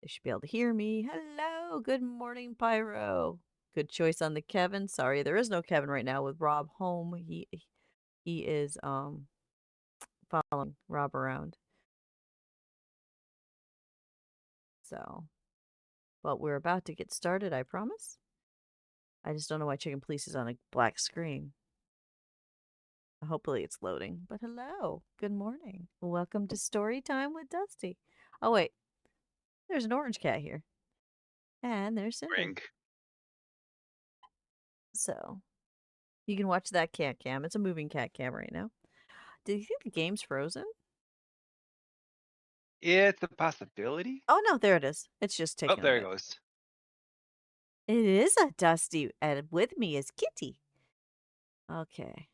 You should be able to hear me. Hello. Good morning, Pyro. Good choice on the Kevin. Sorry, there is no Kevin right now with Rob home. He is following Rob around. So, but we're about to get started, I promise. I just don't know why Chicken Police is on a black screen. Hopefully it's loading. But hello. Good morning. Welcome to Story Time with Dusty. Oh wait, there's an orange cat here. And there's Cinder. Ring. So you can watch that cat cam. It's a moving cat cam right now. Do you think the game's frozen? It's a possibility. Oh no, there it is. It's just Oh, taking a there it bit. goes. It is a Dusty, and with me is Kitty. Okay.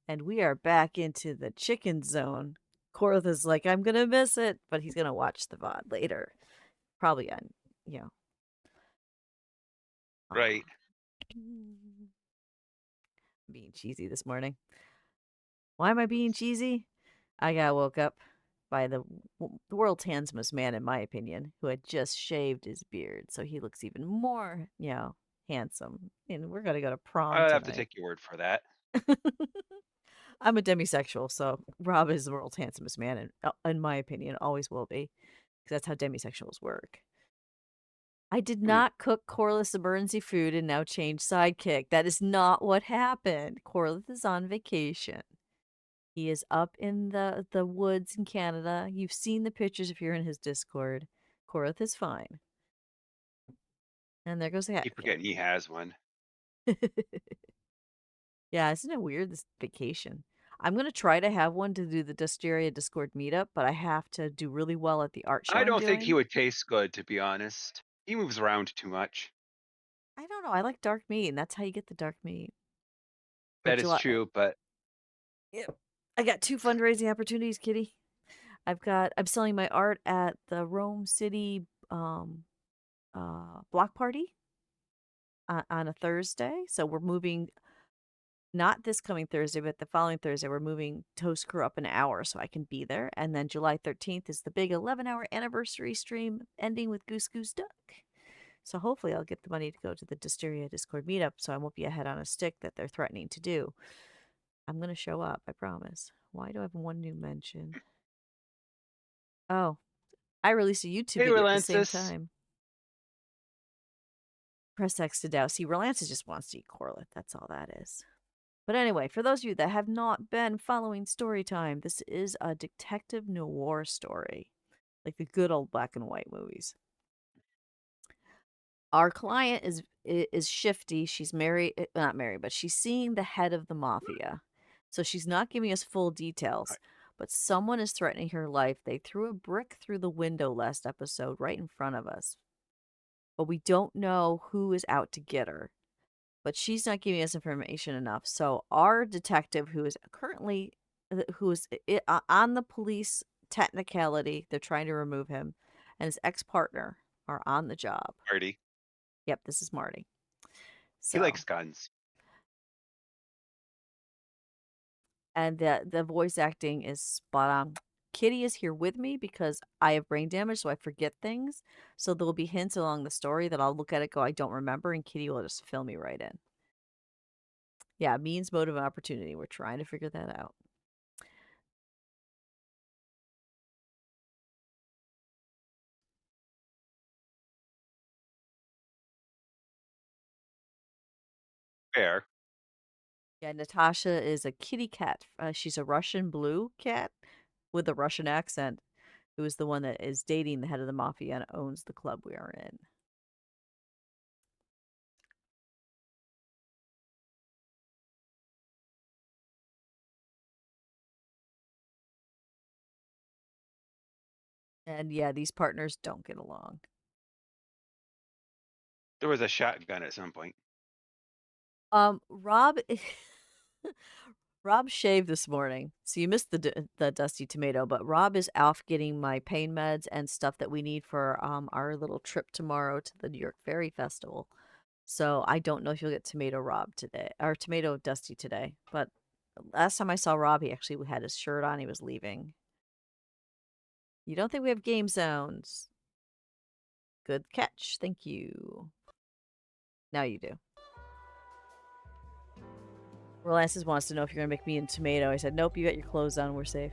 And we are back into the chicken zone. Kortha's like, I'm gonna miss it, but he's gonna watch the VOD later. Probably on, you know. Right. Being cheesy this morning. Why am I being cheesy? I got woke up by the world's handsomest man, in my opinion, who had just shaved his beard, so he looks even more, handsome. And we're gonna go to prom I'd have to tonight. take your word for that. I'm a demisexual, so Rob is the world's handsomest man, and in my opinion, always will be, because that's how demisexuals work. I did Hmm. not cook Corliss emergency food and now change sidekick. That is not what happened. Corliss is on vacation. He is up in the woods in Canada. You've seen the pictures if you're in his Discord. Corliss is fine. And there goes the cat Keep cam. forgetting he has one. Yeah, isn't it weird, this vacation? I'm gonna try to have one to do the Dustiria Discord meetup, but I have to do really well at the art show I I'm don't think he doing. would taste good, to be honest. He moves around too much. I don't know. I like dark meat, and that's how you get the dark meat. But That is July, true, but yep. I got two fundraising opportunities, Kitty. I'm selling my art at the Rome City block party on a Thursday. So we're moving not this coming Thursday, but the following Thursday. We're moving Toast Crew up an hour so I can be there. And then July 13th is the big 11-hour anniversary stream ending with Goose Goose Duck. So hopefully I'll get the money to go to the Dusteria Discord meetup so I won't be a head on a stick that they're threatening to do. I'm going to show up, I promise. Why do I have one new mention? Oh, I released a YouTube hey, video at the same Relensis. time. Press X to douse. See, Relances just wants to eat Corlett. That's all that is. But anyway, for those of you that have not been following Storytime, this is a detective noir story, like the good old black and white movies. Our client is shifty. She's married, not married, but she's seeing the head of the mafia. So she's not giving us full details, but someone is threatening her life. They threw a brick through the window last episode right in front of us. But we don't know who is out to get her. But she's not giving us information enough. So our detective, who is currently who is on the police technicality, they're trying to remove him, and his ex partner are on the job. Marty. Yep, this is Marty. He So, likes guns. and the voice acting is spot on. Kitty is here with me because I have brain damage, so I forget things. So there will be hints along the story that I'll look at it, go, I don't remember, and Kitty will just fill me right in. Yeah, means, motive, and opportunity. We're trying to figure that out. Fair. Yeah, Natasha is a kitty cat. She's a Russian blue cat with a Russian accent, who is the one that is dating the head of the mafia and owns the club we are in. And yeah, these partners don't get along. There was a shotgun at some point. Rob, Rob shaved this morning, so you missed the dusty tomato. But Rob is off getting my pain meds and stuff that we need for our little trip tomorrow to the New York Fairy Festival. So I don't know if you'll get tomato Rob today or tomato Dusty today. But last time I saw Rob, he actually had his shirt on. He was leaving. You don't think we have game zones? Good catch. Thank you. Now you do. Rolances wants to know if you're going to make me into tomato. I said, nope, you got your clothes on. We're safe.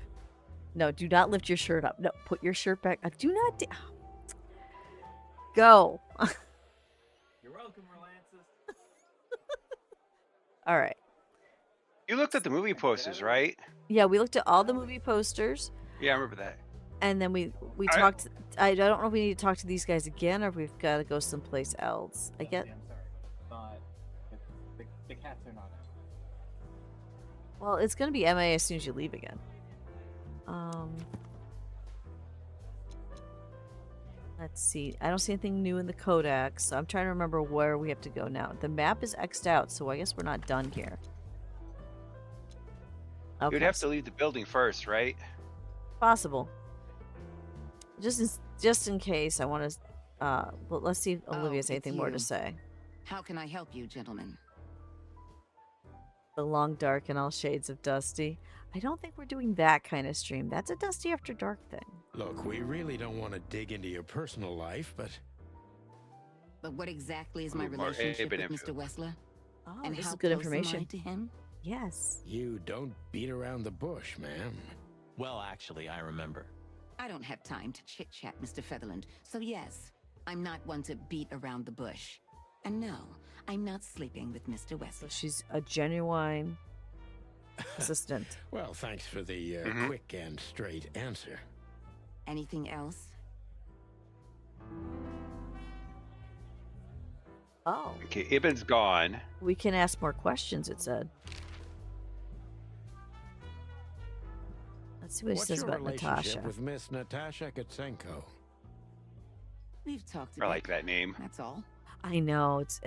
No, do not lift your shirt up. No, put your shirt back. Do not. Go. You're welcome, Rolances. All right. You looked at the movie posters, right? Yeah, we looked at all the movie posters, Yeah, I remember that. and then we I, talked. I don't know if we need to talk to these guys again or if we've got to go someplace else. I get. I'm sorry, but the cats are not out. Well, it's going to be MA as soon as you leave again. Let's see. I don't see anything new in the codex, so I'm trying to remember where we have to go now. The map is X'd out, so I guess we're not done here. Okay. You'd have to leave the building first, right? Possible. Just in case, I want to. But let's see if Olivia has anything more to say. How can I help you, gentlemen? The long dark and all shades of Dusty. I don't think we're doing that kind of stream. That's a Dusty After Dark thing. Look, we really don't want to dig into your personal life, but what exactly is my Ooh, more relationship with Abe Mr. Wessler? Oh, And this how is good close am I information. to him? Yes. you don't beat around the bush, ma'am. Well, actually, I remember. I don't have time to chit-chat, Mr. Featherland. So yes, I'm not one to beat around the bush. And no, I'm not sleeping with Mr. So Wessler. she's a genuine assistant. Well, thanks for the quick and straight answer. Anything else? Oh. Okay, Ibn's gone. We can ask more questions, it said. Let's see what it What's says your about relationship Natasha. with Miss Natasha Katsenko? We've talked I about like that name. That's all. I know. It's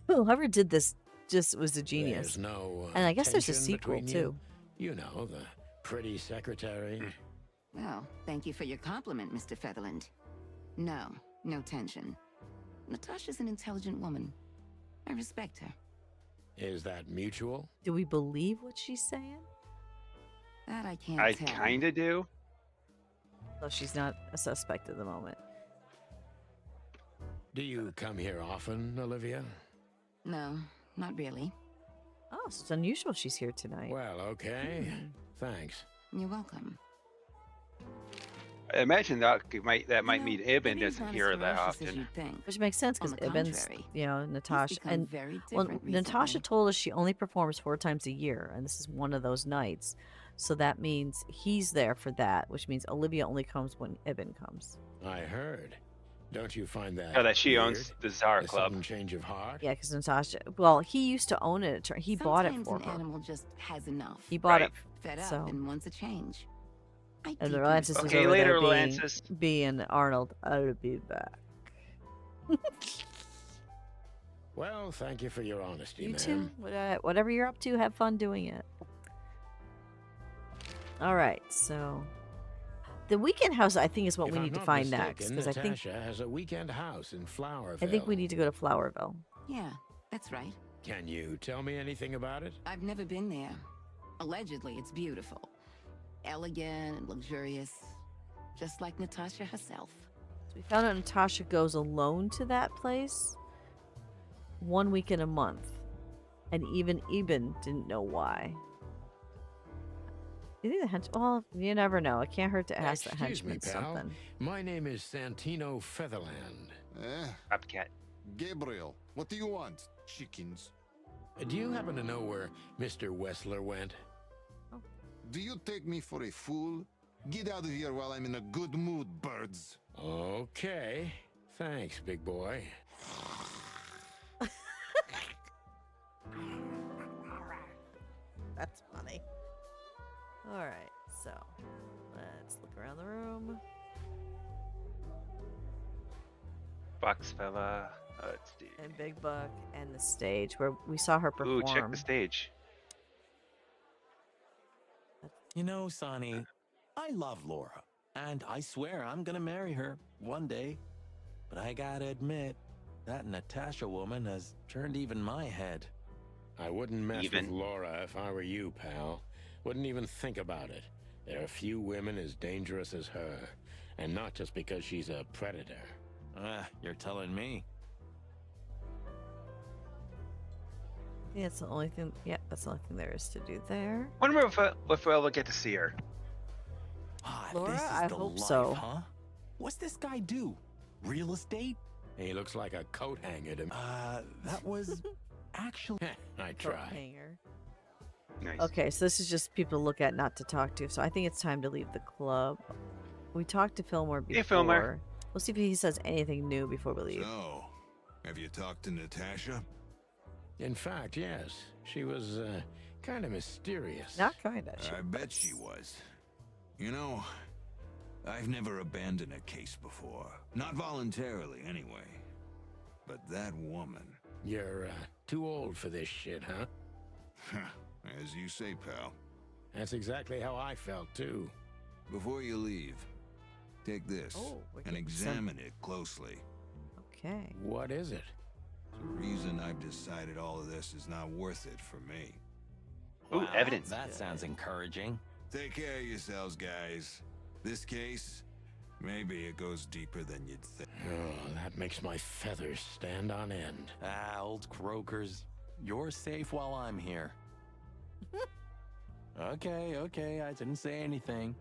whoever did this just was a genius. There's no And I guess there's a tension sequel, between too. You know, the pretty secretary. Well, thank you for your compliment, Mr. Featherland. No, no tension. Natasha's an intelligent woman. I respect her. Is that mutual? Do we believe what she's saying? That I can't I tell. kinda do. So she's not a suspect at the moment. Do you come here often, Olivia? No, not really. Oh, so it's unusual she's here tonight. Well, okay. Thanks. You're welcome. I imagine that might You mean know, Ibn Ibn's doesn't not hear as that ferocious as often. you'd think. Which makes sense because On the Ibn's, contrary, Natasha. become And very well, different Natasha recently. told us she only performs 4 times a year, and this is one of those nights. So that means he's there for that, which means Olivia only comes when Ibn comes. I heard. Don't you find that Oh, that she weird? owns the Czar A Club. sudden change of heart? Yeah, because Natasha. Well, he used to own it. He bought it Sometimes for an her. animal just has enough. He bought Right. it. Fed up So. and wants a change. I And the deeply Lances respect was Okay, over later, there being, Lances. being Arnold. I'll be back. Well, thank you for your honesty, You ma'am. too. Whatever you're up to, have fun doing it. All right, so the weekend house, I think, is what If we I'm need to not find mistaken, next because I Natasha has a weekend house in Flowerville. think we need to go to Flowerville. Yeah, that's right. Can you tell me anything about it? I've never been there. Allegedly, it's beautiful. Elegant and luxurious. Just like Natasha herself. So we found out Natasha goes alone to that place 1 week in a month, and even Ibn didn't know why. You think the henchman? Well, you never know. It can't hurt to ask the Excuse me, henchman pal. something. My name is Santino Featherland. Copycat. Gabriel, what do you want? Chickens. Do you happen to know where Mr. Wessler went? Do you take me for a fool? Get out of here while I'm in a good mood, birds. Okay. Thanks, big boy. That's funny. All right, so let's look around the room. Box fella. Let's see. And Big Buck and the stage where we saw her perform. Ooh, check the stage. You know, Sonny, I love Laura, and I swear I'm gonna marry her one day. But I gotta admit, that Natasha woman has turned even my head. I wouldn't mess Even? with Laura if I were you, pal. Wouldn't even think about it. There are few women as dangerous as her. And not just because she's a predator. You're telling me. Yeah, that's the only thing. Yeah, that's the only thing there is to do there. Wonder if we'll ever get to see her. Ah, Laura, this is I the hope life, so. huh? What's this guy do? Real estate? He looks like a coat hanger to me. That was actually. I Coat try. hanger. Nice. Okay, so this is just people to look at, not to talk to. So I think it's time to leave the club. We talked to Fillmore before. Hey, Fillmore. We'll see if he says anything new before we leave. So, have you talked to Natasha? In fact, yes. She was kind of mysterious. Not kind of. I bet she was. You know, I've never abandoned a case before. Not voluntarily, anyway. But that woman... You're too old for this shit, huh? As you say, pal. That's exactly how I felt, too. Before you leave, take this Oh, we're and getting examine it closely. Okay. What is it? The reason I've decided all of this is not worth it for me. Ooh, Wow, evidence. That sounds encouraging. Take care of yourselves, guys. This case, maybe it goes deeper than you'd think. Oh, that makes my feathers stand on end. Old croakers. You're safe while I'm here. Okay, I didn't say anything.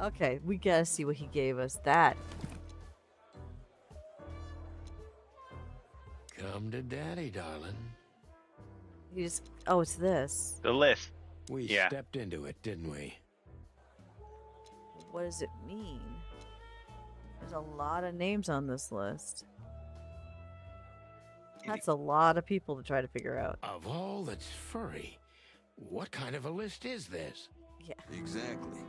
Okay, we gotta see what he gave us. That. Come to daddy, darling. He just. Oh, it's this. The list. We Yeah. stepped into it, didn't we? What does it mean? There's a lot of names on this list. That's a lot of people to try to figure out. Of all that's furry, what kind of a list is this? Yeah. Exactly.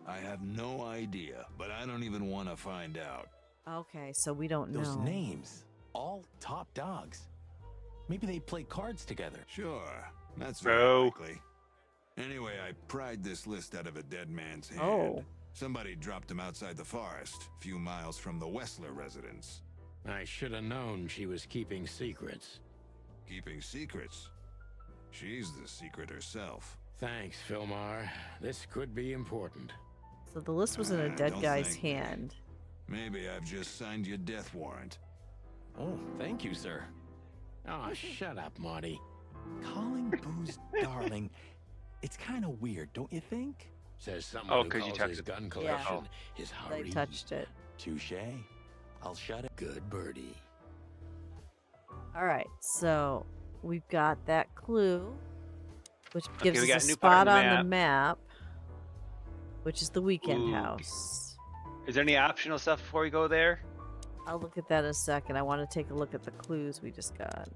I have no idea, but I don't even want to find out. Okay, so we don't Those know. names, all top dogs. Maybe they play cards together. Sure, that's very Bro. likely. Anyway, I pried this list out of a dead man's hand. Oh. Somebody dropped him outside the forest, a few miles from the Wessler residence. I should have known she was keeping secrets. Keeping secrets? She's the secret herself. Thanks, Fillmore. This could be important. So the list was in a dead Don't guy's thank me. hand. Maybe I've just signed your death warrant. Oh, thank you, sir. Oh, shut up, Marty. Calling booze darling, it's kind of weird, don't you think? Says someone who 'cause you calls touched his it. gun collection Oh. his They hurry. touched it. Touche. I'll shut it. Good birdie. All right, so we've got that clue, which gives we got us a a new part spot on on the the map, which is the weekend Ooh. house. Is there any optional stuff before we go there? I'll look at that in a second. I want to take a look at the clues we just got.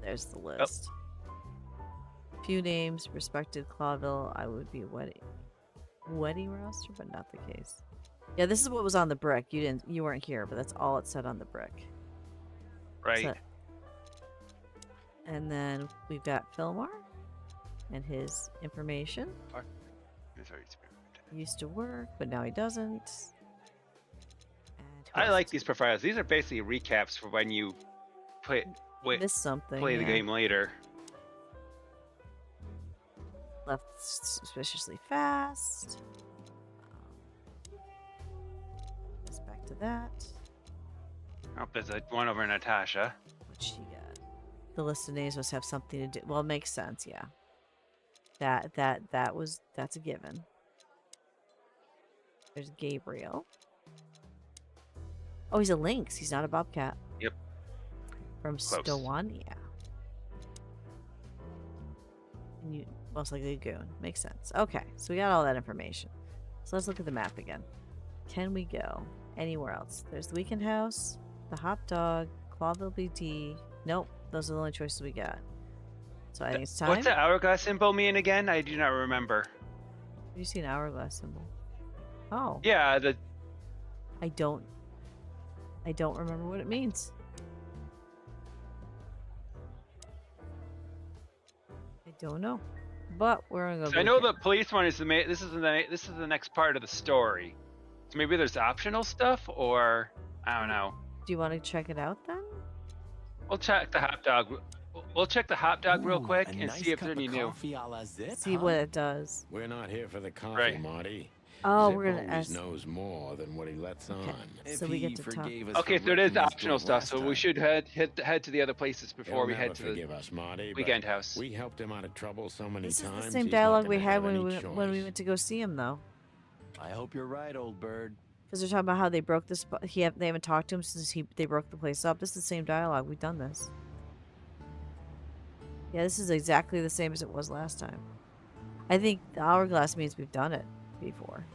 There's the list. Few names, respected Clawville. I would be a wedding roster, but not the case. Yeah, this is what was on the brick. You weren't here, but that's all it said on the brick. Right. So- and then we've got Fillmore and his information. Sorry, Used to work, but now he doesn't. And who I else like is- these profiles. These are basically recaps for when you play missed something. play the yeah. game later. Left suspiciously fast. Let's back to that. Oh, there's a one over Natasha. What she got? The list of names must have something to do. Well, it makes sense. Yeah. That's a given. There's Gabriel. Oh, he's a lynx. He's not a bobcat. Yep. From Close. Stowania. And you most likely a goon. Makes sense. Okay, so we got all that information. So let's look at the map again. Can we go anywhere else? There's the weekend house, the hot dog, Clawville BT. Nope, those are the only choices we got. So I think it's time. What's the hourglass symbol mean again? I do not remember. Have you seen an hourglass symbol? Oh, Yeah, the I don't remember what it means. I don't know, but we're gonna go. so I know look the police one is the this is the next part of the story. So maybe there's optional stuff, or I don't know. Do you want to check it out then? We'll check the hot dog. We'll check the hot dog real Ooh, quick a and nice see if cup there's of any new. coffee a la zip, See huh? what it does. We're not here for the coffee, Right. Marty. Oh, Zip we're gonna always ask. knows more than what he lets Okay. on. If So we he get to talk. forgave us Okay, for so it is wrecking his optional boat stuff, last so we time. should head to the other places before He'll we never head to the forgive us, Marty, but weekend house. we helped him out of trouble so many This is times. the same he's not dialogue we gonna had have when any when we choice. went to go see him, though. I hope you're right, old bird. Because they're talking about how they broke this. They haven't talked to him since they broke the place up. This is the same dialogue. We've done this. Yeah, this is exactly the same as it was last time. I think the hourglass means we've done it before.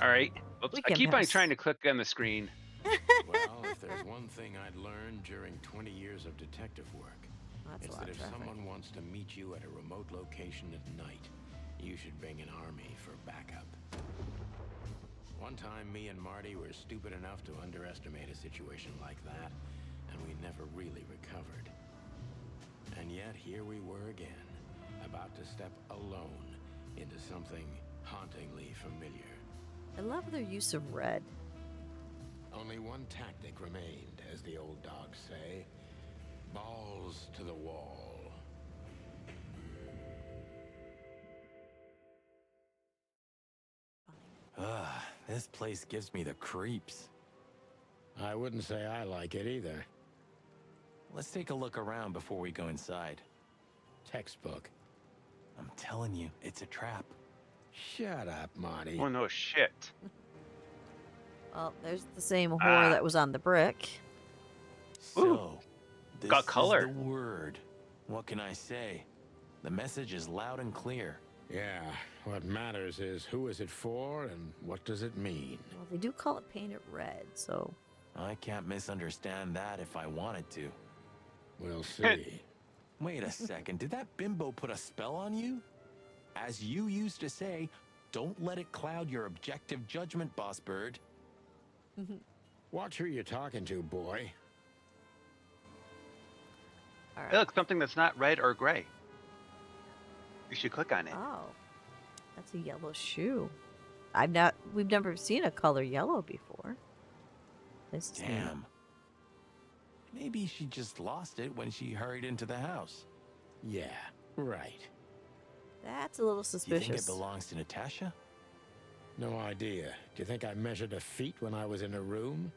All right. Oops, I Weekend keep on pass. trying to click on the screen. Well, if there's one thing I'd learned during 20 years of detective work, That's a it's lot that of if traffic. someone wants to meet you at a remote location at night, you should bring an army for backup. One time, me and Marty were stupid enough to underestimate a situation like that, and we never really recovered. And yet, here we were again, about to step alone into something hauntingly familiar. I love their use of red. Only one tactic remained, as the old dogs say. Balls to the wall. Ugh, this place gives me the creeps. I wouldn't say I like it either. Let's take a look around before we go inside. Textbook. I'm telling you, it's a trap. Shut up, Marty. Oh no shit. Well, there's the same whore Ah. that was on the brick. So, this got is color. the word. What can I say? The message is loud and clear. Yeah, what matters is who is it for and what does it mean? Well, they do call it painted red, so I can't misunderstand that if I wanted to. We'll see. Wait a second, did that bimbo put a spell on you? As you used to say, don't let it cloud your objective judgment, boss bird. Watch who you're talking to, boy. all right. Hey, look, something that's not red or gray. You should click on it. Oh, that's a yellow shoe. We've never seen a color yellow before. This is new. Damn. Maybe she just lost it when she hurried into the house. Yeah, right. That's a little Do you think it suspicious. belongs to Natasha? No idea. Do you think I measured her feet when I was in her room?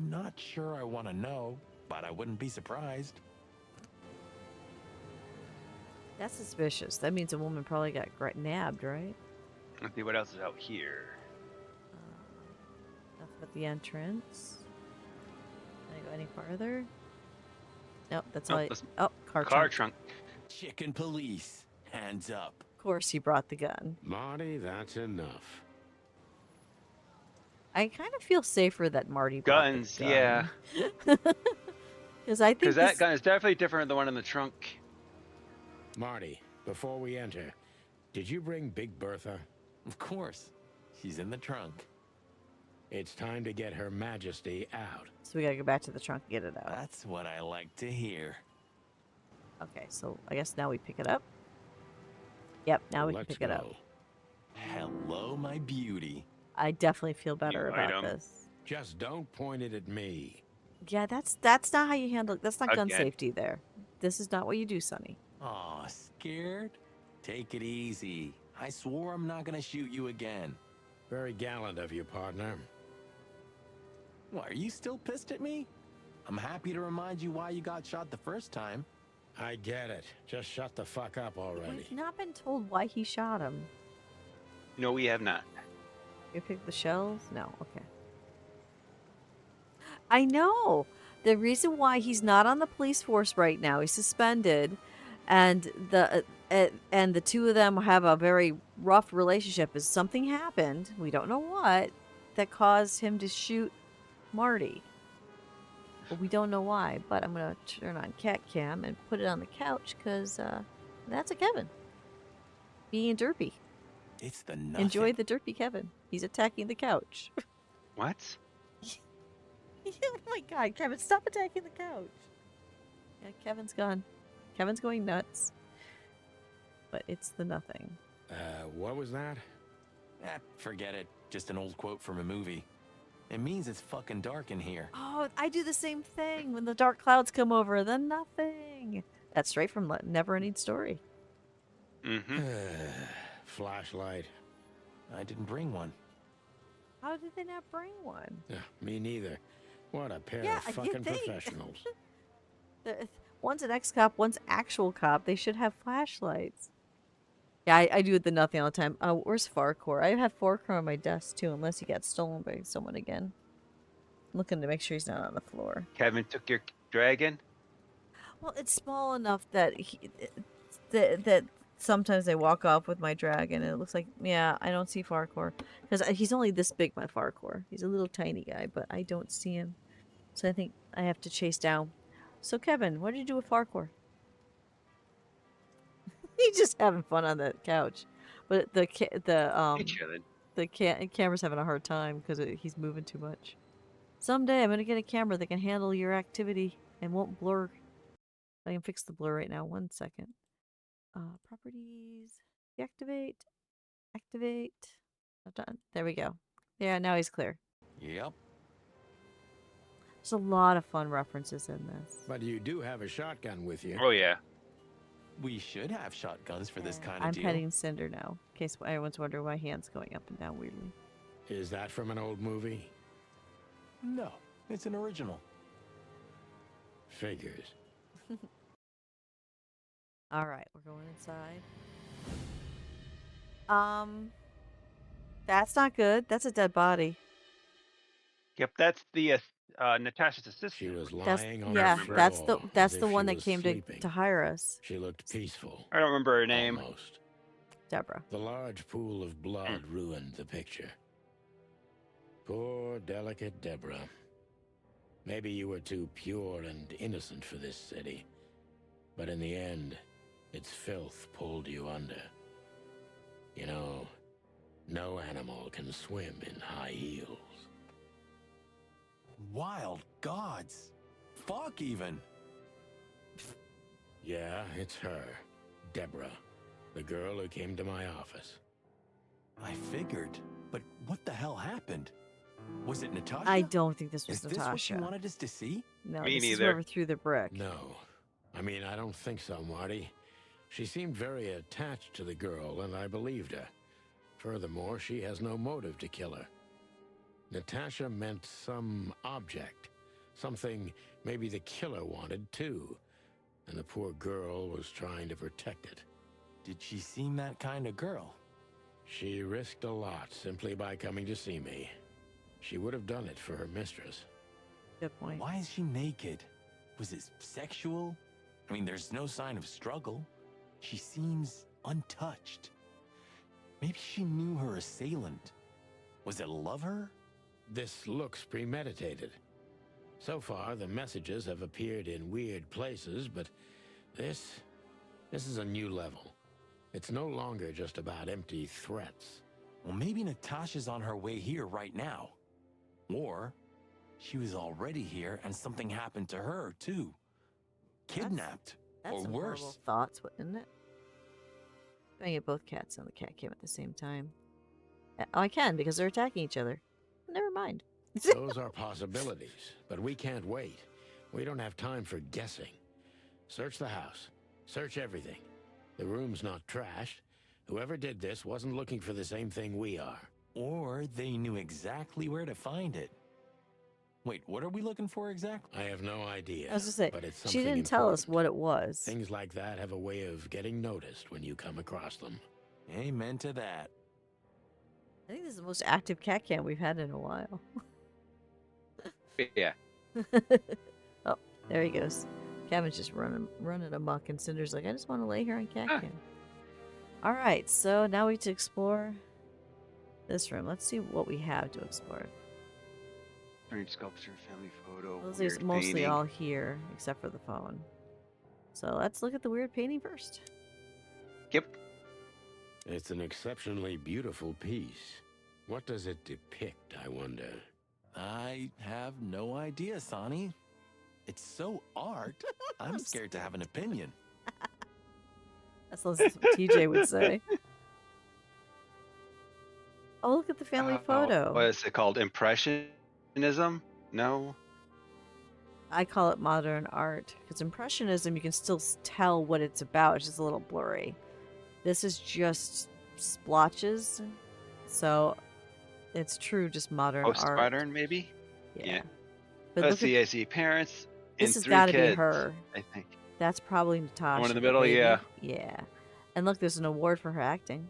Not sure I want to know, but I wouldn't be surprised. That's suspicious. That means a woman probably got nabbed, right? Let's see what else is out here. Nothing but the entrance. Can I go any farther? Nope, that's all. Nope, this- Oh, car Car trunk. trunk. Chicken police, hands up. Of course, he brought the gun. Marty, that's enough. I kind of feel safer that Marty brought Guns, the yeah. gun. Because I think Because that this- gun is definitely different than the one in the trunk. Marty, before we enter, did you bring Big Bertha? Of course, she's in the trunk. It's time to get Her Majesty out. So we gotta go back to the trunk and get it out. That's what I like to hear. Okay, so I guess now we pick it up. Yep, now we can Let's pick it up. go. Hello, my beauty. I definitely feel better New about item. this. Just don't point it at me. Yeah, that's not how you handle. That's not gun Again. safety there. This is not what you do, Sonny. Aw, scared? Take it easy. I swore I'm not gonna shoot you again. Very gallant of you, partner. What, are you still pissed at me? I'm happy to remind you why you got shot the first time. I get it. Just shut the fuck up already. We've not been told why he shot him. No, we have not. You pick the shells? No, okay. I know. The reason why he's not on the police force right now, he's suspended, and the two of them have a very rough relationship. Is something happened? We don't know what that caused him to shoot Marty. But we don't know why. But I'm gonna turn on cat cam and put it on the couch because that's a Kevin being derpy. It's the nothing. Enjoy the derpy Kevin. He's attacking the couch. What? Oh my god, Kevin, stop attacking the couch. Yeah, Kevin's gone. Kevin's going nuts. But it's the nothing. What was that? Forget it. Just an old quote from a movie. It means it's fucking dark in here. Oh, I do the same thing. When the dark clouds come over, then nothing. That's straight from Neverending Story. Mm-hmm. Flashlight. I didn't bring one. How did they not bring one? Me neither. What a pair Yeah, of you'd fucking think. professionals. One's an ex-cop, one's actual cop. They should have flashlights. Yeah, I do the nothing all the time. Where's Farquhar? I have Farquhar on my desk too, unless he got stolen by someone again. I'm looking to make sure he's not on the floor. Kevin took your dragon. Well, it's small enough that that sometimes they walk off with my dragon, and it looks like, yeah, I don't see Farquhar because he's only this big. My Farquhar, he's a little tiny guy, but I don't see him, so I think I have to chase down. So Kevin, what did you do with Farquhar? He's just having fun on the couch, but the Hey, chillin'. camera's having a hard time because he's moving too much. Someday I'm gonna get a camera that can handle your activity and won't blur. I can fix the blur right now. 1 second. Properties. Deactivate. Activate. Done. There we go. Yeah, now he's clear. Yep. There's a lot of fun references in this. But you do have a shotgun with you. Oh yeah. We should have shotguns for this kind of I'm deal. petting Cinder now, in case everyone's wondering why hands going up and down weirdly. Is that from an old movie? No, it's an original. Figures. All right, we're going inside. That's not good. That's a dead body. Yep, that's the Natasha's assistant. She was That's lying on yeah. the floor. That's as the if one she that was came sleeping. to hire us. She looked peaceful. I don't remember her name. Almost. Deborah. The large pool of blood ruined the picture. Poor, delicate Deborah. Maybe you were too pure and innocent for this city. But in the end, its filth pulled you under. You know, no animal can swim in high heels. Wild gods. Fuck even. Yeah, it's her. Deborah. The girl who came to my office. I figured. But what the hell happened? Was it Natasha? I don't think this was Is this what she Natasha. wanted us to see? No, Me this is neither. whoever threw the brick. No. I mean, I don't think so, Marty. She seemed very attached to the girl, and I believed her. Furthermore, she has no motive to kill her. Natasha meant some object. Something maybe the killer wanted, too. And the poor girl was trying to protect it. Did she seem that kind of girl? She risked a lot simply by coming to see me. She would have done it for her mistress. Good point. Why is she naked? Was it sexual? I mean, there's no sign of struggle. She seems untouched. Maybe she knew her assailant. Was it lover? This looks premeditated. So far, the messages have appeared in weird places, but this is a new level. It's no longer just about empty threats. Well, maybe Natasha's on her way here right now. Or she was already here and something happened to her, too. Kidnapped. That's or some worse. horrible thoughts, isn't it? I can get both cats and the cat came at the same time. Oh, I can because they're attacking each other. Never mind. Those are possibilities, but we can't wait. We don't have time for guessing. Search the house. Search everything. The room's not trashed. Whoever did this wasn't looking for the same thing we are. Or they knew exactly where to find it. Wait, what are we looking for exactly? I have no idea. I was just saying, but it's she something didn't tell us important. what it was. Things like that have a way of getting noticed when you come across them. Amen to that. I think this is the most active cat cam we've had in a while. Yeah. Oh, there he goes. Kevin's just running amok, and Cinder's like, I just want to lay here on cat cam. All right, so now we have to explore this room. Let's see what we have to explore. Furniture, sculpture, family photo. Those weird are mostly painting. all here, except for the phone. So let's look at the weird painting first. Yep. It's an exceptionally beautiful piece. What does it depict, I wonder? I have no idea, Sonny. It's so art, I'm scared to have an opinion. That's what TJ would say. Oh, look at the family photo. What is it called? Impression? No. I call it modern art because Impressionism, you can still tell what it's about. It's just a little blurry. This is just splotches, so it's true, just modern art. Postmodern, maybe? Yeah, Yeah. but Let's look at see. I see parents this and has 3 got to be kids, her. I think. That's probably The one in Natasha, the the middle, yeah. baby. Yeah, and look, there's an award for her acting.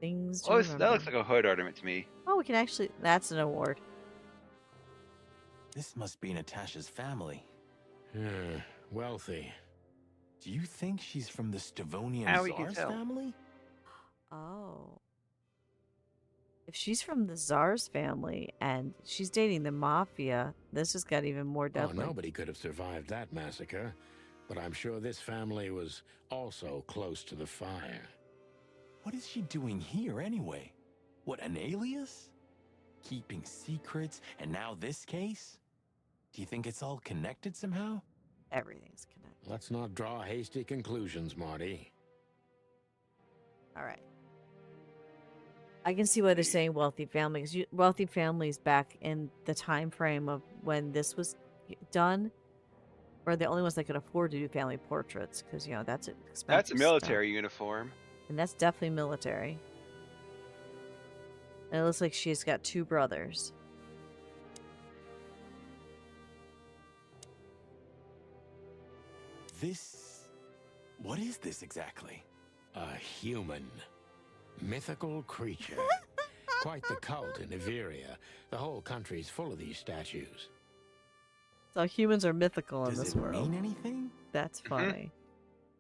Things to Oh, that looks remember. like a hood ornament to me. Oh, we can actually. That's an award. This must be Natasha's family. Wealthy. Do you think she's from the Stavonian How we can Tsar's tell. family? Oh. If she's from the Tsar's family and she's dating the mafia, this has got even more Oh, deadly. nobody could have survived that massacre, but I'm sure this family was also close to the fire. What is she doing here anyway? What, an alias? Keeping secrets, and now this case? Do you think it's all connected somehow? Everything's connected. Let's not draw hasty conclusions, Marty. All right. I can see why they're saying wealthy family, because wealthy families back in the time frame of when this was done were the only ones that could afford to do family portraits, because that's expensive That's a stuff. military uniform. And that's definitely military. And it looks like she's got 2 brothers. What is this exactly? A human. Mythical creature. Quite the cult in Iveria. The whole country's full of these statues. So humans are mythical in Does this it world. mean anything? That's funny.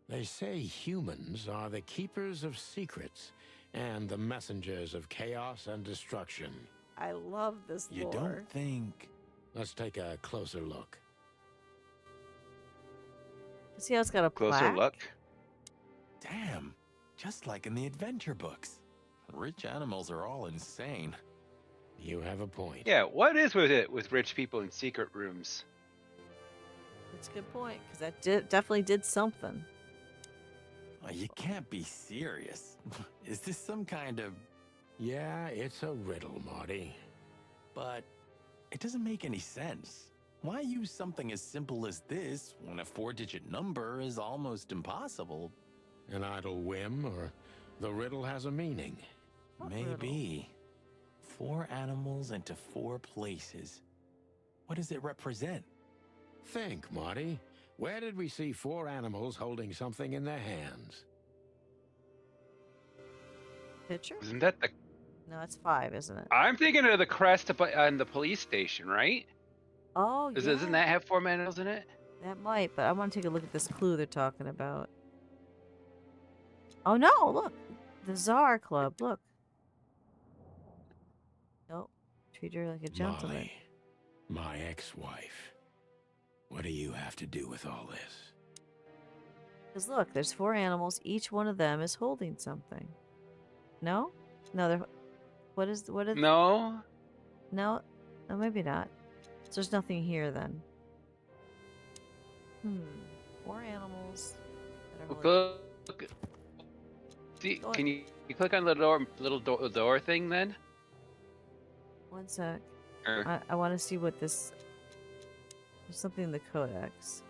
They say humans are the keepers of secrets and the messengers of chaos and destruction. I love this You lore. don't think... Let's take a closer look. See how it's got a Closer plaque? look. Damn, just like in the adventure books. Rich animals are all insane. You have a point. Yeah, what is with it with rich people in secret rooms? That's a good point, because that definitely did something. Oh, you can't be serious. Is this some kind of... Yeah, it's a riddle, Marty. But it doesn't make any sense. Why use something as simple as this when a 4-digit number is almost impossible? An idle whim, or the riddle has a meaning. What Maybe. 4 animals into 4 places. What does it represent? Think, Marty. Where did we see 4 animals holding something in their hands? Picture? Isn't that the... No, it's 5, isn't it? I'm thinking of the crest on the police station, right? Oh, yeah. Doesn't that have 4 animals in it? That might, but I want to take a look at this clue they're talking about. Oh, no, look. The Tsar Club, look. Nope. Treat her like a gentleman. Molly, my ex-wife. What do you have to do with all this? Because look, there's 4 animals. Each one of them is holding something. No? No, they're... What is... No. No? Oh, maybe not. So there's nothing here then. 4 animals that are holding... Look. See, Go can you click on the little door thing then? One sec. Or, I want to see what this... There's something in the codex.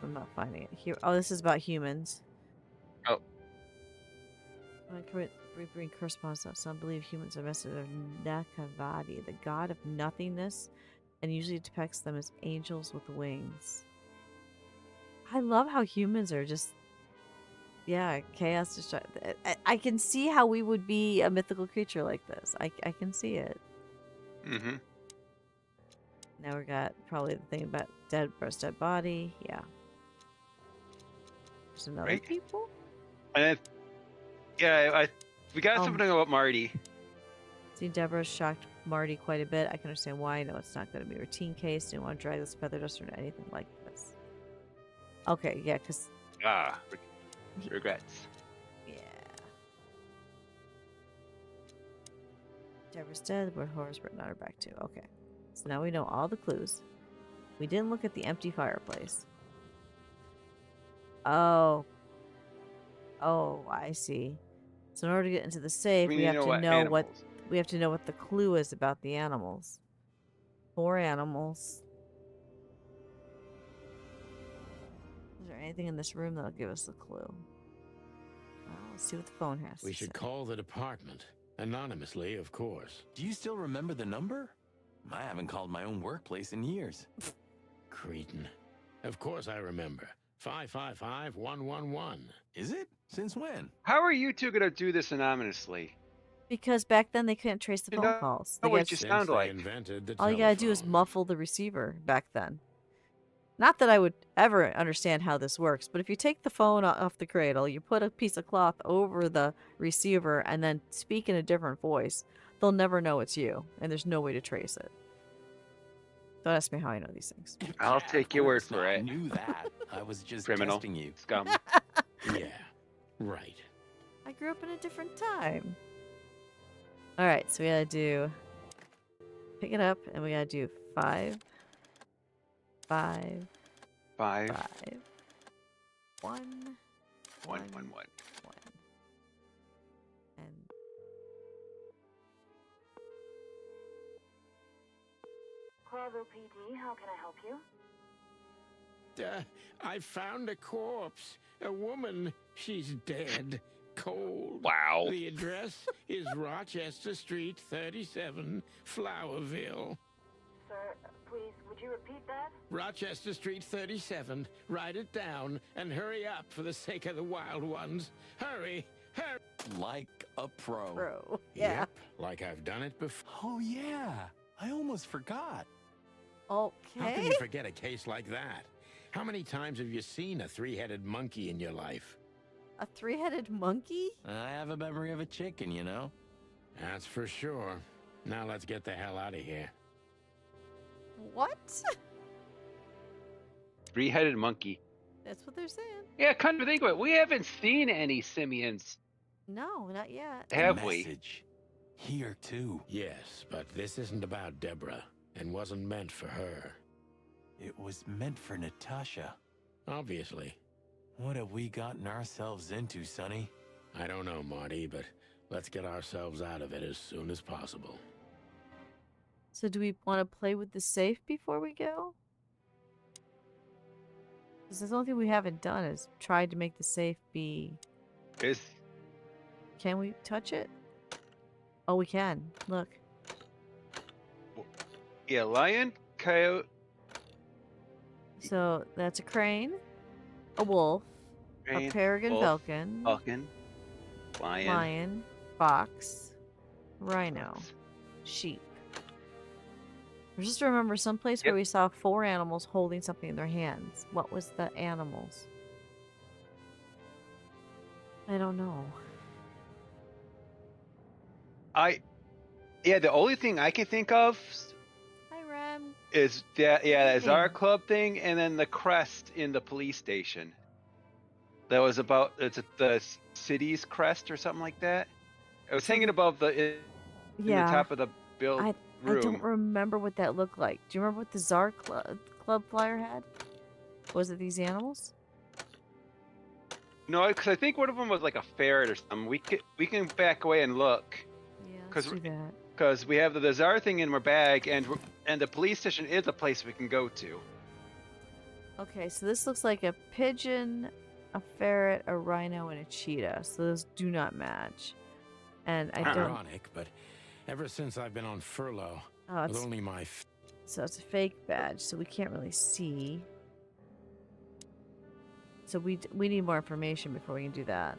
I'm not finding it here. Oh, this is about humans. oh, We bring correspondence that some believe humans are messengers of Nakavadi, the god of nothingness, and usually depicts them as angels with wings. I love how humans are just, chaos destruction. I can see how we would be a mythical creature like this. I can see it. mm-hmm. Now we got probably the thing about dead body. Yeah. There's another Right. people? And we got something about Marty. See, Deborah shocked Marty quite a bit. I can understand why. I know it's not going to be a routine case. Didn't want to drag this feather duster into anything like this. Okay, yeah, because... Regrets. Yeah. Deborah's dead. Where horrors brought her back to. Okay. So now we know all the clues. We didn't look at the empty fireplace. Oh. Oh, I see. So in order to get into the safe, we have to know what we have to know what the clue is about the animals. 4 animals. Is there anything in this room that'll give us the clue? Well, let's see what the phone has We to should say. call the department. Anonymously, of course. Do you still remember the number? I haven't called my own workplace in years. Cretin. Of course I remember. 555-111. Is it? Since when? How are you two gonna do this anonymously? Because back then they couldn't trace the You phone know calls. They what got you Since sound they like. invented the all you gotta do is telephone. muffle the receiver back then. Not that I would ever understand how this works, but if you take the phone off the cradle, you put a piece of cloth over the receiver and then speak in a different voice, they'll never know it's you, and there's no way to trace it. Don't ask me how I know these things. I'll Yeah, take of your word course. for I it. knew that. I was just Criminal. testing you. Scum. Yeah, right. I grew up in a different time. Alright, so we gotta do... Pick it up, and we gotta do 5, 5, 5, 5, 1, 1, 1, 1. 1. And Corvo PD, how can I help you? I found a corpse. A woman. She's dead. Cold. Wow. The address is Rochester Street, 37, Flowerville. Sir, please, would you repeat that? Rochester Street, 37. Write it down and hurry up for the sake of the wild ones. Hurry! Hurry! Like a pro. Bro. Yeah. Yep, like I've done it before. Oh, yeah. I almost forgot. How can Okay. you forget a case like that? How many times have you seen a 3-headed monkey in your life? A 3-headed monkey? I have a memory of a chicken, you know? That's for sure. Now let's get the hell out of here. What? 3-headed monkey. That's what they're saying. Yeah, come to think of it, we haven't seen any simians, No, not yet. have we? Message. Here, too. Yes, but this isn't about Deborah, and wasn't meant for her. It was meant for Natasha. Obviously. What have we gotten ourselves into, Sonny? I don't know, Marty, but let's get ourselves out of it as soon as possible. So do we want to play with the safe before we go? Because the only thing we haven't done is tried to make the safe be... Is Can we touch it? Oh, we can. Look. yeah, lion, coyote, So that's a crane, a wolf, crane, a peregrine wolf, falcon, falcon, lion. lion, fox, rhino, sheep. I just remember someplace where Yep. we saw 4 animals holding something in their hands. What was the animals? I don't know. Yeah, the only thing I can think of Hi, Rem. is that What do you our think? club thing, and then the crest in the police station. That was about the city's crest or something like that. It was hanging above in the Yeah, top of the I room. don't remember what that looked like. Do you remember what the Czar Club flyer had? Was it these animals? No, because I think one of them was like a ferret or something. We can back away and look. Yeah, 'Cause let's do that. Because we have the Czar thing in our bag, and the police station is a place we can go to. Okay, so this looks like a pigeon, a ferret, a rhino, and a cheetah. So those do not match. And I don't. Ironic, but ever since I've been on furlough, Oh, with it's, only my so it's a fake badge, so we can't really see. So we need more information before we can do that.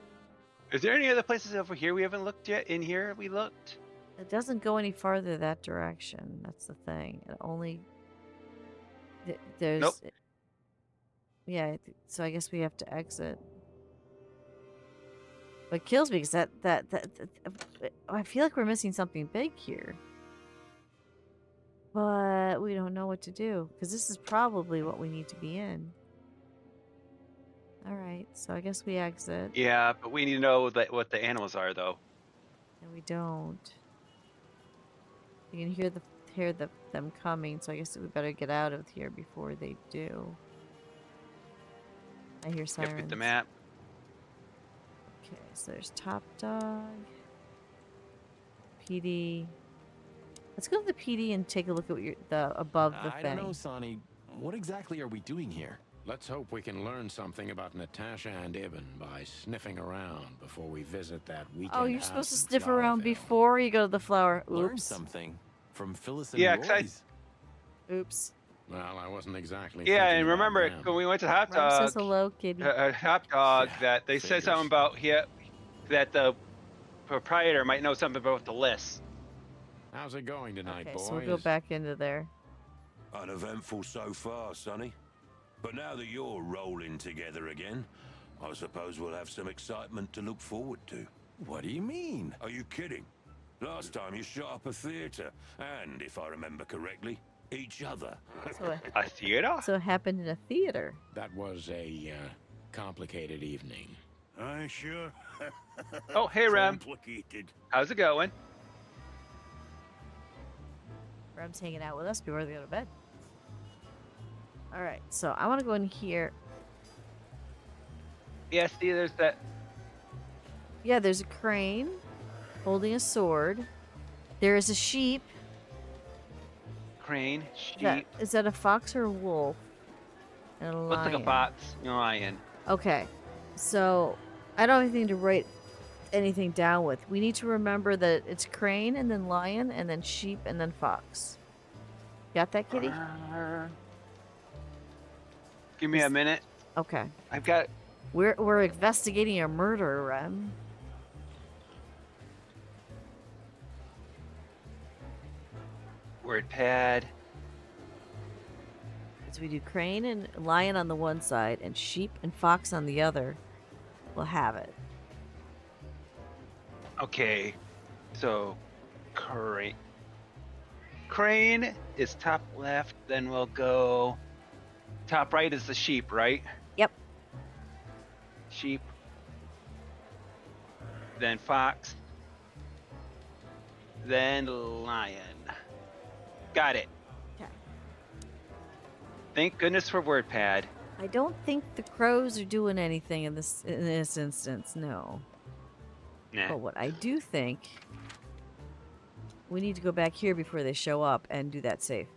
Is there any other places over here we haven't looked yet? In here we looked. It doesn't go any farther that direction. That's the thing. It only. There's. Nope. Yeah, so I guess we have to exit. What kills me is that I feel like we're missing something big here. But we don't know what to do because this is probably what we need to be in. All right, so I guess we exit. Yeah, but we need to know what the animals are, though. And we don't. You can hear them coming, so I guess we better get out of here before they do. I hear Yep, sirens. get the map. Okay, so there's Top Dog. PD. Let's go to the PD and take a look at what the above the I thing. don't know, Sonny. What exactly are we doing here? Let's hope we can learn something about Natasha and Ibn by sniffing around before we visit that weekend Oh, you're house supposed to in sniff around Flowerville. before you go to the flower. Learn Oops. something from Phyllis and Yeah, 'cause Roy's. Oops. Well, I wasn't exactly Yeah, thinking and about remember them. when we went to Hot Rem says Dog, hello, kitty. Hot Dog, Yeah, that they said something figures. about here that the proprietor might know something about the list. How's it going tonight, Okay, boys? so we'll go back into there. Uneventful so far, Sonny. But now that you're rolling together again, I suppose we'll have some excitement to look forward to. What do you mean? Are you kidding? Last time you shot up a theater, and if I remember correctly, each other. A theater? So it happened in a theater. That was a complicated evening. I sure. Oh, hey, Rem. Complicated. How's it going? Rem's hanging out with us before they go to bed. All right, so I want to go in here. Yeah, see, there's that. Yeah, there's a crane holding a sword. There is a sheep. Crane, Is that a fox or a wolf? And a lion. Looks like a fox, lion. Okay, so I don't have anything to write anything down with. We need to remember that it's crane and then lion and then sheep and then fox. Got that, kitty? Give me a minute. Okay. I've got. We're investigating a murder, Rem. Word pad. So we do crane and lion on the one side and sheep and fox on the other. We'll have it. Okay, so crane. Crane is top left. Then we'll go. Top right is the sheep, right? Yep. Sheep. Then fox. Then lion. Got it. Okay. Thank goodness for WordPad. I don't think the crows are doing anything in this instance. No. Nah. But what I do think, we need to go back here before they show up and do that safe.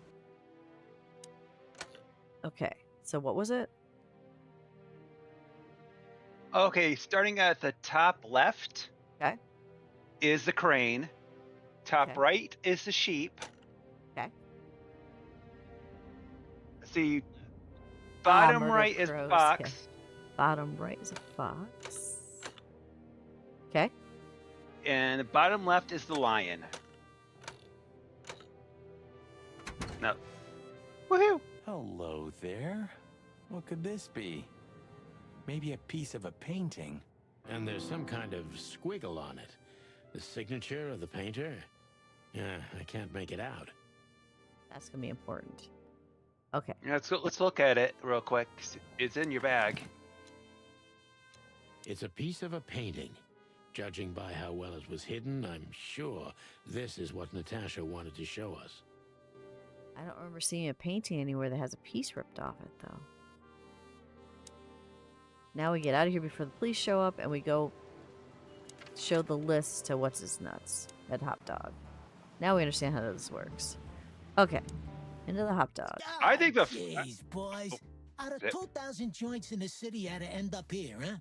Okay, so what was it? Okay, starting at the top left Okay. is the crane. Top Okay. right is the sheep. Okay. See, bottom murder right is crows, fox. okay. Bottom right is a fox. Okay. And the bottom left is the lion. No. Woohoo! Hello there. What could this be? Maybe a piece of a painting. And there's some kind of squiggle on it. The signature of the painter? Yeah, I can't make it out. That's going to be important. Okay. Let's look at it real quick. It's in your bag. It's a piece of a painting. Judging by how well it was hidden, I'm sure this is what Natasha wanted to show us. I don't remember seeing a painting anywhere that has a piece ripped off it, though. Now we get out of here before the police show up, and we go show the list to What's-His-Nuts at Hot Dog. Now we understand how this works. Okay, into the Hot Dog. I think the. Jeez, boys. Out of Zip. 2,000 joints in the city, had to end up here, huh?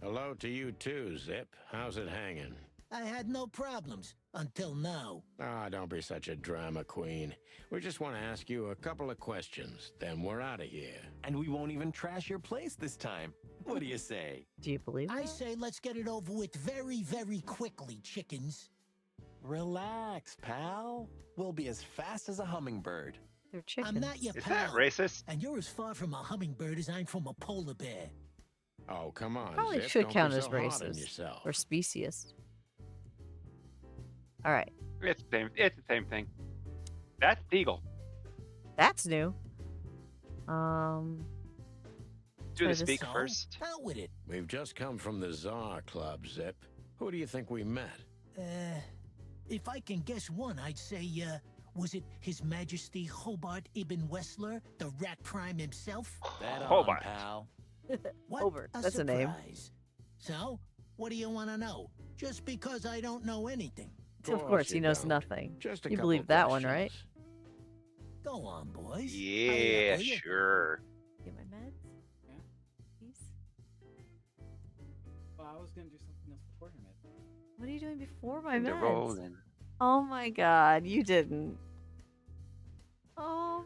Hello to you too, Zip. How's it hanging? I had no problems until now. Ah, don't be such a drama queen. We just want to ask you a couple of questions, then we're out of here. And we won't even trash your place this time. What do you say? Do you believe I that? say let's get it over with very, very quickly, chickens. Relax, pal. We'll be as fast as a hummingbird. They're chickens. I'm not your Is that pal. racist? And you're as far from a hummingbird as I'm from a polar bear. Oh, come on, Probably Zip. should Don't count be as so hard on racist. yourself. Or speciest. All right. It's the same. It's the same thing. That's legal. That's new. Do Try the this speak So, first. out with it. We've just come from the Czar Club, Zip. Who do you think we met? If I can guess one, I'd say, was it His Majesty Hobart Ibn Wessler, the Rat Prime himself? That on, Hobart. pal. What Hobart, a that's a name. surprise. So, what do you want to know? Just because I don't know anything. Of course, he knows don't. nothing. Just a You couple believe that one, right? questions. Go on, boys. Hurry Yeah, up, will ya? sure. Get my meds, Yeah. please. Well, I was gonna do something else before him. What are you doing before my They're meds? rolling. Oh my god, you didn't. Oh,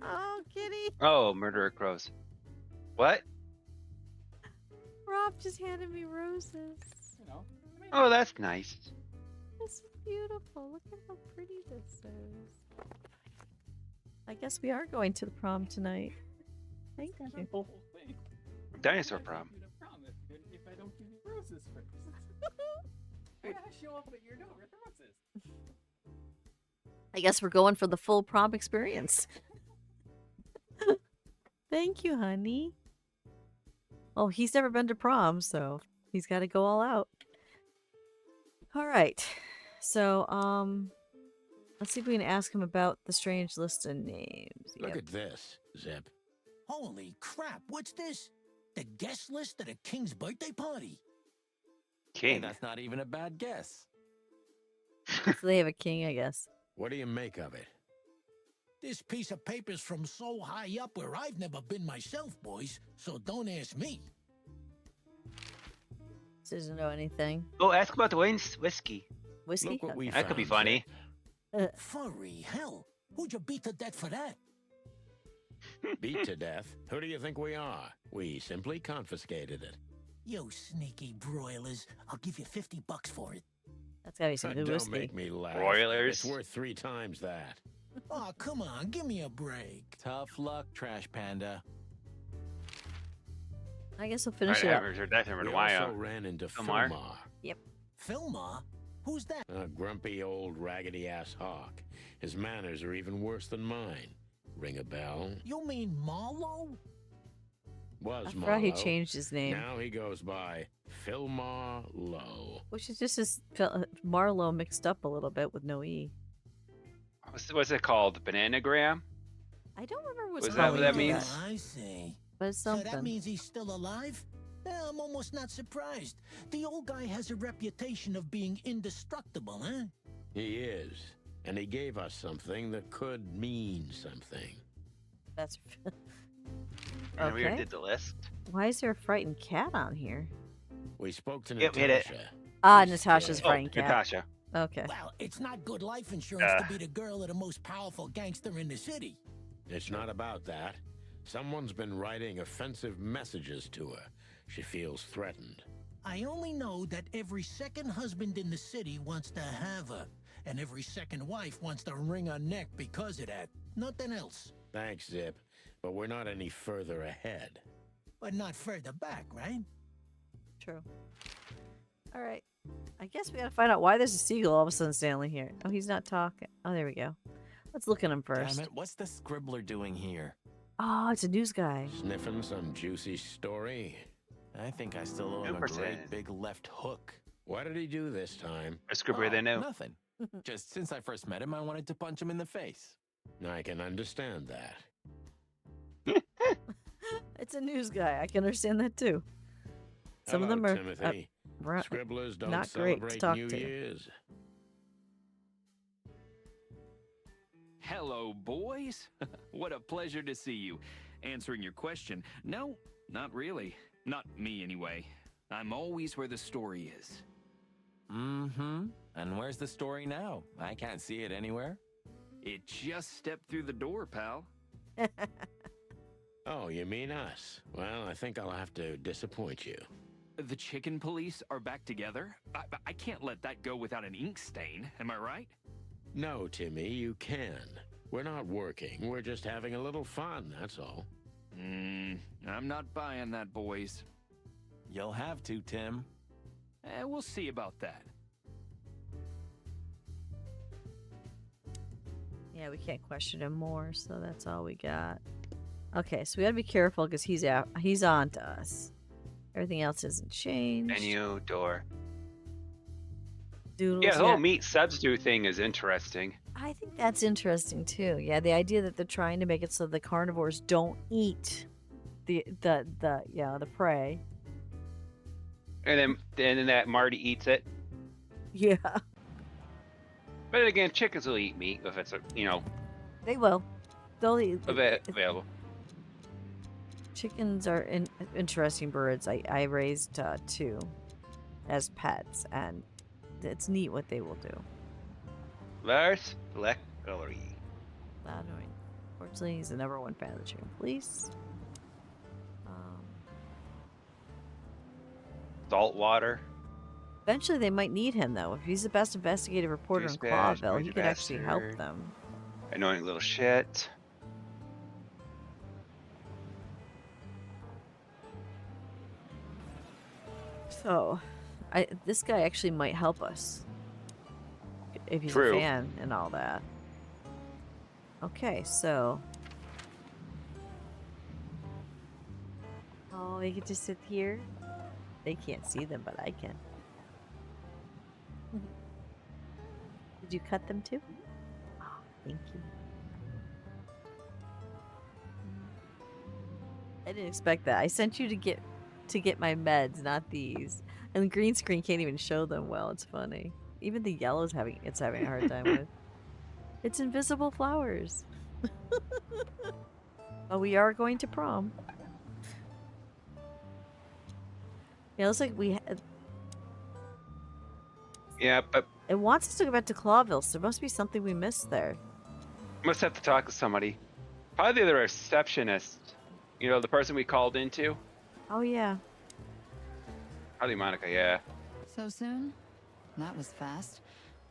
oh, kitty. Oh, murderer crows. What? Rob just handed me roses. You know. I mean, Oh, that's nice. This is beautiful. Look at how pretty this is. I guess we are going to the prom tonight. Thank it's kind you. of the whole thing. Dinosaur I prom. You to prom if I don't give you roses first. I gotta show up at your door with roses. I guess we're going for the full prom experience. Thank you, honey. Oh, he's never been to prom, so he's got to go all out. All right. So, let's see if we can ask him about the strange list of names. Look Yep. at this, Zip. Holy crap, what's this? The guest list at a king's birthday party. Hey, King. that's not even a bad guess. So they have a king, I guess. What do you make of it? This piece of paper's from so high up where I've never been myself, boys, so don't ask me. Doesn't know anything. Oh, ask about the whiskey. Whiskey? Look what we Okay. That could be found, funny. Zip. Furry hell. Who'd you beat to death for that? Beat to death? Who do you think we are? We simply confiscated it. You sneaky broilers. I'll give you $50 for it. That's gotta be some good Don't whiskey. make me laugh. Broilers. It's worth 3 times that. Oh, come on, give me a break. Tough luck, Trash Panda. I guess we'll I finish it up. haven't heard that in We a while. also ran into Filmar? Filmar, Filma? Who's that? a grumpy old raggedy-ass hawk. His manners are even worse than mine. Ring a bell? You mean Marlowe? Was I forgot he Marlowe. changed his name. Now he goes by Filmar Lowe. Which is just as Marlowe mixed up a little bit with no E. What's it called? Bananagram? I don't remember Was what's that what that called means? Oh, I see. but it's So that something. means he's still alive? I'm almost not surprised. The old guy has a reputation of being indestructible, huh? He is. And he gave us something that could mean something. That's And we okay. did the list. Why is there a frightened cat on here? We spoke to Yep, hit it. Natasha. Ah, She's Natasha's scared. frightened cat. Natasha. Okay. Well, it's not good life insurance Uh. to be the girl of the most powerful gangster in the city. It's not about that. Someone's been writing offensive messages to her. She feels threatened. I only know that every second husband in the city wants to have her, and every second wife wants to wring her neck because of that. Nothing else. Thanks, Zip. But we're not any further ahead. But not further back, right? True. All right. I guess we gotta find out why there's a seagull all of a sudden standing here. Oh, he's not talking. Oh, there we go. Let's look at him first. Damn it, what's the scribbler doing here? Oh, it's a news guy. Sniffing some juicy story. I think I still owe him a 2%. great big left hook. What did he do this time? A scribbler Oh, they know. Nothing. Just since I first met him, I wanted to punch him in the face. I can understand that. It's a news guy. I can understand that too. Some of Hello, them are Timothy. ru- Scribblers don't not great to celebrate talk New to. Year's. Hello, boys. What a pleasure to see you. Answering your question, no, not really. Not me, anyway. I'm always where the story is. Mm-hmm. And where's the story now? I can't see it anywhere. It just stepped through the door, pal. Oh, you mean us? Well, I think I'll have to disappoint you. The chicken police are back together? I can't let that go without an ink stain, am I right? No, Timmy, you can. We're not working. We're just having a little fun, that's all. I'm not buying that, boys. You'll have to, Tim. We'll see about that. Yeah, we can't question him more, so that's all we got. Okay, so we gotta be careful because he's on to us. Everything else isn't changed. Menu, door. Doodles, Yeah, the whole meat substitute thing is interesting. I think that's interesting too. Yeah, the idea that they're trying to make it so the carnivores don't eat the prey. And then that Marty eats it. Yeah, But then again, chickens will eat meat if it's they will. They'll eat. available. Chickens are interesting birds. I raised 2 as pets, and it's neat what they will do. Lars Blackberry. Not annoying. Fortunately, he's the #1 fan of the chicken police. Saltwater. Eventually, they might need him, though. If he's the best investigative reporter in Douchebag, Clawville, he noisy could actually help bastard. them. Annoying little shit. So, this guy actually might help us. If he's True. a fan and all that. Okay, so... Oh, we could just sit here. They can't see them, but I can. Did you cut them too? Oh, thank you. I didn't expect that. I sent you to get my meds, not these. And the green screen can't even show them well. It's funny. Even the yellow's having a hard time with. It's invisible flowers. But we are going to prom. Yeah, it looks like Yeah, but it wants us to go back to Clawville, so there must be something we missed there. must have to talk to somebody. Probably the receptionist. You know, the person we called into. Oh yeah. Probably Monica, yeah. So soon? That was fast.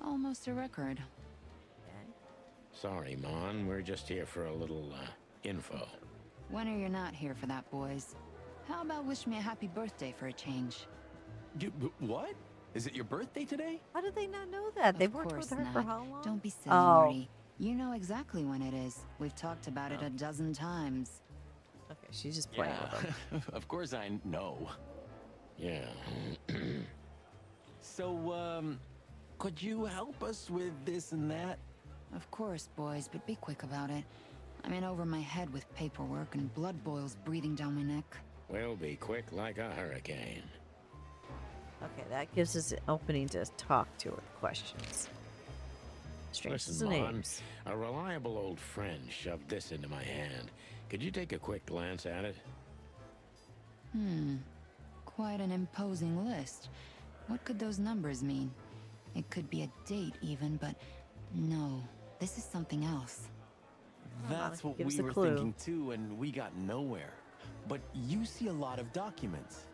Almost a record. Sorry, Mon. We're just here for a little, info. When are you not here for that, boys? How about wish me a happy birthday for a change? What? Is it your birthday today? How did they not know that? They've Of worked with course her for not. how long? Don't be silly, Oh. Marty. You know exactly when it is. We've talked about it a dozen times. Okay, she's just playing with them. Of course I know. Yeah. So, could you help us with this and that? Of course, boys, but be quick about it. I'm in over my head with paperwork and blood boils breathing down my neck. We'll be quick like a hurricane. Okay, that gives us an opening to talk to her with questions. Strangers Listen, and Mon, names. a reliable old friend shoved this into my hand. Could you take a quick glance at it? Quite an imposing list. What could those numbers mean? It could be a date even, but no. This is something else. That's what give us we a were clue. thinking too, and we got nowhere. But you see a lot of documents.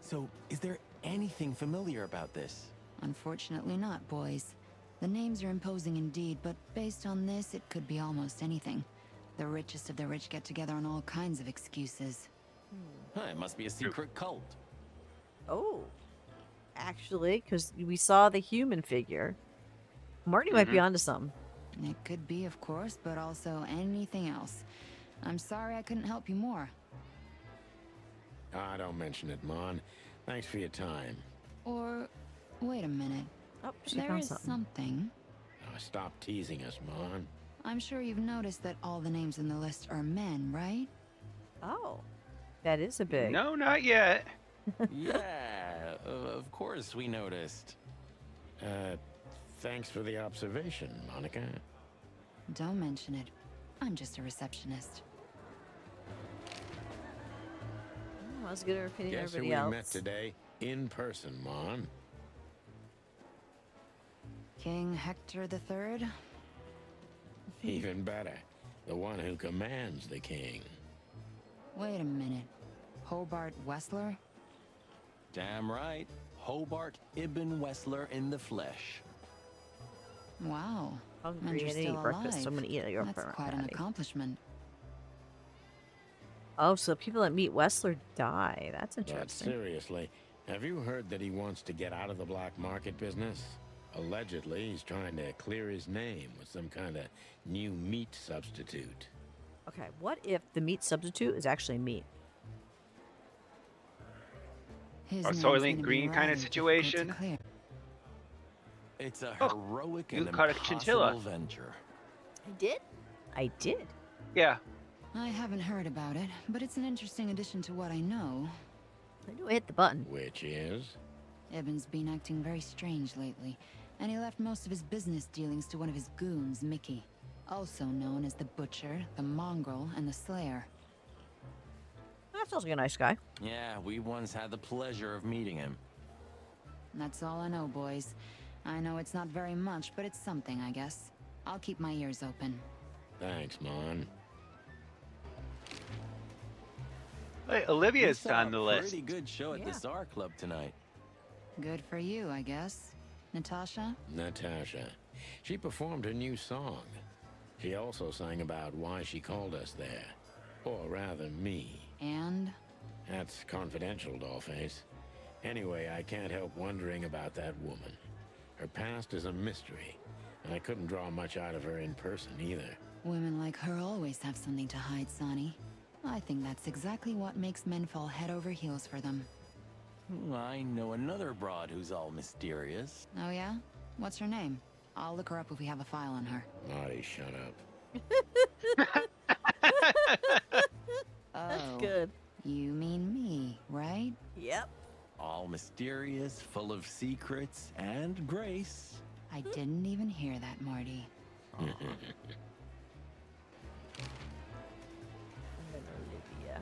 So, is there anything familiar about this? Unfortunately not, boys. The names are imposing indeed, but based on this, it could be almost anything. The richest of the rich get together on all kinds of excuses. Huh, it must be a secret cult. Oh. Actually, because we saw the human figure. Marty might be onto something. It could be, of course, but also anything else. I'm sorry I couldn't help you more. Ah, don't mention it, Mon. Thanks for your time. Or, wait a minute. Oh, she There found is something. something. Oh, stop teasing us, Mon. I'm sure you've noticed that all the names in the list are men, right? Oh. That is a big. No, not yet. Yeah, of course we noticed. Thanks for the observation, Monica. Don't mention it. I'm just a receptionist. I was good at repeating Guess who everybody we else. met today in person, Mon? King Hector III? Even better, the one who commands the king. Wait a minute. Hobart Wessler? Damn right. Hobart Ibn Wessler in the flesh. Wow. Hungry, And you're I didn't still eat breakfast, alive. so I'm gonna eat at your That's apartment, quite an Patty. accomplishment. Oh, so people that meet Wessler die. That's But interesting. seriously, have you heard that he wants to get out of the black market business? Allegedly, he's trying to clear his name with some kind of new meat substitute. Okay, what if the meat substitute is actually meat? His A name's Soylent gonna be Green kind rather of difficult to situation? clear. It's a Oh, heroic you and caught a impossible chinchilla. venture. I did? I did. Yeah. I haven't heard about it, but it's an interesting addition to what I know. I knew I hit the button. Which is? Ibn's been acting very strange lately, and he left most of his business dealings to one of his goons, Mickey. Also known as the Butcher, the Mongrel, and the Slayer. That sounds like a nice guy. Yeah, we once had the pleasure of meeting him. That's all I know, boys. I know it's not very much, but it's something, I guess. I'll keep my ears open. Thanks, Mon. Hey, We Olivia's saw on the a list. pretty good show at the Czar Club tonight. Good for you, I guess. Natasha? Natasha. She performed her new song. She also sang about why she called us there. Or rather, me. And? That's confidential, Dollface. Anyway, I can't help wondering about that woman. Her past is a mystery, and I couldn't draw much out of her in person either. Women like her always have something to hide, Sonny. I think that's exactly what makes men fall head over heels for them. I know another broad who's all mysterious. Oh yeah? What's her name? I'll look her up if we have a file on her. Marty, shut up. That's Oh, good. you mean me, right? Yep. All mysterious, full of secrets, and grace. I didn't even hear that, Marty. And then Olivia.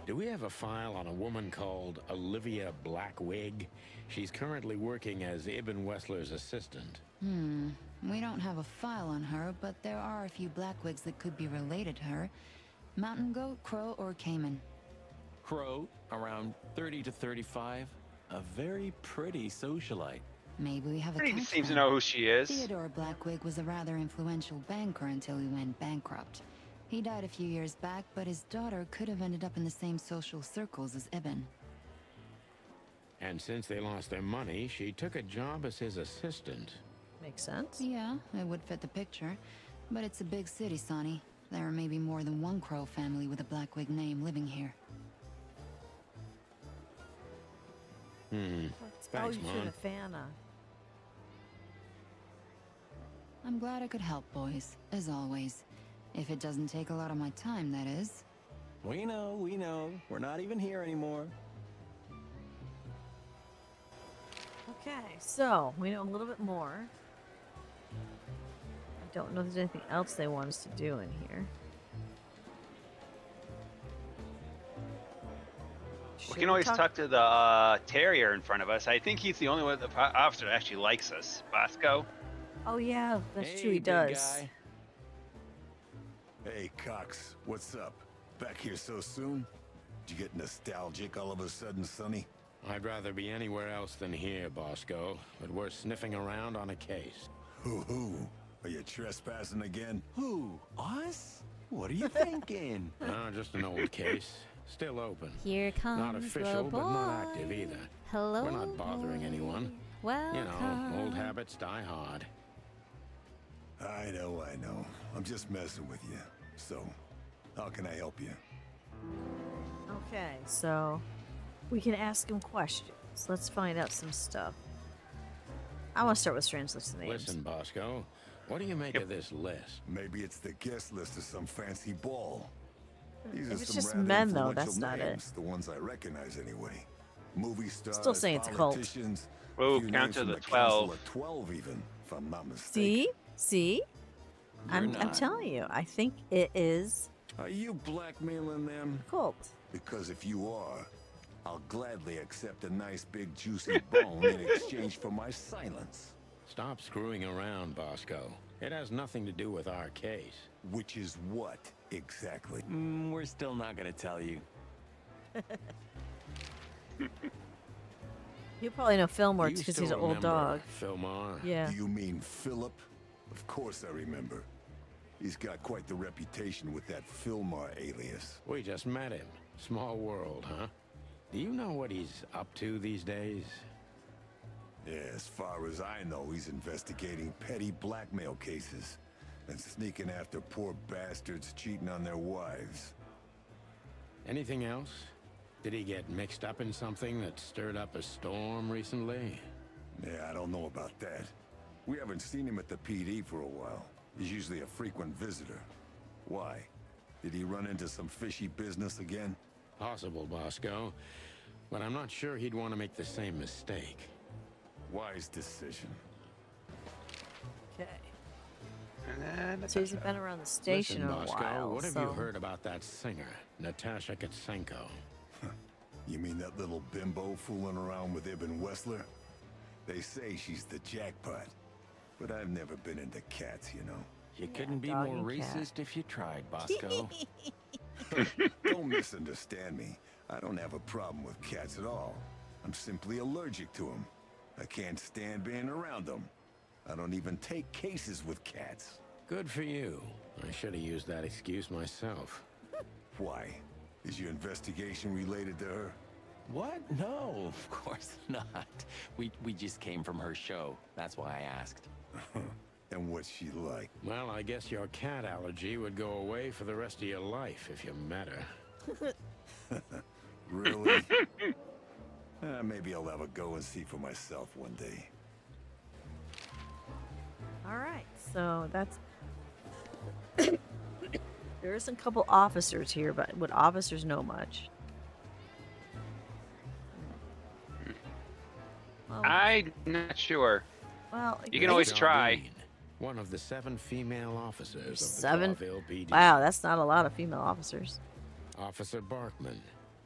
Do we have a file on a woman called Olivia Blackwig? She's currently working as Ibn Wessler's assistant. We don't have a file on her, but there are a few Blackwigs that could be related to her. Mountain goat, crow, or caiman. Crow, around 30 to 35. A very pretty socialite. Maybe we have a Pretty catch seems to then. know who she is. Theodore Blackwig was a rather influential banker until he went bankrupt. He died a few years back, but his daughter could have ended up in the same social circles as Ibn. And since they lost their money, she took a job as his assistant. Makes sense. Yeah, it would fit the picture. But it's a big city, Sonny. There may be more than one Crow family with a Blackwig name living here. Thanks, you Mom. should have Fana. I'm glad I could help, boys, as always. If it doesn't take a lot of my time, that is. We know, we know. We're not even here anymore. Okay, so we know a little bit more. I don't know if there's anything else they want us to do in here. We can always talk to the terrier in front of us. I think he's the only one, the officer that actually likes us. Bosco. Oh yeah, that's Hey, true. He big does. guy. Hey, Cox, what's up? Back here so soon? Did you get nostalgic all of a sudden, Sonny? I'd rather be anywhere else than here, Bosco, but we're sniffing around on a case. Hoo-hoo. Are you trespassing again? Who? Us? What are you thinking? No, just an old case. Still open. Here comes Not official, the but not boy. active either. Hello, We're not bothering anyone. Welcome. You know, old habits die hard. I know. I'm just messing with you. So, how can I help you? Okay, so we can ask him questions. Let's find out some stuff. I want to start with strange list of names. Listen, Bosco, what do you make of this list? Maybe it's the guest list of some fancy ball. These are If it's some just rather men, though, that's influential not it. names, the ones I recognize anyway. Movie stars, Still saying it's a cult. politicians. Whoa, few count names to from the the Council 12. of 12 even, if I'm not mistaken. See? I'm not. telling you, I think it is Are you blackmailing them? a cult. Because if you are, I'll gladly accept a nice big juicy bone in exchange for my silence. Stop screwing around, Bosco. It has nothing to do with our case. Which is what, exactly? We're still not gonna tell you. You probably know Fillmore You because still he's an old remember dog. Fillmore? Yeah. Do you mean Philip? Of course I remember. He's got quite the reputation with that Fillmore alias. We just met him. Small world, huh? Do you know what he's up to these days? Yeah, as far as I know, he's investigating petty blackmail cases and sneaking after poor bastards cheating on their wives. Anything else? Did he get mixed up in something that stirred up a storm recently? Yeah, I don't know about that. We haven't seen him at the PD for a while. He's usually a frequent visitor. Why? Did he run into some fishy business again? Possible, Bosco. but I'm not sure he'd want to make the same mistake. Wise decision. Okay. And then So he's been around the station Listen, a Bosco, while. what have so... you heard about that singer, Natasha Katsenko? You mean that little bimbo fooling around with Ibn Wessler? They say she's the jackpot, but I've never been into cats, you know. You couldn't be dog more and cat. racist if you tried, Bosco. Don't misunderstand me. I don't have a problem with cats at all. I'm simply allergic to them. I can't stand being around them. I don't even take cases with cats. Good for you. I should have used that excuse myself. Why? Is your investigation related to her? What? No, of course not. We just came from her show. That's why I asked. And what's she like? Well, I guess your cat allergy would go away for the rest of your life if you met her. Really? Maybe I'll have a go and see for myself one day. All right, so that's. There is a couple officers here, but would officers know much? Well, I'm not sure. well, You can always try. Jardine, one of the 7 female officers of the 7? Clawville PD. Wow, that's not a lot of female officers. Officer Barkman,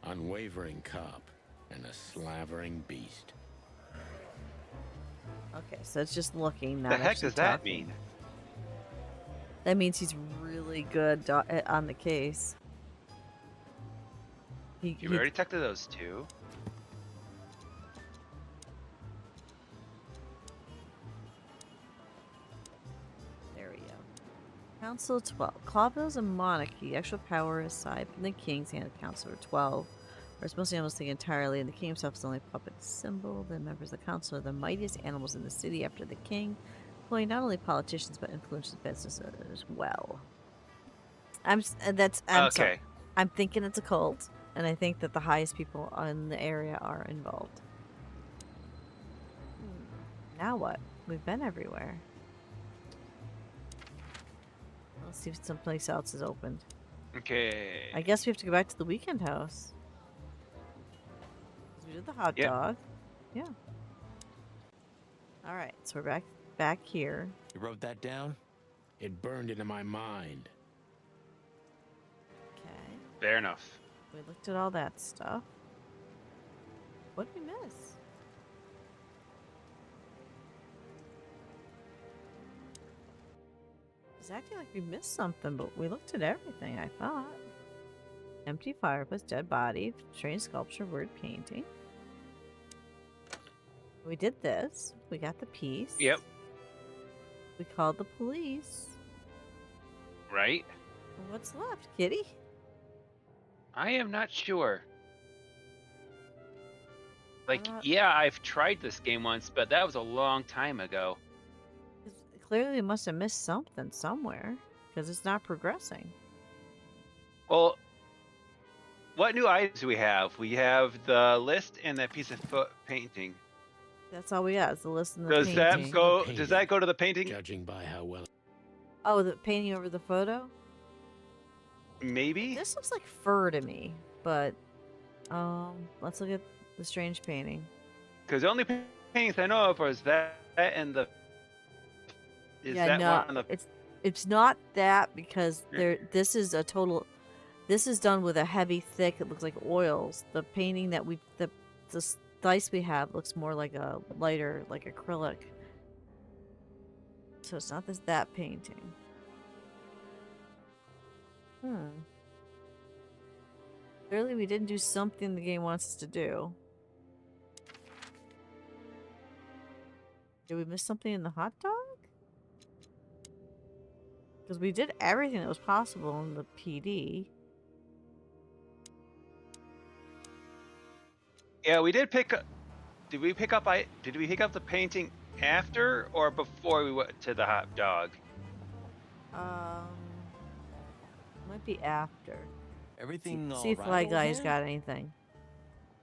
unwavering cop, and a slavering beast. Okay, so it's just looking. Not The heck actually does that talking. mean? That means he's really good on the case. You already detected those 2. There we go. Council 12. Clawville's a monarchy. Actual power is aside from the king's hand of Council 12. Whereas most animals think entirely, and the king himself is only a puppet symbol. The members of the council are the mightiest animals in the city after the king, employing not only politicians but influential businesses as well. I'm Okay. sorry. I'm thinking it's a cult, and I think that the highest people in the area are involved. Now what? We've been everywhere. Let's see if someplace else is opened. Okay. I guess we have to go back to the weekend house. We did the hot Yep. dog. Yeah. All right, so we're back here. You wrote that down? It burned into my mind. Okay. Fair enough. We looked at all that stuff. What did we miss? It's acting like we missed something, but we looked at everything, I thought. Empty fireplace, dead body, strange sculpture, word painting. We did this. We got the piece. Yep. We called the police. Right? What's left, kitty? I am not sure. Like, Uh, yeah, I've tried this game once, but that was a long time ago. Clearly, we must have missed something somewhere because it's not progressing. Well, what new items do we have? We have the list and that piece of painting. That's all we got is the list and the Does that painting. go? Does that go to the painting? Judging by how well. Oh, the painting over the photo? Maybe. This looks like fur to me, but let's look at the strange painting. Because the only paintings I know of is that and the. Is yeah, that no, one on the? it's not that because this is a total. This is done with a heavy, thick. It looks like oils. The painting that the dice we have looks more like a lighter, like acrylic. So it's not that painting. Clearly we didn't do something the game wants us to do. Did we miss something in the hot dog? Because we did everything that was possible in the PD. Yeah, we did pick up. Did we pick up? Did we pick up the painting after or before we went to the hot dog? Might be after. Everything all See if right Fly over Guy's there? got anything.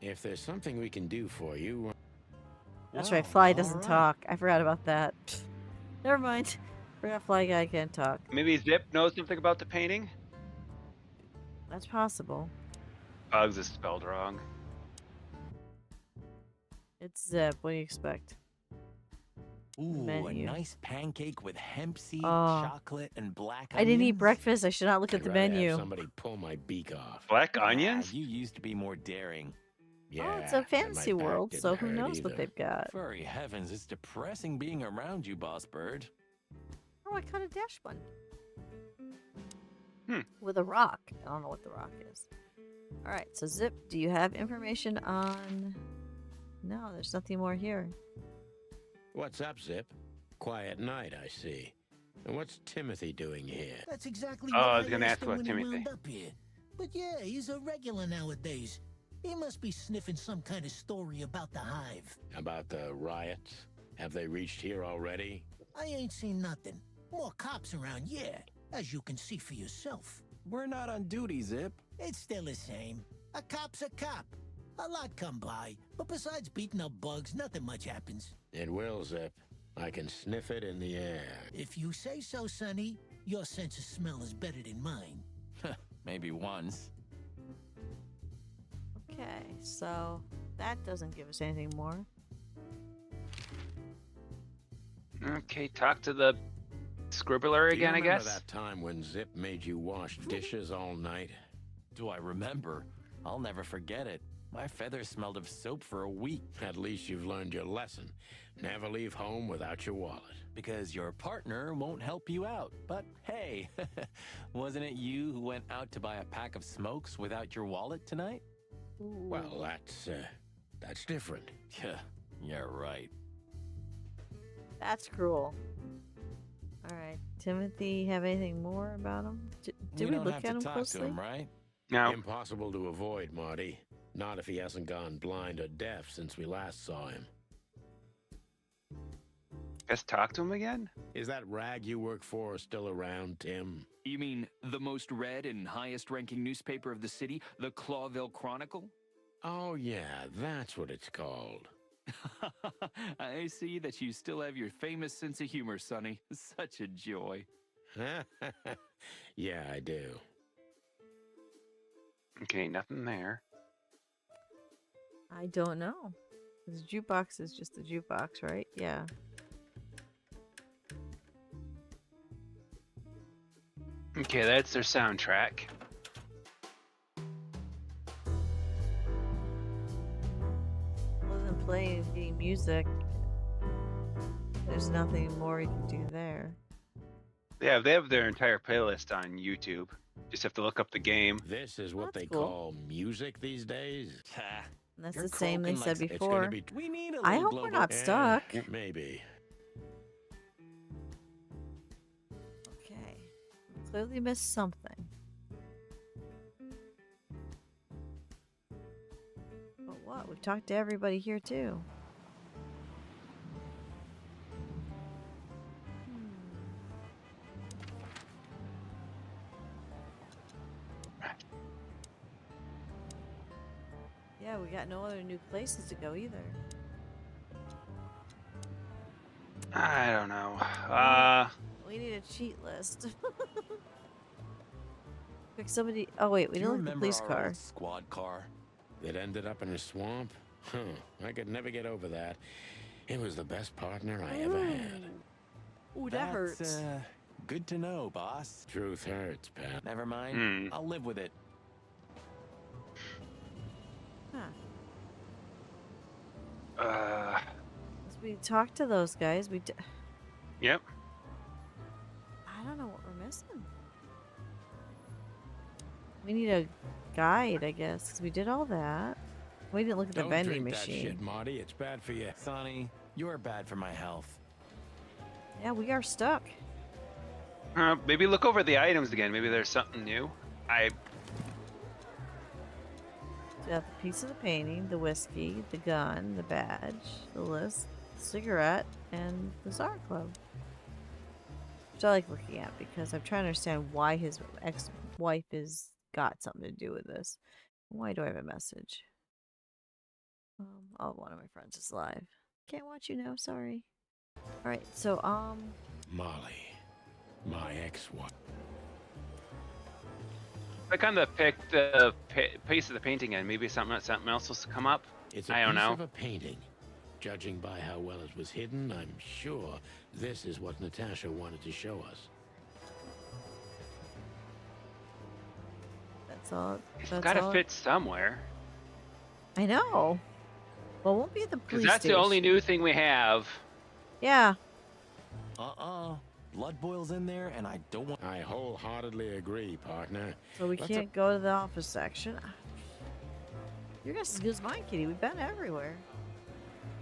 If there's something we can do for you, That's Well, right, Fly all doesn't right. talk. I forgot about that. Never mind. Forgot Fly Guy can't talk. Maybe Zip knows something about the painting. That's possible. Bugs is spelled wrong. It's Zip. What do you expect? Ooh, a Menu. nice pancake with hemp seed, Oh. chocolate, and black I didn't eat onions. breakfast. I should not look at I'd the rather have menu. somebody pull my beak off. Black Ah, onions? you used to be more daring. Yeah, Oh, it's a and fantasy my back world, didn't so who hurt knows what either. they've got. Furry heavens, it's depressing being around you, Boss Bird. Oh, I caught a dash bun. Hmm. With a rock. I don't know what the rock is. All right, so Zip, do you have information on... No, there's nothing more here. What's up, Zip? Quiet night, I see. And what's Timothy doing here? That's exactly Oh, what I was gonna asked ask him about when Timothy. he wound up here. But yeah, he's a regular nowadays. He must be sniffing some kind of story about the hive. About the riots? Have they reached here already? I ain't seen nothing. More cops around, yeah, as you can see for yourself. We're not on duty, Zip. It's still the same. A cop's a cop. A lot come by, but besides beating up bugs, nothing much happens. It will, Zip. I can sniff it in the air. If you say so, Sonny, your sense of smell is better than mine. Maybe once. Okay, so that doesn't give us anything more. Okay, talk to the scribbler Do you again, I remember guess. that time when Zip made you wash dishes all night? Do I remember? I'll never forget it. My feathers smelled of soap for a week. At least you've learned your lesson. Never leave home without your wallet. Because your partner won't help you out. But hey, wasn't it you who went out to buy a pack of smokes without your wallet tonight? Well, that's different. Yeah, right. That's cruel. All right, Timothy, have anything more about him? Did we don't look have at to him talk closely? to him, right? No. Impossible to avoid, Marty. Not if he hasn't gone blind or deaf since we last saw him. Guess talk to him again? Is that rag you work for still around, Tim? You mean the most read and highest ranking newspaper of the city, the Clawville Chronicle? Oh, yeah, that's what it's called. I see that you still have your famous sense of humor, Sonny. Such a joy. Yeah, I do. Okay, nothing there. I don't know. The jukebox is just the jukebox, right? Yeah. Okay, that's their soundtrack. Other than playing the music, there's nothing more you can do there. Yeah, they have their entire playlist on YouTube. Just have to look up the game. This is what That's they cool. call music these days? And that's You're the same they croaking said like It's before. gonna be... We need a I little hope we're global- not stuck. Maybe. Okay. Clearly missed something. But what? We've talked to everybody here too. Yeah, we got no other new places to go either. I don't know. We need a cheat list. Like somebody. Oh wait, we Do you didn't look at the remember police our car. old squad car? That ended up in a swamp? Huh, I could never get over that. It was the best partner I ever had. Ooh, that That's, hurts. Good to know, boss. Truth hurts, Pat. Never mind. Hmm. I'll live with it. Huh. Uh, As we talked to those guys, yep. I don't know what we're missing. We need a guide, I guess, because we did all that. We didn't look at the Don't vending drink machine. that shit, Marty. It's bad for you. Sonny, you are bad for my health. Yeah, we are stuck. Maybe look over the items again. Maybe there's something new. So we got the piece of the painting, the whiskey, the gun, the badge, the list, the cigarette, and the Czar Club. Which I like looking at because I'm trying to understand why his ex-wife has got something to do with this. Why do I have a message? Oh, one of my friends is live. Can't watch you now, sorry. Alright, so, Molly, my ex-wife. Click on the piece of the painting and maybe something else will come up. It's a I don't piece know. of a painting. Judging by how well it was hidden, I'm sure this is what Natasha wanted to show us. That's all. It's That's got to all. fit somewhere. I know. Well, we'll be at the Because police that's the only station. new thing we have. Yeah. Blood boils in there, and I don't want. I wholeheartedly agree, partner. So we Let's can't go to the office section. You're just as good as mine, Kitty. We've been everywhere.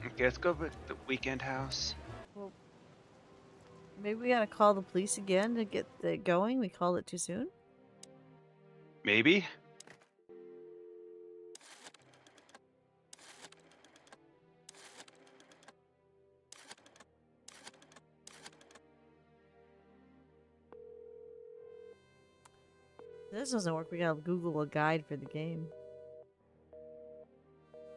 Okay, let's go with the weekend house. Well, maybe we gotta call the police again to get it going. We called it too soon. Maybe. If this doesn't work. We gotta Google a guide for the game.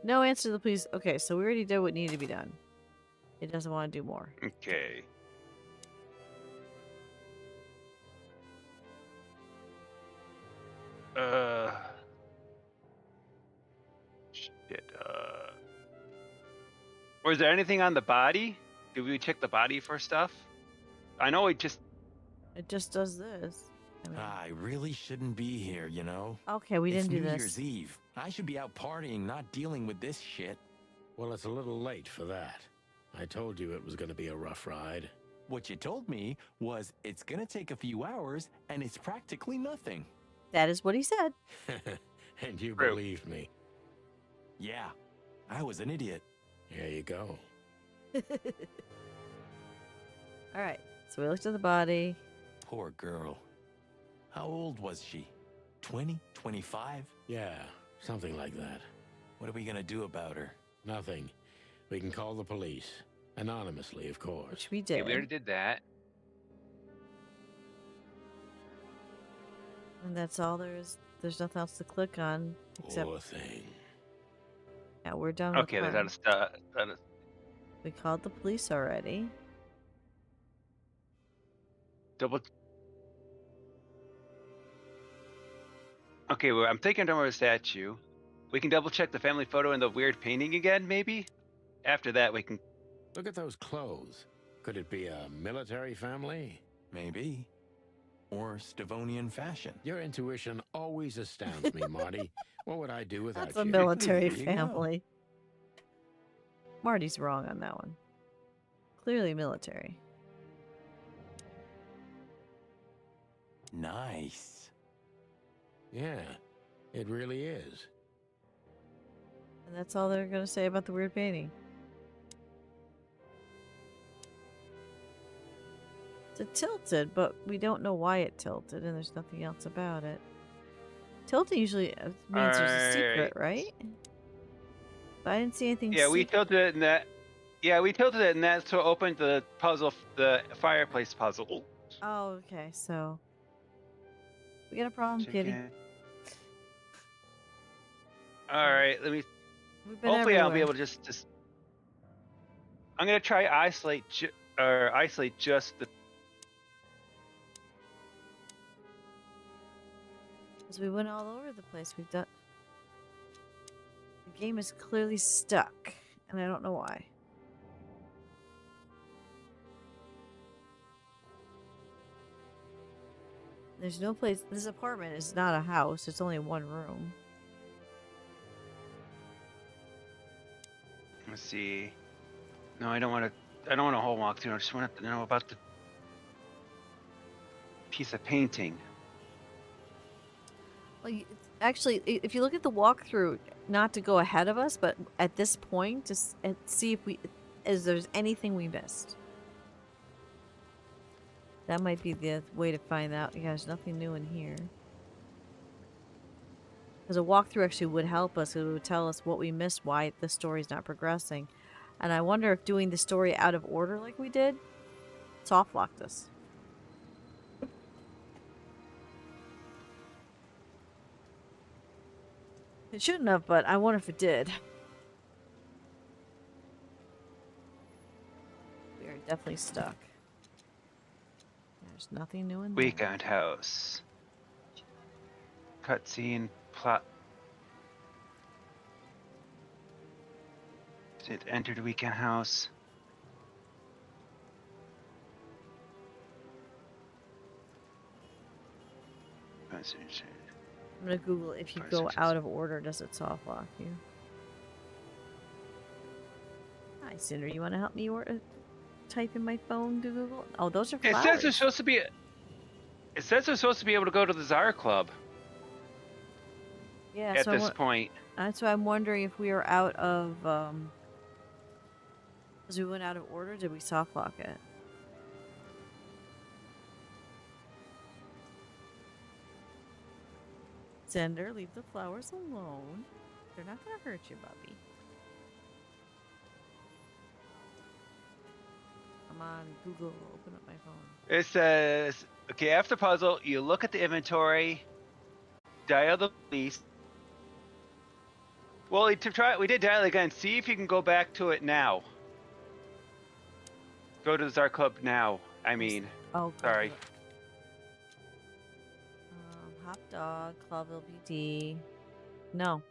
No answer to the police. Okay, so we already did what needed to be done. It doesn't want to do more. Okay. Shit. Was there anything on the body? Did we check the body for stuff? I know it just. It just does this. I mean, I really shouldn't be here, you know? okay, we It's didn't do New this. Year's Eve. I should be out partying, not dealing with this shit. Well, it's a little late for that. I told you it was going to be a rough ride. What you told me was it's gonna take a few hours, and it's practically nothing. That is what he said. And you True. believed me. Yeah, I was an idiot. Here you go. All right, so we looked at the body. Poor girl. How old was she? 20? 25? Yeah, something like that. What are we gonna do about her? Nothing. We can call the police. Anonymously, of course. Which we Okay, did. we already did that. And that's all there is. There's nothing else to click on except. Poor thing. Yeah, we're done Okay, with there's her. out of stuff. We called the police already. Double. Okay, well, I'm taking over the statue. We can double check the family photo and the weird painting again, maybe? After that, we can. Look at those clothes. Could it be a military family? Maybe. Or Stavonian fashion. Your intuition always astounds me, Marty. What would I do without That's a you? military There you go. family. Marty's wrong on that one. Clearly military. Nice. Yeah, it really is. And that's all they're going to say about the weird painting. It's tilted, but we don't know why it tilted, and there's nothing else about it. Tilting usually means there's a secret, right? But I didn't see anything. Yeah, we tilted it in that. Yeah, we tilted it, and that's what opened the puzzle, the fireplace puzzle. Oh, okay. So we got a problem, Kitty. Chicken. All right, let me. We've been Hopefully, I'll be everywhere. able to just. I'm gonna try isolate just the. Because we went all over the place. We've done. The game is clearly stuck, and I don't know why. There's no place. This apartment is not a house. It's only one room. Let's see. No, I don't want to. I don't want a whole walkthrough. I just want to know about the piece of painting. Well, actually, if you look at the walkthrough, not to go ahead of us, but at this point, just see if there's anything we missed. That might be the way to find out. Yeah, there's nothing new in here. Because a walkthrough actually would help us. It would tell us what we missed, why the story's not progressing. And I wonder if doing the story out of order like we did, soft locked us. It shouldn't have, but I wonder if it did. We are definitely stuck. There's nothing new in there. Weekend house. Cutscene plot. It entered Weekend House. I'm gonna Google if you go out of order, does it soft lock you? Hi, Cinder. You want to help me type in my phone to Google? Oh, those are It flowers. says they're supposed to be. It says they're supposed to be able to go to the Czar Club. Yeah. At So this point. that's why I'm wondering if we are out of. Because we went out of order. Did we soft lock it? Cinder, leave the flowers alone. They're not gonna hurt you, Bubby. Come on, Google, open up my phone. It says, okay, after puzzle, you look at the inventory, dial the police. Well, we did dial again. See if you can go back to it now. Go to the Czar Club now. I mean, sorry. Hot Dog, Clawville PD. No.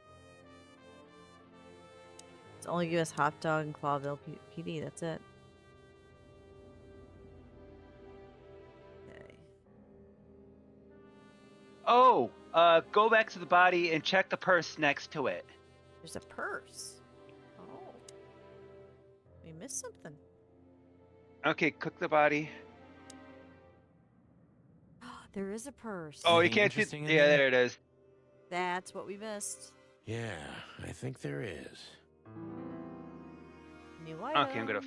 It's only give us Hot Dog and Clawville PD. That's it. Okay. Oh, go back to the body and check the purse next to it. There's a purse. Oh. We missed something. Okay, click the body. There is a purse. Oh, you can't see. Yeah, there it is. That's what we missed. Yeah, I think there is. New item. Okay, I'm gonna.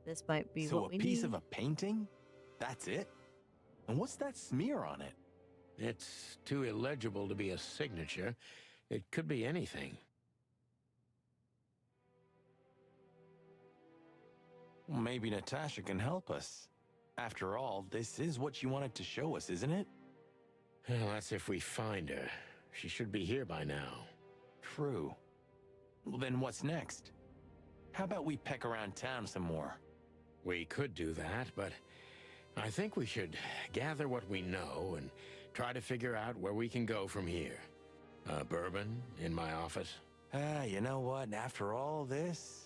This might be so what we a piece need. of a painting? That's it? And what's that smear on it? It's too illegible to be a signature. It could be anything. Well, maybe Natasha can help us. After all, this is what you wanted to show us, isn't it? Well, that's if we find her. She should be here by now. True. Well, then what's next? How about we peck around town some more? We could do that, but I think we should gather what we know and try to figure out where we can go from here. Bourbon in my office? You know what? After all this,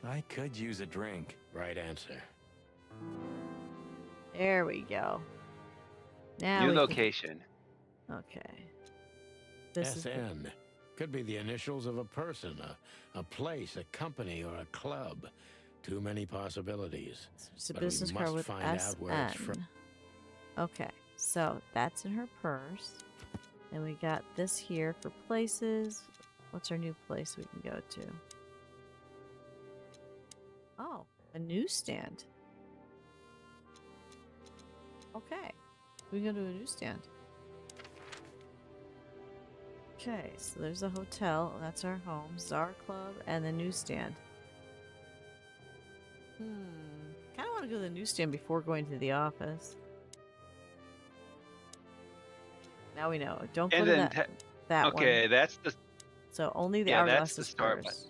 I could use a drink. Right answer. There we go. Now New we location. Okay. This is SN. Could be the initials of a person, a place, a company, or a club. Too many possibilities. it's a But we business card must with find out where it's from. SN. Okay, so that's in her purse. And we got this here for places. What's our new place we can go to? Oh, a newsstand. Okay, we can go to a newsstand. Okay, so there's a hotel. That's our home. Czar Club and the newsstand. Kind of want to go to the newsstand before going to the office. Now we know. Don't go And to then that okay, one. that's the. So only the Yeah, that's hourglass the is store first.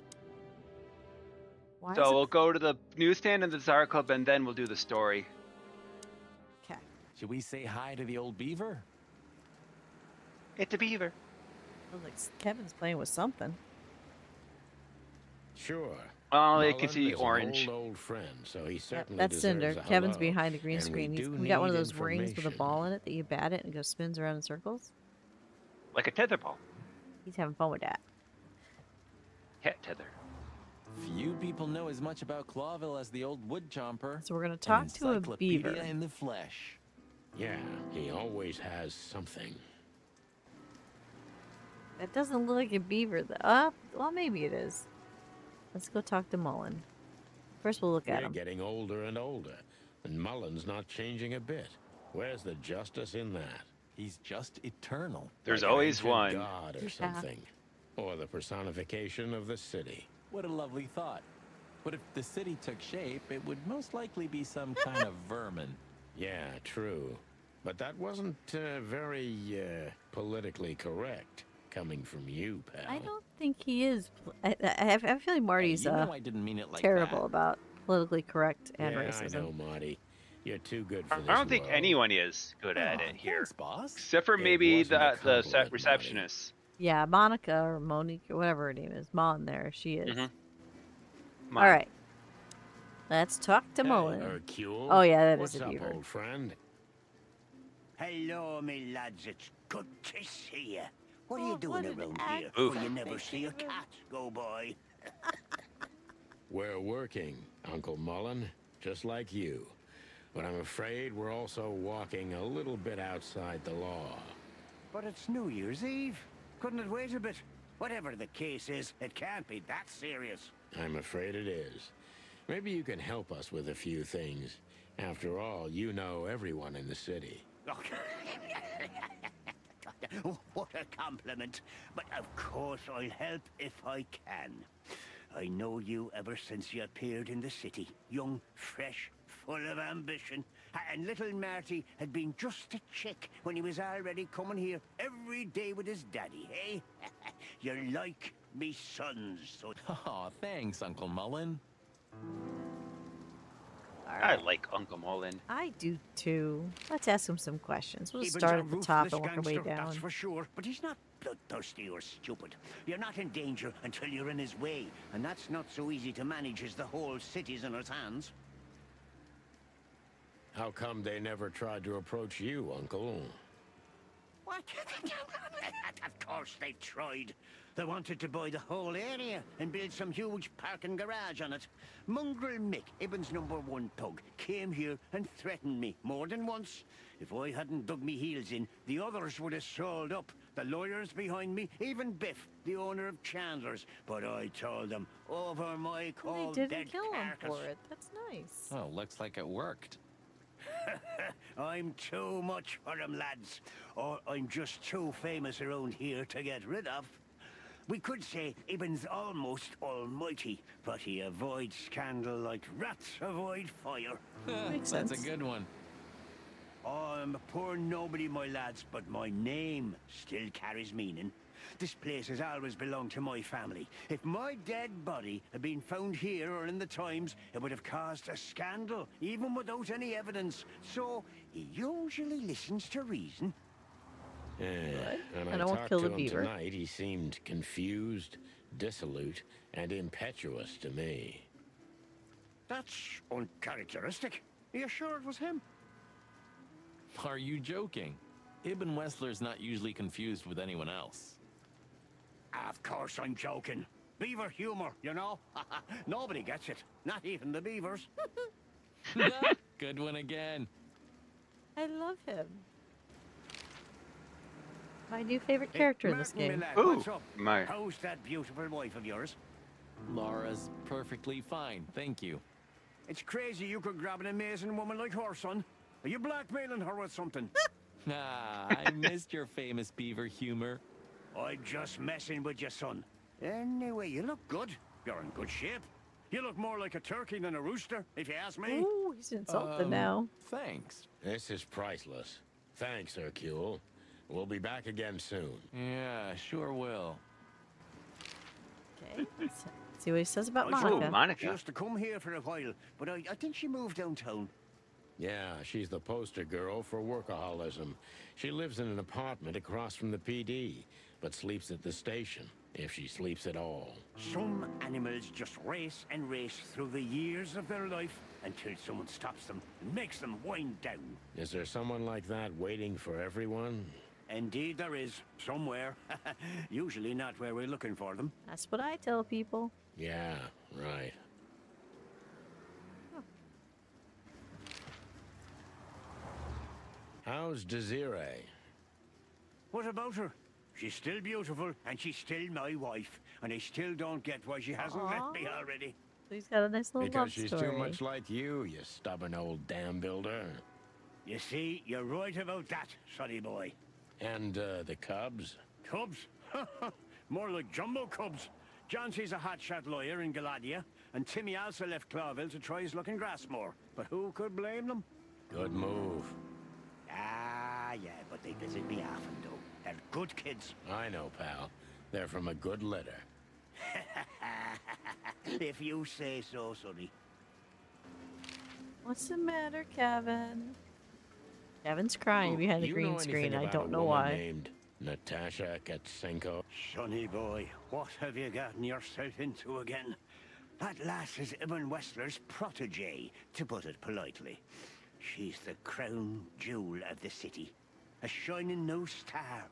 Why So is we'll go to the newsstand and the Czar Club, and then we'll do the story. Okay. Should we say hi to the old beaver? It's a beaver. Like Kevin's playing with something. Sure. Oh, they can Mullen see is orange. An old friend, so he certainly That's deserves Cinder. a Kevin's hello. behind the green And screen. We, He's do we got one of need those rings with a information. ball in it that you bat it and it goes spins around in circles. Like a tether ball. He's having fun with that. Cat tether. Few people know as much about Clawville as the old wood chomper. So we're gonna An talk to a encyclopedia beaver. in the flesh. Yeah, he always has something. That doesn't look like a beaver. Well, maybe it is. Let's go talk to Mullen. First, we'll look at We're him. getting older and older, and Mullen's not changing a bit. Where's the justice in that? He's just eternal. There's Like an always ancient one. god or something. Or the personification of the city. What a lovely thought. But if the city took shape, it would most likely be some kind of vermin. Yeah, true. But that wasn't very politically correct, coming from you, pal. I don't think he is. I feel like Marty's you know I didn't mean it like terrible that. about politically correct and yeah, racism. I know, Marty. You're too good for this I don't think world. anyone is good at Aw, it here, thanks, boss. except for It maybe wasn't a the compliment, receptionist. Yeah, Monica or Monique or whatever her name is, Mon there, she is. Mhm. Come All on. right. Let's talk to Hey, Mullen. Hercule. Oh, yeah, that is What's a up, beaver. old friend? Hello, me lads. It's good to see you. What are Oh, you doing what an around here? Oof. Where you never accent, see a David. cat go by? We're working, Uncle Mullen, just like you. But I'm afraid we're also walking a little bit outside the law. But it's New Year's Eve. Couldn't it wait a bit? Whatever the case is, it can't be that serious. I'm afraid it is. Maybe you can help us with a few things. After all, you know everyone in the city. What a compliment. But of course I'll help if I can. I know you ever since you appeared in the city. Young, fresh, full of ambition. And little Marty had been just a chick when he was already coming here every day with his daddy, eh? You're like me sons, so... Oh, thanks, Uncle Mullen. All I right. like Uncle Mullen. I do too. Let's ask him some questions. We'll Eben's start a at the top ruthless and work our way gangster, down. that's for sure. But he's not bloodthirsty or stupid. You're not in danger until you're in his way. And that's not so easy to manage as the whole city's in his hands. How come they never tried to approach you, Uncle? What? Of course they tried. They wanted to buy the whole area and build some huge parking garage on it. Mongrel Mick, Ibben's #1 thug, came here and threatened me more than once. If I hadn't dug me heels in, the others would have sold up. The lawyers behind me, even Biff, the owner of Chandler's. But I told them, over my And cold they dead didn't kill him carcass. for it. That's nice. Oh, looks like it worked. I'm too much for them, lads. Or I'm just too famous around here to get rid of. We could say Ibben's almost almighty, but he avoids scandal like rats avoid fire. Makes That's a sense. good one. I'm a poor nobody, my lads, but my name still carries meaning. This place has always belonged to my family. If my dead body had been found here or in the Times, it would have caused a scandal, even without any evidence. So, he usually listens to reason. Yeah, and And I I won't talked kill to the him beaver. tonight. He seemed confused, dissolute, and impetuous to me. That's uncharacteristic. Are you sure it was him? Are you joking? Ibn Wessler's not usually confused with anyone else. Of course I'm joking. Beaver humor, you know? Nobody gets it. Not even the beavers. Good one again. I love him. My new favorite character in this Martin, game. me lad, Ooh, what's up? my. How's that beautiful wife of yours? Laura's perfectly fine, thank you. It's crazy you could grab an amazing woman like her, son. Are you blackmailing her with something? Ah, I missed your famous beaver humor. I'm just messing with you, son. Anyway, you look good. You're in good shape. You look more like a turkey than a rooster, if you ask me. Ooh, he's insulted now. Thanks. This is priceless. Thanks, Hercule. We'll be back again soon. Yeah, sure will. Okay. Let's see what he says about I Monica. Ooh, Monica. She used to come here for a while, but I think she moved downtown. Yeah, she's the poster girl for workaholism. She lives in an apartment across from the PD, but sleeps at the station, if she sleeps at all. Some animals just race and race through the years of their life until someone stops them and makes them wind down. Is there someone like that waiting for everyone? Indeed there is, somewhere. Usually not where we're looking for them. That's what I tell people. Yeah, right. How's Desiree? What about her? She's still beautiful, and she's still my wife. And I still don't get why she hasn't left me Aw. already. So he's got a nice little Because love she's story. too much like you stubborn old dam builder. You see, you're right about that, sonny boy. And, the cubs? Cubs? More like jumbo cubs. Johnson's a hotshot lawyer in Galadia, and Timmy also left Clawville to try his luck in Grassmore. But who could blame them? Good move. Ah, yeah, but they visit me often, though. They're good kids. I know, pal. They're from a good litter. If you say so, sonny. What's the matter, Kevin? Kevin's crying Oh, behind the you green know screen. anything I about don't a know woman why. named Natasha Katsenko? Sonny boy, what have you gotten yourself into again? That lass is Ibn Wessler's protege, to put it politely. She's the crown jewel of the city, a shining new star.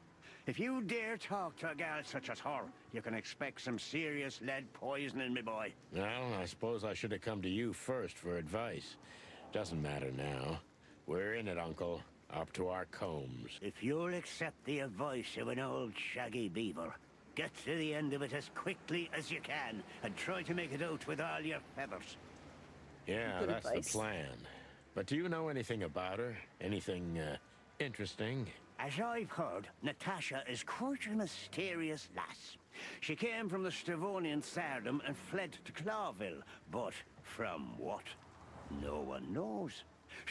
If you dare talk to a gal such as her, you can expect some serious lead poisoning, me boy. Well, I suppose I should have come to you first for advice. Doesn't matter now. We're in it, Uncle. Up to our combs. If you'll accept the advice of an old shaggy beaver, get to the end of it as quickly as you can, and try to make it out with all your feathers. Yeah, Good that's advice. the plan. But do you know anything about her? Anything, interesting? As I've heard, Natasha is quite a mysterious lass. She came from the Stavonian Tsardom and fled to Clawville, but from what? No one knows.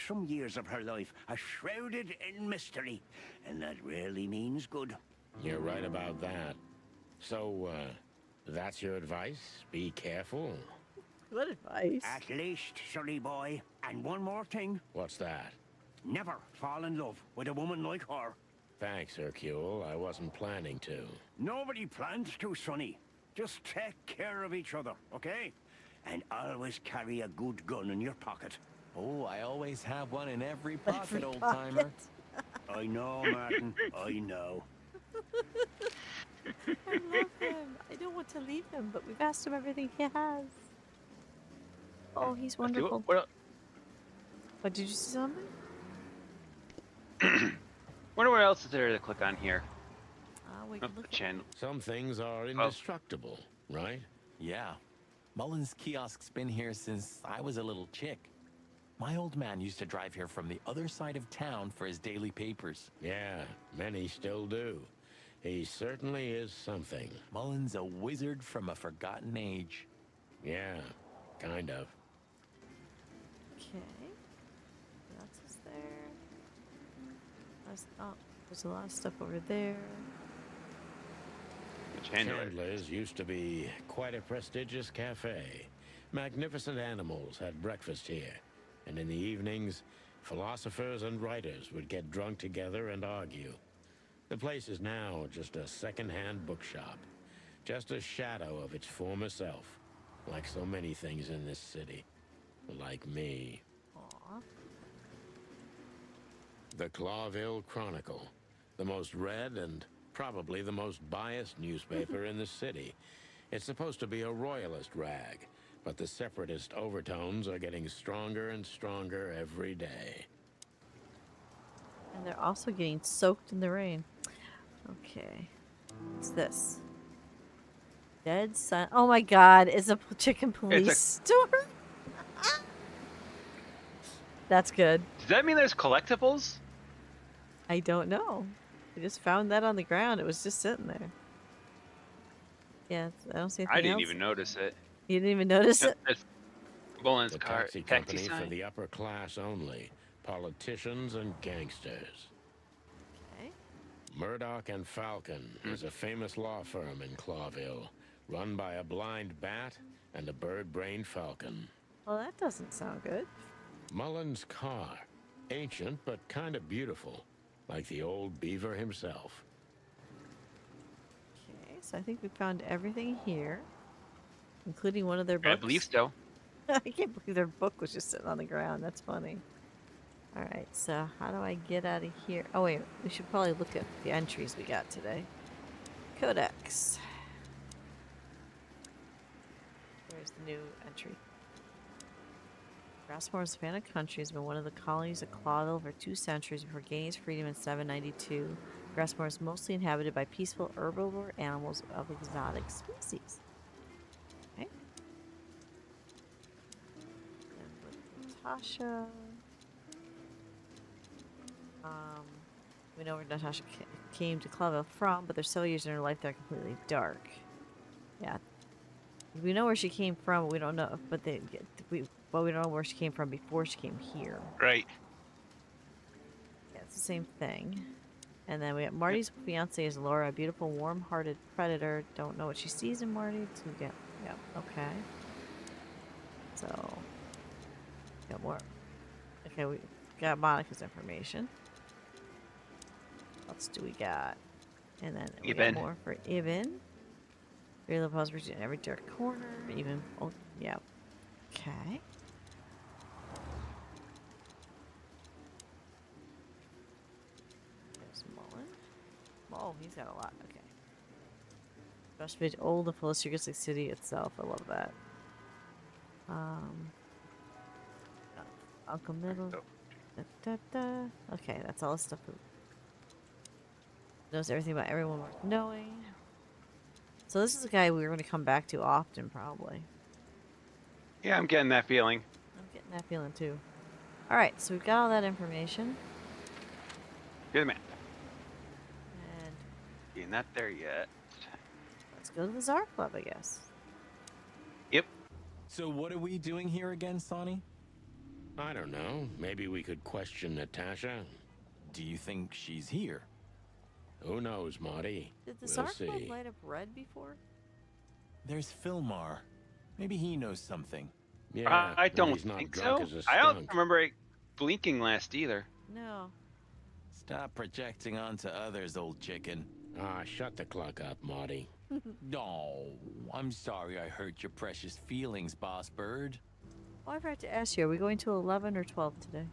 Some years of her life are shrouded in mystery, and that rarely means good. You're right about that. So, that's your advice? Be careful? What advice? At least, silly boy. And one more thing. What's that? Never fall in love with a woman like her. Thanks, Hercule. I wasn't planning to. Nobody plans to, Sonny. Just take care of each other, okay? And always carry a good gun in your pocket. Oh, I always have one in every pocket, Every old timer. pocket. I know, Martin. I know. I love him. I don't want to leave him, but we've asked him everything he has. Oh, he's wonderful. What, What, did you see something? wonder what else is there to click on here. We Oh, can look at channel. Some things are indestructible, right? Yeah. Mullen's kiosk's been here since I was a little chick. My old man used to drive here from the other side of town for his daily papers. Yeah, many still do. He certainly is something. Mullen's a wizard from a forgotten age. Yeah, kind of. Okay. What else is there? Oh, there's a lot of stuff over there. Chandler's used to be quite a prestigious cafe. Magnificent animals had breakfast here. And in the evenings, philosophers and writers would get drunk together and argue. The place is now just a second-hand bookshop. Just a shadow of its former self. Like so many things in this city. Like me. Aw. The Clawville Chronicle. The most read and probably the most biased newspaper in the city. It's supposed to be a royalist rag, but the separatist overtones are getting stronger and stronger every day. And they're also getting soaked in the rain. Okay. What's this? Dead son. Oh my god, it's a chicken police store. That's good. Does that mean there's collectibles? I don't know. I just found that on the ground. It was just sitting there. Yeah, I don't see anything I didn't else. even notice it. You didn't even notice it? It's Boland's The car. taxi Taxi company for sign. the upper class only. Politicians and gangsters. Okay. Murdoch and Falcon is a famous law firm in Clawville, run by a blind bat and a bird-brained falcon. Well, that doesn't sound good. Mullen's car. Ancient, but kind of beautiful. Like the old beaver himself. Okay, so I think we found everything here, including one of their I books. believe so. I can't believe their book was just sitting on the ground. That's funny. All right, so how do I get out of here? Oh, wait, we should probably look at the entries we got today. Codex. There's the new entry. Grassmore's Savannah Country has been one of the colonies of Clawville for 2 centuries before gaining its freedom in 792. Grassmore is mostly inhabited by peaceful herbivore animals of exotic species. Okay. And with Natasha. We know where Natasha came to Clawville from, but there's several years in her life that are completely dark. Yeah. We know where she came from, but we don't know. But we don't know where she came from before she came here. Right. Yeah, it's the same thing. And then we got Marty's fiance is Laura, a beautiful, warm-hearted predator. Don't know what she sees in Marty. Yeah, okay. So, got more. Okay, we got Monica's information. What else do we got? And then we got Ibn. more for Ibn. Real possibility in every dark corner, even. Oh, yeah. Okay. There's Mullen. Oh, he's got a lot. Okay. Best page, old and full of secrets like city itself. I love that. Uncle Middle. Da, da, da. Okay, that's all the stuff. Knows everything about everyone worth knowing. So this is a guy we're going to come back to often, probably. Yeah, I'm getting that feeling. I'm getting that feeling too. All right, so we've got all that information. Good man. And You're not there yet. let's go to the Czar Club, I guess. Yep. So what are we doing here again, Sonny? I don't know. Maybe we could question Natasha. Do you think she's here? Who knows, Marty? Did the We'll Czar Club see. light up red before? There's Filmar. Maybe he knows something. Yeah, I and don't he's not think drunk so. as a I don't skunk. remember it blinking last either. No. Stop projecting onto others, old chicken. Ah, shut the clock up, Marty. No, I'm sorry I hurt your precious feelings, Boss Bird. Oh, I forgot to ask you, are we going to 11 or 12 today?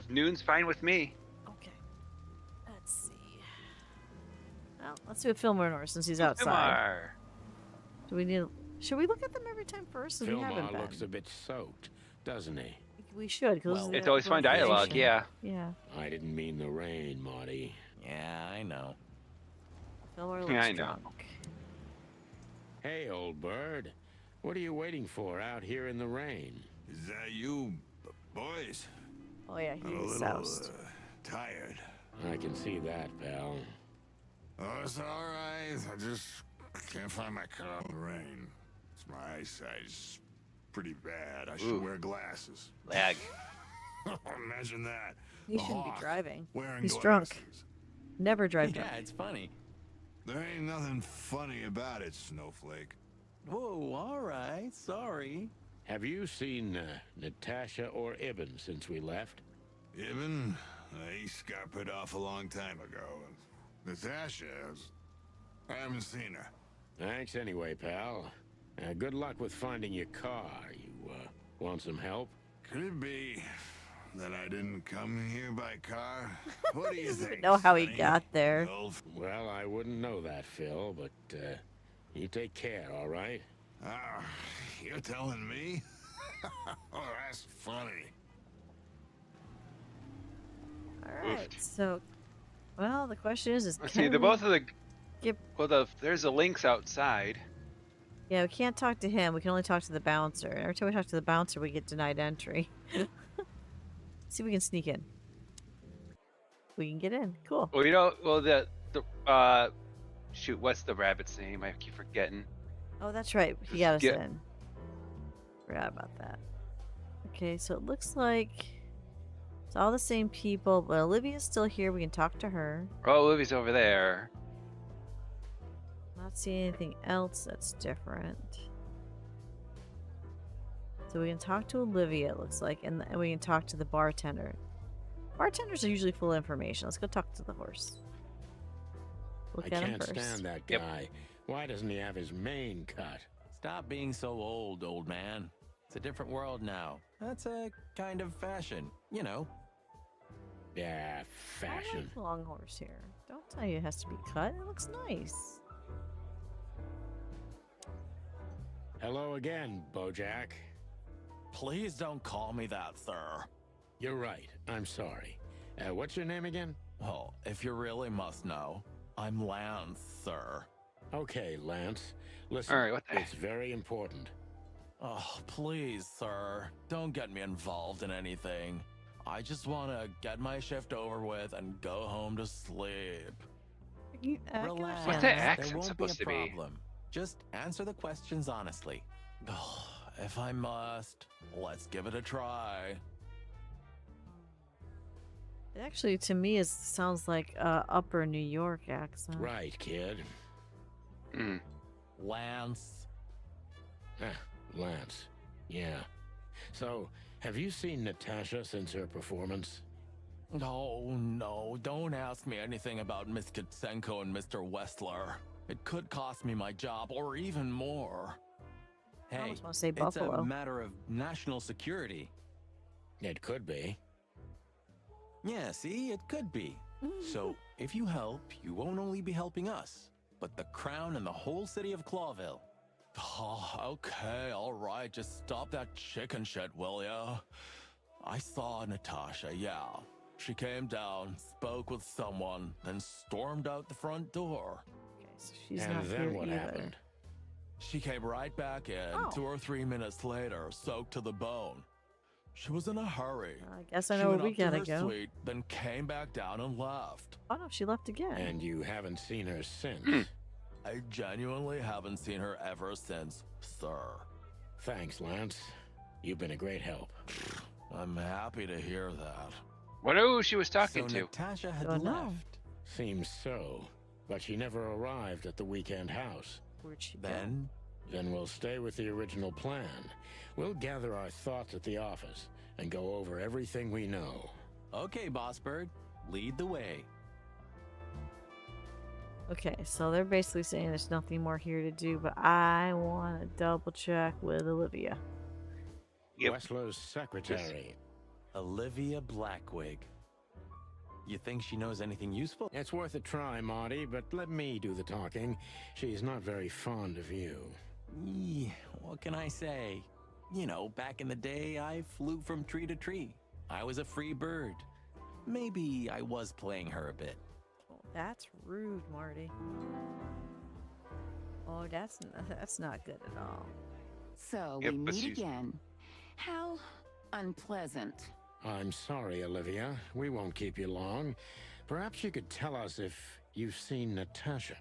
Noon's fine with me. Okay. Let's see. Well, let's do a Fillmore since he's outside. Filmar. Do we need... Should we look at them every time first? We haven't Philmar been. looks a bit soaked, doesn't he? We should, because Well, It's always fun dialogue, yeah. Yeah. I didn't mean the rain, Marty. Yeah, I know. Fillmore looks Yeah, I know. drunk. Hey, old bird. What are you waiting for out here in the rain? Is that you, boys? Oh, yeah, he I'm a was little soused. tired. I can see that, pal. Oh, it's all right. I just can't find my car in the rain. My eyesight's pretty bad. I should Ooh. wear glasses. Lag. Imagine that. He A shouldn't be hawk driving. wearing He's glasses. drunk. Never drive drunk. Yeah, it's funny. There ain't nothing funny about it, Snowflake. Whoa, all right, sorry. Have you seen Natasha or Ibn since we left? Ibn, he scuppered off a long time ago. Natasha, I haven't seen her. Thanks anyway, pal. Good luck with finding your car. You want some help? Could it be that I didn't come here by car? What do you Doesn't think? even know how he Sonny? got there. Elf? Well, I wouldn't know that, Phil, but you take care, all right? Ah, you're telling me? Oh, that's funny. All right, so... Well, the question is Let's can see, the we both of the... get... Well, there's the links outside. Yeah, we can't talk to him. We can only talk to the bouncer. Every time we talk to the bouncer, we get denied entry. See if we can sneak in. We can get in. Cool. Well, shoot, what's the rabbit's name? I keep forgetting. Oh, that's right. He got us Get- in. Forgot about that. Okay, so it looks like it's all the same people, but Olivia's still here. We can talk to her. Oh, Livy's over there. Not seeing anything else that's different. So we can talk to Olivia, it looks like, and we can talk to the bartender. Bartenders are usually full of information. Let's go talk to the horse. Look I at him can't first. stand that Yep. guy. Why doesn't he have his mane cut? Stop being so old man. It's a different world now. That's a kind of fashion, you know. Yeah, I fashion. like the long horse here. Don't tell you it has to be cut. It looks nice. Hello again, Bojack. Please don't call me that, sir. You're right. I'm sorry. What's your name again? Well, if you really must know, I'm Lance, sir. Okay, Lance. Listen, All right, what the it's very important. Oh, please, sir. Don't get me involved in anything. I just want to get my shift over with and go home to sleep. Relax. What's that There accent won't supposed be to a be? problem. Just answer the questions honestly. If I must, let's give it a try. It actually, to me, sounds like upper New York accent. Right, kid. Hmm. Lance. Ah, Lance. Yeah. So, have you seen Natasha since her performance? Oh, no, don't ask me anything about Miss Kitsenko and Mr. Westler. It could cost me my job or even more. I Hey, almost want to say it's a Buffalo. matter of national security. It could be. Yeah, see, it could be. So, if you help, you won't only be helping us, but the crown and the whole city of Clawville. Oh, okay, all right, just stop that chicken shit, will ya? I saw Natasha, yeah. She came down, spoke with someone, then stormed out the front door. Okay, so she's And not then here what either. happened? She came right back in, Oh. 2 or 3 minutes later, soaked to the bone. She was in a hurry. I guess I She know where went we up to gotta her go. suite, then came back down and left. Oh no, she left again. And you haven't seen her since. I genuinely haven't seen her ever since, sir. Thanks, Lance. You've been a great help. I'm happy to hear that. Wonder who she was talking So to. Natasha had Don't know. left. Seems so. But she never arrived at the weekend house. Where'd she go? Then we'll stay with the original plan. We'll gather our thoughts at the office and go over everything we know. Okay, Boss Bird, lead the way. Okay, so they're basically saying there's nothing more here to do, but I want to double check with Olivia. Yep. Wessler's secretary. Olivia Blackwig. You think she knows anything useful? It's worth a try, Marty, but let me do the talking. She's not very fond of you. What can I say? You know, back in the day, I flew from tree to tree. I was a free bird. Maybe I was playing her a bit. Oh, that's rude, Marty. Oh, that's not good at all. So Yep, we but meet she's- again. How unpleasant. I'm sorry, Olivia. We won't keep you long. Perhaps you could tell us if you've seen Natasha.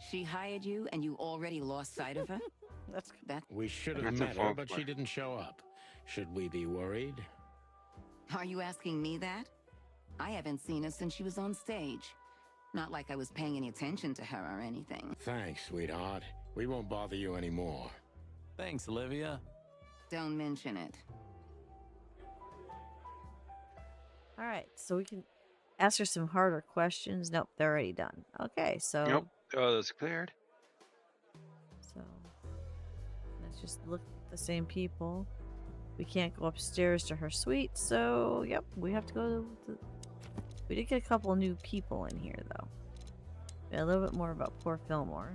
She hired you and you already lost sight of her? That We should have That's met her, unfortunate. but she didn't show up. Should we be worried? Are you asking me that? I haven't seen her since she was on stage. Not like I was paying any attention to her or anything. Thanks, sweetheart. We won't bother you anymore. Thanks, Olivia. Don't mention it. All right, so we can ask her some harder questions. Nope, they're already done. Okay, so Nope. Oh, that's cleared. so let's just look at the same people. We can't go upstairs to her suite, so yep, we have to go to. We did get a couple new people in here, though. Yeah, a little bit more about poor Fillmore.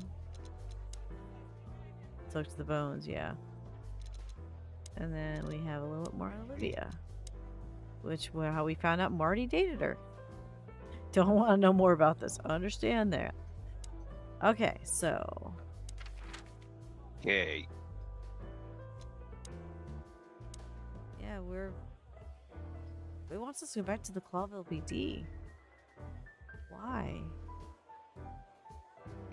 Soaked to the bones, yeah. And then we have a little bit more on Olivia, which was how we found out Marty dated her. Don't want to know more about this. Understand that. Okay, so Okay. yeah, it wants us to go back to the Clawville PD. Why?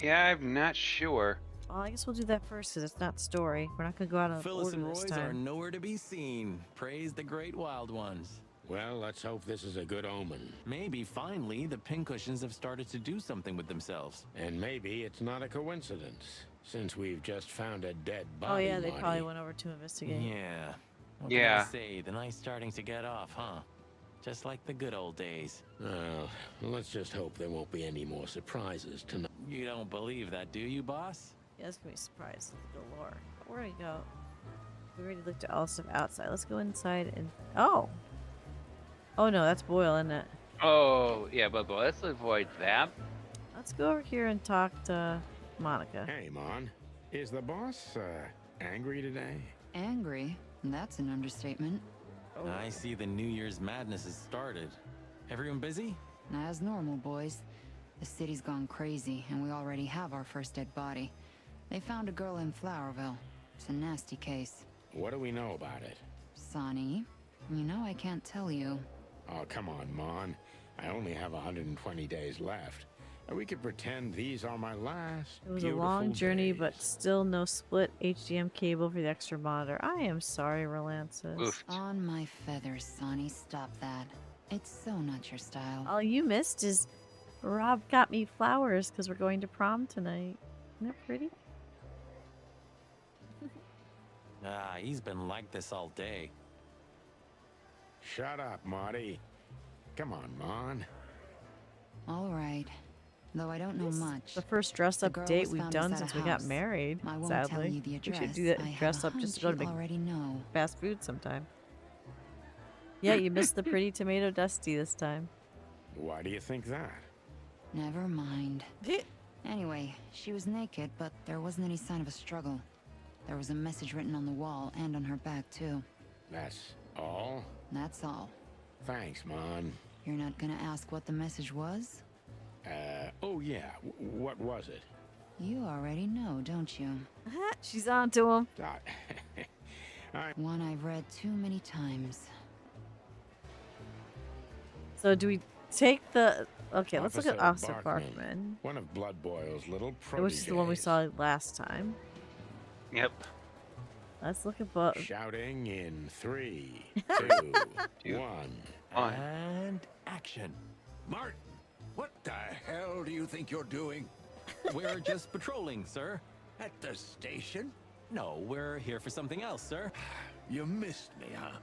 Yeah, I'm not sure. Well, I guess we'll do that first because it's not story. We're not gonna go out on Phyllis order and this Roy's are time. nowhere to be seen. Praise the great wild ones. Well, let's hope this is a good omen. Maybe finally the pincushions have started to do something with themselves. And maybe it's not a coincidence, since we've just found a dead body. Oh yeah, they Marty. probably went over to investigate. Yeah. What Yeah. can I say? The night's starting to get off, huh? Just like the good old days. Well, let's just hope there won't be any more surprises tonight. You don't believe that, do you, boss? Yeah, it's gonna be a surprise at the galore. Where do we go? We already looked at all stuff outside. Let's go inside and oh no, that's Boyle, isn't it? Oh, yeah, but let's avoid that. Let's go over here and talk to Monica. Hey, Mon. Is the boss, angry today? Angry? That's an understatement. I see the New Year's madness has started. Everyone busy? As normal, boys. The city's gone crazy, and we already have our first dead body. They found a girl in Flowerville. It's a nasty case. What do we know about it? Sonny, you know I can't tell you. Oh, come on, Mon. I only have 120 days left. We could pretend these are my last. It was a beautiful long journey, days. but still no split HDM cable for the extra monitor. I am sorry, Relances. Oof. On my feathers, Sonny, stop that. It's so not your style. All you missed is Rob got me flowers because we're going to prom tonight. Isn't that pretty? He's been like this all day. Shut up, Marty. Come on, Mon. All right. Though I don't know much. The first dress The up girl date was we've found done inside since a we got house. married. I won't tell Sadly, you the we address. should do that. I have Dress a up just to hunch go you to already know. fast food sometime. Yeah, you missed the pretty tomato Dusty this time. Why do you think that? Never mind. Anyway, she was naked, but there wasn't any sign of a struggle. There was a message written on the wall and on her back, too. That's all? That's all. Thanks, Mon. You're not gonna ask what the message was? Oh yeah, what was it? You already know, don't you? She's on to him. One I've read too many times. So do we take the... Okay, let's look at Officer Officer Barkman, Barkman. One of Blood Boil's little Which is the one we proteges. saw last time. Yep. Let's look at Shouting in 3, 2, 1. And action. Martin, what the hell do you think you're doing? We're just patrolling, sir. At the station? No, we're here for something else, sir. You missed me, huh?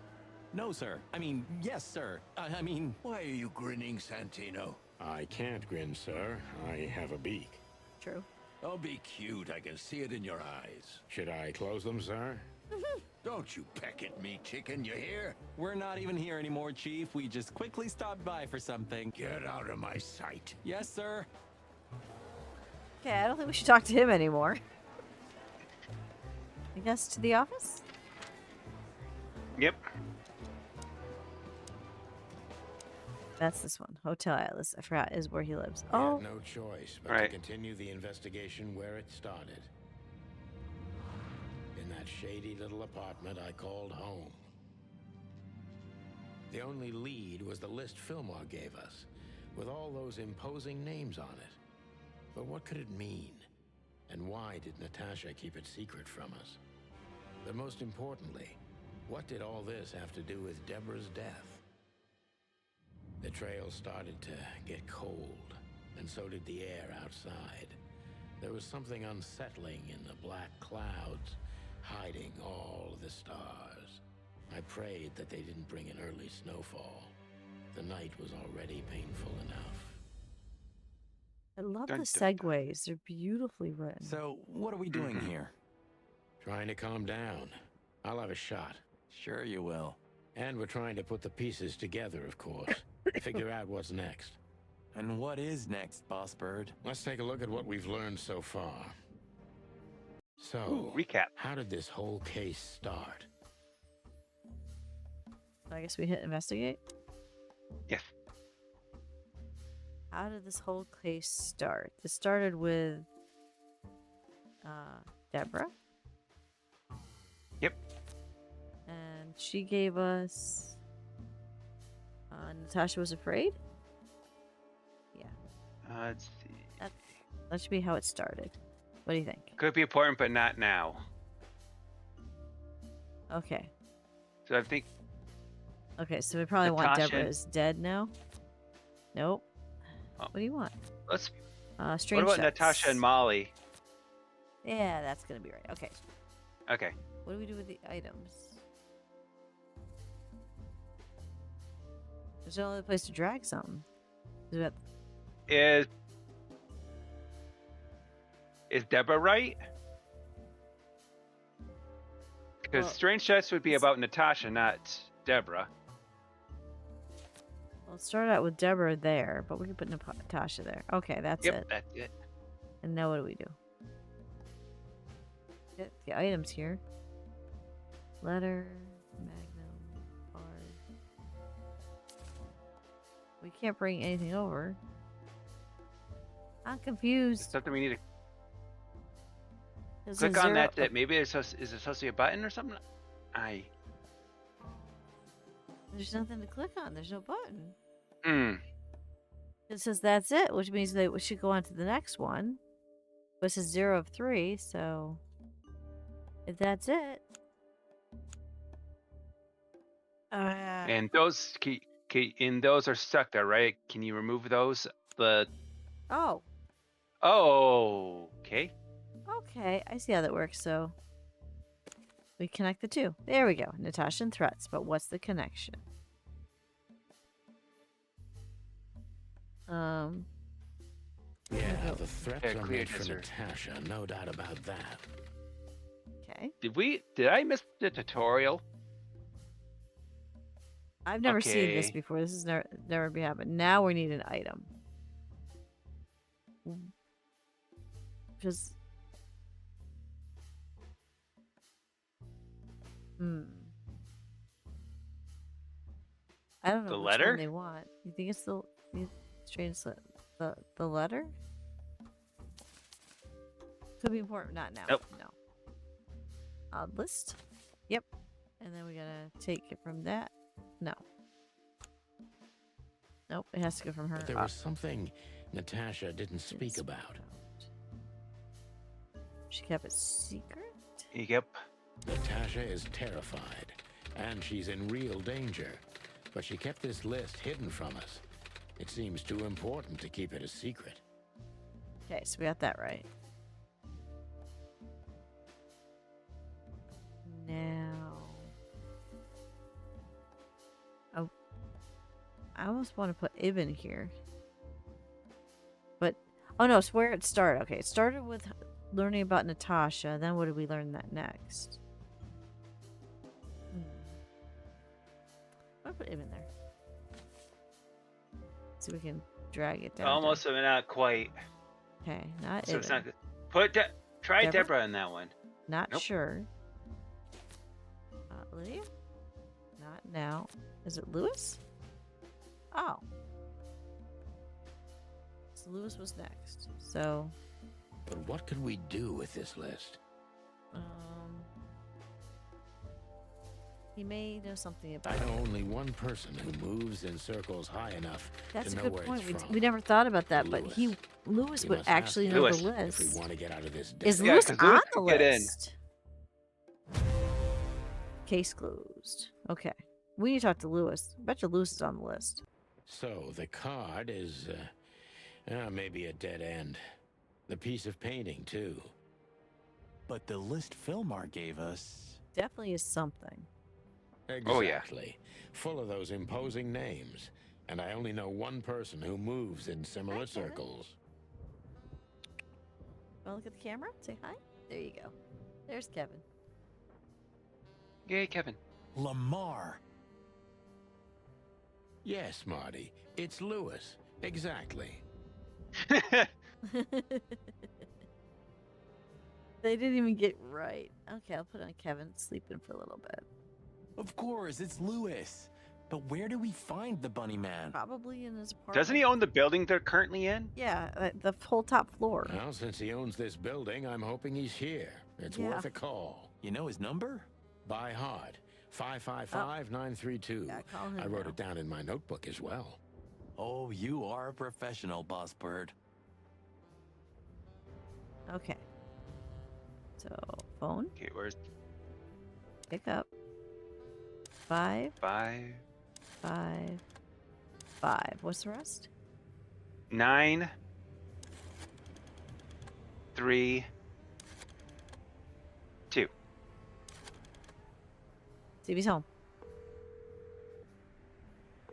No, sir. I mean, yes, sir. I mean... Why are you grinning, Santino? I can't grin, sir. I have a beak. True. Oh, be cute. I can see it in your eyes. Should I close them, sir? Don't you peck at me, chicken, you hear? We're not even here anymore, Chief. We just quickly stopped by for something. Get out of my sight. Yes, sir. Okay, I don't think we should talk to him anymore. I guess to the office? Yep. That's this one. Hotel Atlas. I forgot is where he lives. We Oh. had no choice but Right. to continue the investigation where it started. In that shady little apartment I called home. The only lead was the list Fillmore gave us, with all those imposing names on it. But what could it mean? And why did Natasha keep it secret from us? But most importantly, what did all this have to do with Deborah's death? The trail started to get cold, and so did the air outside. There was something unsettling in the black clouds, hiding all the stars. I prayed that they didn't bring an early snowfall. The night was already painful enough. I love Dun, the dun, dun. segues. They're beautifully written. So, what are we doing here? Trying to calm down. I'll have a shot. Sure you will. And we're trying to put the pieces together, of course. Figure out what's next. And what is next, Boss Bird? Let's take a look at what we've learned so far. So, Ooh, recap. how did this whole case start? I guess we hit investigate. Yes. How did this whole case start? This started with Deborah. Yep. And she gave us Natasha was afraid? Yeah. Let's see. That should be how it started. What do you think? Could be important, but not now. Okay. So I think Okay, so we probably want Natasha- Deborah is dead now. Nope. Oh. What do you want? let's. Strange What about shots. Natasha and Molly? Yeah, that's gonna be right. Okay. Okay. What do we do with the items? There's no other place to drag something. Is that Is Deborah right? Because Well, Strange Shots would be about Natasha, not Deborah. Well, it started out with Deborah there, but we can put Natasha there. Okay, that's Yep, it. that's it. And now what do we do? Get the items here. Letter, Magnum, card. We can't bring anything over. I'm It's confused. something we need to There's a click on zero- that. Maybe it's is it supposed to be a button or something? There's nothing to click on. There's no button. Hmm. It says that's it, which means that we should go on to the next one. But it says 0 of 3, so if that's it. And those those are stuck there, right? Can you remove those? Oh, Okay. okay. I see how that works. So we connect the two. There we go. Natasha and threats. But what's the connection? Yeah, the threats Yeah, are clear made for desert. Natasha, no doubt about that. Okay. Did I miss the tutorial? I've never seen this Okay. before. This has never been happened. Now we need an item. Just hmm. I don't know The which one letter? they want. You think it's the translate the letter? Could be important. Not now. Nope. No. List. Yep. And then we gotta take it from that. No. Nope. It has to go from her. But there was something Natasha didn't speak about. She kept it secret. Yep. Natasha is terrified, and she's in real danger. But she kept this list hidden from us. It seems too important to keep it a secret. Okay, so we got that right. Now, oh, I almost want to put Ibn here, but oh no, it's where it started. Okay, it started with learning about Natasha. Then what did we learn that next? I'm gonna put Ibn there, so we can drag it down. Almost, but not quite. Okay, not So Ibn. it's not good. Try Deborah in that one. Not Nope. sure. Lydia? Not now. Is it Lewis? Oh. So Lewis was next. So, But what could we do with this list? he may know something about I know it. only one person who moves in circles high enough That's to a know good where point. it's from. We never thought about that, but Lewis. Lewis We would must ask actually him know Lewis. the if we list. want to get out of this Is desert. Yeah, Lewis 'cause on Lewis the could get in. list? Case closed. Okay. We need to talk to Lewis. I bet you Lewis is on the list. So the card is maybe a dead end. The piece of painting too. But the list Philmar gave us. Definitely is something. Oh, yeah. Exactly. Full of those imposing names. And I only know one person who moves in similar Hi, Kevin. circles. Want to look at the camera? Say hi. There you go. There's Kevin. Yay, Kevin. Lamar. Yes, Marty. It's Lewis. Exactly. They didn't even get right. Okay, I'll put on Kevin sleeping for a little bit. Of course, it's Lewis. But where do we find the bunny man? Probably in his apartment. Doesn't he own the building they're currently in? Yeah, the whole top floor. Well, since he owns this building, I'm hoping he's here. It's Yeah. worth a call. You know his number? By heart. 555-932. Yeah, call him I wrote now. it down in my notebook as well. Oh, you are a professional, Boss Bird. Okay. So, phone, Okay, where's pick up. 5, 5, 5, 5. What's the rest? 9, 3, 2. See if he's home.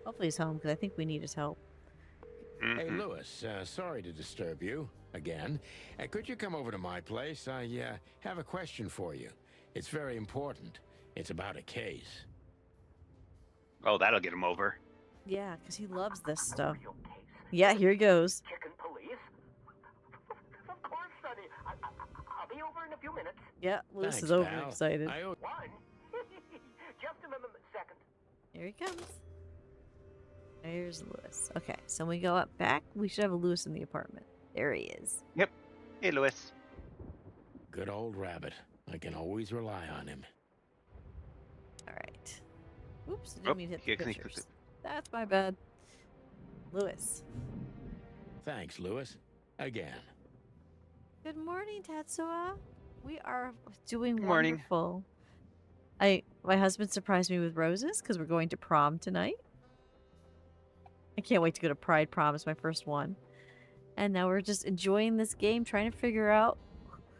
Hopefully he's home, because I think we need his help. Mm-hmm. Hey, Lewis, sorry to disturb you again. Could you come over to my place? I have a question for you. It's very important. It's about a case. Oh, that'll get him over. Yeah, because he loves this stuff. Yeah, here he goes. Chicken police? Of course, Sonny. I'll be over in a few minutes. Yeah, Lewis Thanks, is over pal. excited. I owe- One? Just a second. Here he comes. There's Lewis. Okay, so when we go up back, we should have a Lewis in the apartment. There he is. Yep. Hey, Lewis. Good old rabbit. I can always rely on him. All right. Oops, I didn't Oh, mean to hit he the accidentally pictures. clicked That's my bad. Lewis. Thanks, Lewis. Again. Good morning, Tatsuya. We are doing Good morning. wonderful. My husband surprised me with roses because we're going to prom tonight. I can't wait to go to Pride Prom. It's my first one. And now we're just enjoying this game, trying to figure out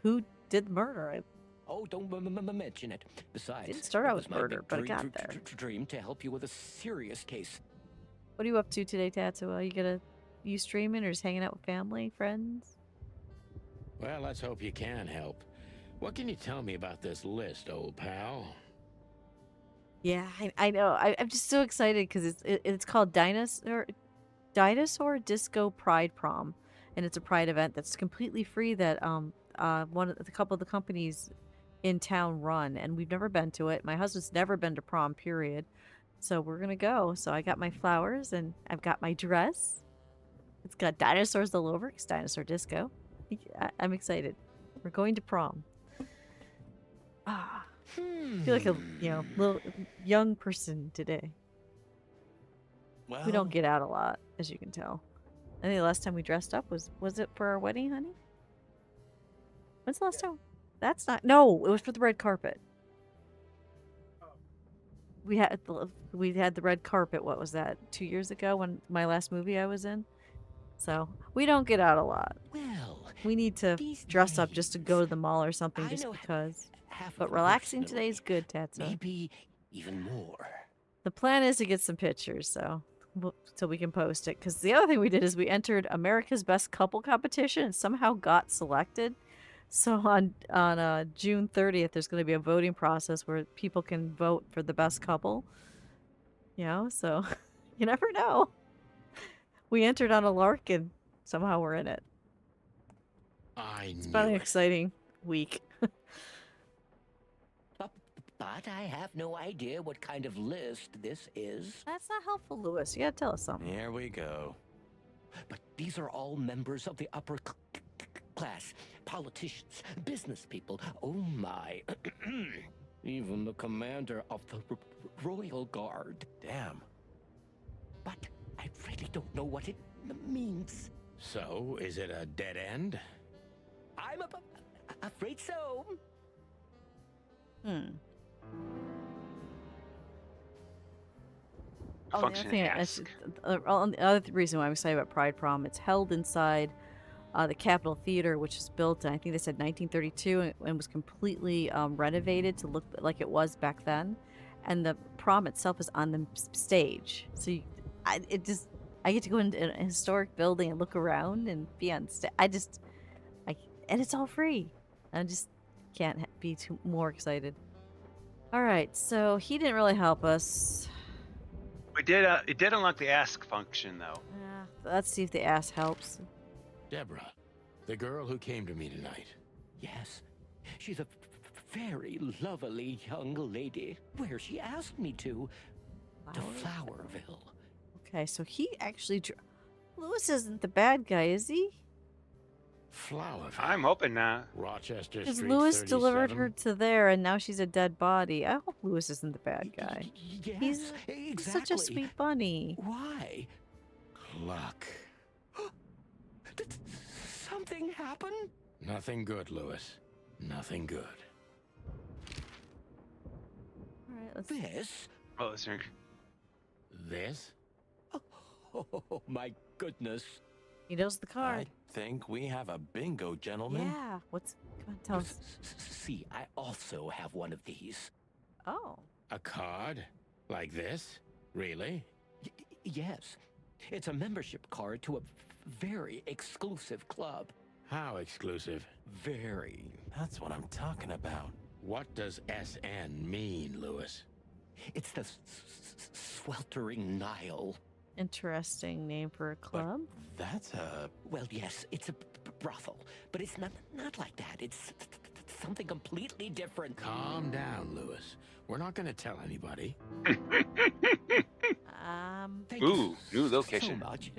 who did the murder. Oh, don't mention it. Besides, Didn't start out it with was my murder, big but it dream, got there. dream to help you with a serious case. What are you up to today, Tatsuya? You gonna you streaming or just hanging out with family, friends? Well, let's hope you can help. What can you tell me about this list, old pal? Yeah, I know. I'm just so excited because it's called Dinosaur Disco Pride Prom, and it's a pride event that's completely free that one of the couple of the companies in town run, and we've never been to it. My husband's never been to prom, period. So we're gonna go. So I got my flowers and I've got my dress. It's got dinosaurs all over. It's dinosaur disco. I'm excited. We're going to prom. Ah, I feel like a little young person today. Well, We don't get out a lot, as you can tell. I think the last time we dressed up was it for our wedding, honey? When's the last time? That's not. No, it was for the red carpet. We had the red carpet. What was that? 2 years ago when my last movie I was in. So we don't get out a lot. Well, We need to dress up just to go to the mall or something just because. But relaxing today is good, Tatsa. Maybe even more. The plan is to get some pictures, so we can post it. Because the other thing we did is we entered America's Best Couple competition and somehow got selected. So on June 30th, there's going to be a voting process where people can vote for the best couple. So you never know. We entered on a lark and somehow we're in it. It's been an exciting week. But I have no idea what kind of list this is. That's not helpful, Lewis. You gotta tell us something. Here we go. But these are all members of the upper class, politicians, business people. Oh my. Even the commander of the Royal Guard. Damn. But I really don't know what it means. So, is it a dead end? I'm afraid so. Function ask. The other reason why I'm excited about Pride Prom, it's held inside the Capitol Theater, which was built in, I think they said 1932, and was completely renovated to look like it was back then. And the prom itself is on the stage, so I get to go into a historic building and look around and be on stage. And it's all free. I just can't be more excited. All right, so he didn't really help us. We did. It did unlock the ask function, though. Let's see if the ass helps. Deborah, the girl who came to me tonight. Yes, she's a very lovely young lady. Where she asked me to Flowerville. Okay, so he actually... Lewis isn't the bad guy, is he? Flowerville. I'm hoping not. Rochester Because Street Lewis 37. delivered her to there, and now she's a dead body. I hope Lewis isn't the bad guy. Yes, He's such a sweet bunny. Why? Luck. Did something happen? Nothing good, Lewis. Nothing good. All right, let's... This? Oh, is there... This? Oh, my goodness. He knows the card. I think we have a bingo, gentlemen. Yeah. What's... Come on, tell us. See, I also have one of these. Oh. A card? Like this? Really? Yes. It's a membership card to a very exclusive club. How exclusive? Very. That's what I'm talking about. What does SN mean, Lewis? It's the Sweltering Nile. Interesting name for a club. But that's a... Well, yes, it's a brothel, but it's not like that. It's something completely different. Calm down, Lewis. We're not going to tell anybody. Thank Ooh, you new location. so much.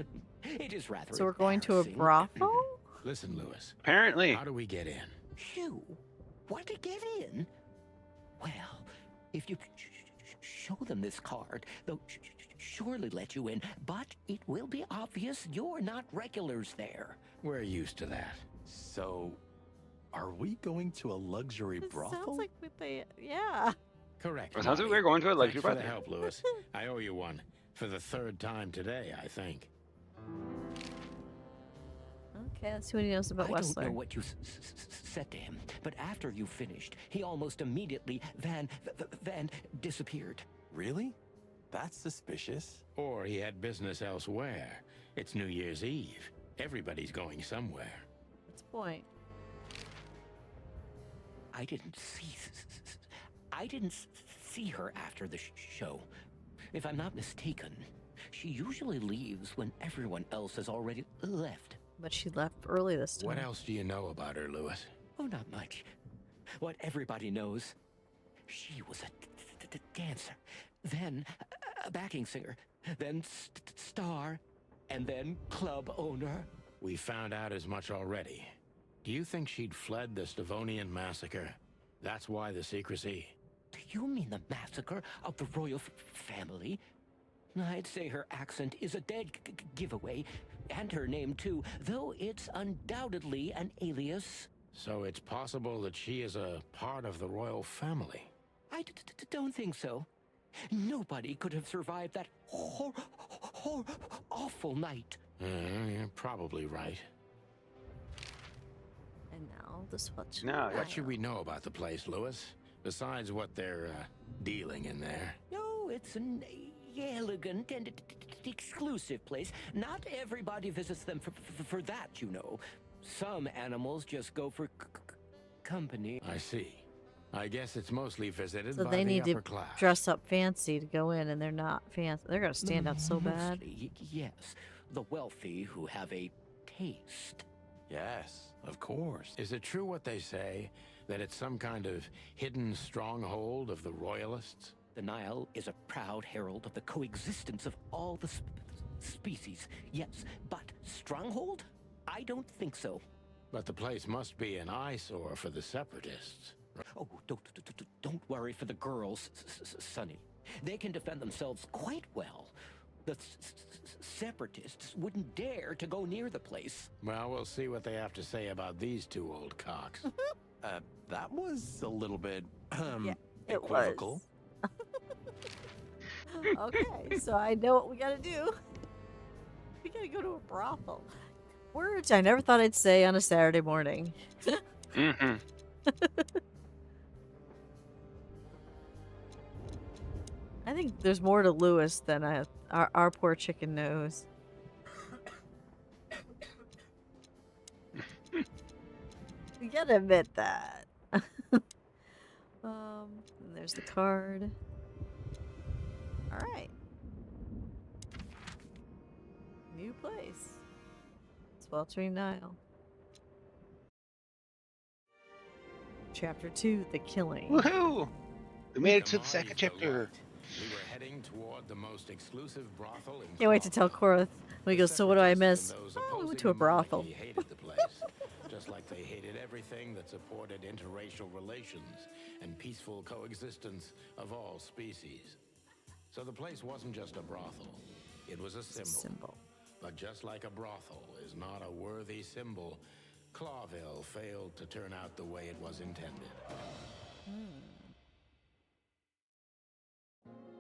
It is rather So we're going to a embarrassing. brothel? Listen, Lewis. Apparently. How do we get in? You want to get in? Well, if you show them this card, they'll surely let you in, but it will be obvious you're not regulars there. We're used to that. So, are we going to a luxury It brothel? sounds like what they... Yeah. Correct. It sounds like Marty. we're going to a Thanks luxury for the brothel. help, Lewis. I owe you one. For the third time today, I think. Okay, let's see what he knows about I don't know Wessler. what you said to him, but after you finished, he almost immediately van disappeared. Really? That's suspicious. Or he had business elsewhere. It's New Year's Eve. Everybody's going somewhere. What's the point? I didn't see her after the show. If I'm not mistaken, she usually leaves when everyone else has already left. But she left early this time. What else do you know about her, Lewis? Oh, not much. What everybody knows. She was a dancer, then a backing singer, then star, and then club owner. We found out as much already. Do you think she'd fled the Stavonian massacre? That's why the secrecy. Do you mean the massacre of the royal family? I'd say her accent is a dead giveaway, and her name too, though it's undoubtedly an alias. So it's possible that she is a part of the royal family. I don't think so. Nobody could have survived that awful night. You're probably right. And now the swatch. What should we know about the place, Lewis? Besides what they're dealing in there. No, it's an elegant and exclusive place. Not everybody visits them for that, you know. Some animals just go for company. I see. I guess it's mostly visited So by they the need upper to class. dress up fancy to go in, and they're not fancy. They're gonna stand out so bad. Mostly, yes. The wealthy who have a taste. Yes, of course. Is it true what they say, that it's some kind of hidden stronghold of the royalists? The Nile is a proud herald of the coexistence of all the species. Yes, but stronghold? I don't think so. But the place must be an eyesore for the separatists. Oh, don't worry for the girls, Sonny. They can defend themselves quite well. The separatists wouldn't dare to go near the place. Well, we'll see what they have to say about these two old cocks. That was a little bit, Yeah, it equivocal. Okay, so I know what we gotta do. We gotta go to a brothel. Words I never thought I'd say on a Saturday morning. Mm-hmm. I think there's more to Lewis than our poor chicken knows. You gotta admit that. And there's the card. All right. New place. Sweltering Nile. Chapter 2, The Killing. Woohoo! We made it to the Marty's second chapter. We were heading toward the most exclusive brothel in Can't wait to tell Cora when he goes, so what do I miss? Those Oh, we went opposing to a the brothel. monarchy hated the place, just like they hated everything that supported interracial relations and peaceful coexistence of all species. So the place wasn't just a brothel; it was a symbol. But just like a brothel is not a worthy symbol, Clawville failed to turn out the way it was intended.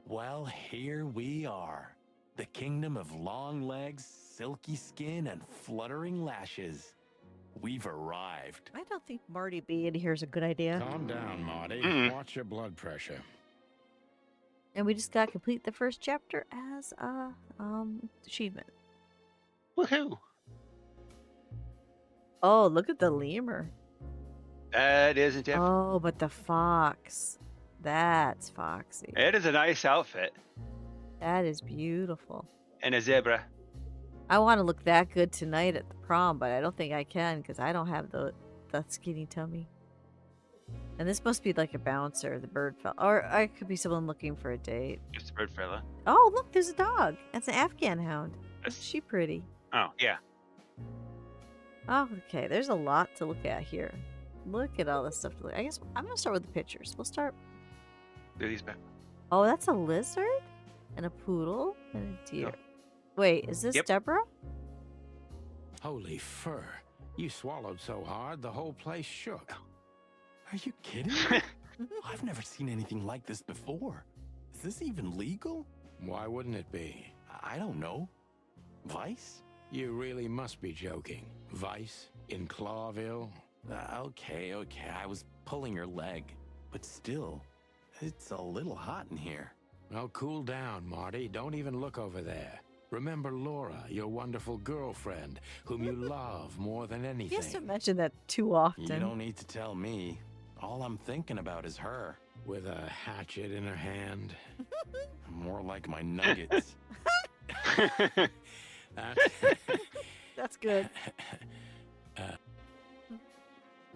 Well, here we are. The kingdom of long legs, silky skin, and fluttering lashes. We've arrived. I don't think Marty being here is a good idea. Calm down, Marty. Watch your blood pressure. And we just got to complete the first chapter as a achievement. Woohoo! Oh, look at the lemur. That isn't it. Oh, but the fox. That's foxy. It is a nice outfit. That is beautiful. And a zebra. I want to look that good tonight at the prom, but I don't think I can because I don't have the skinny tummy. And this must be like a bouncer, the bird fella. Or I could be someone looking for a date. It's a bird fella. Oh, look, there's a dog. That's an Afghan hound. That's- Isn't she pretty? Oh, yeah. Oh, okay. There's a lot to look at here. Look at all this stuff to look. I guess I'm going to start with the pictures. We'll start. Do these back. Oh, that's a lizard? And a poodle? And a deer. Yep. Wait, is this Yep. Deborah? Holy fur. You swallowed so hard, the whole place shook. Are you kidding? I've never seen anything like this before. Is this even legal? Why wouldn't it be? I don't know. Vice? You really must be joking. Vice in Clawville? Okay. I was pulling her leg. But still, it's a little hot in here. Well, cool down, Marty. Don't even look over there. Remember Laura, your wonderful girlfriend, whom you love more than anything. He has to mention that too You often. don't need to tell me. All I'm thinking about is her. With a hatchet in her hand. More like my nuggets. That's good.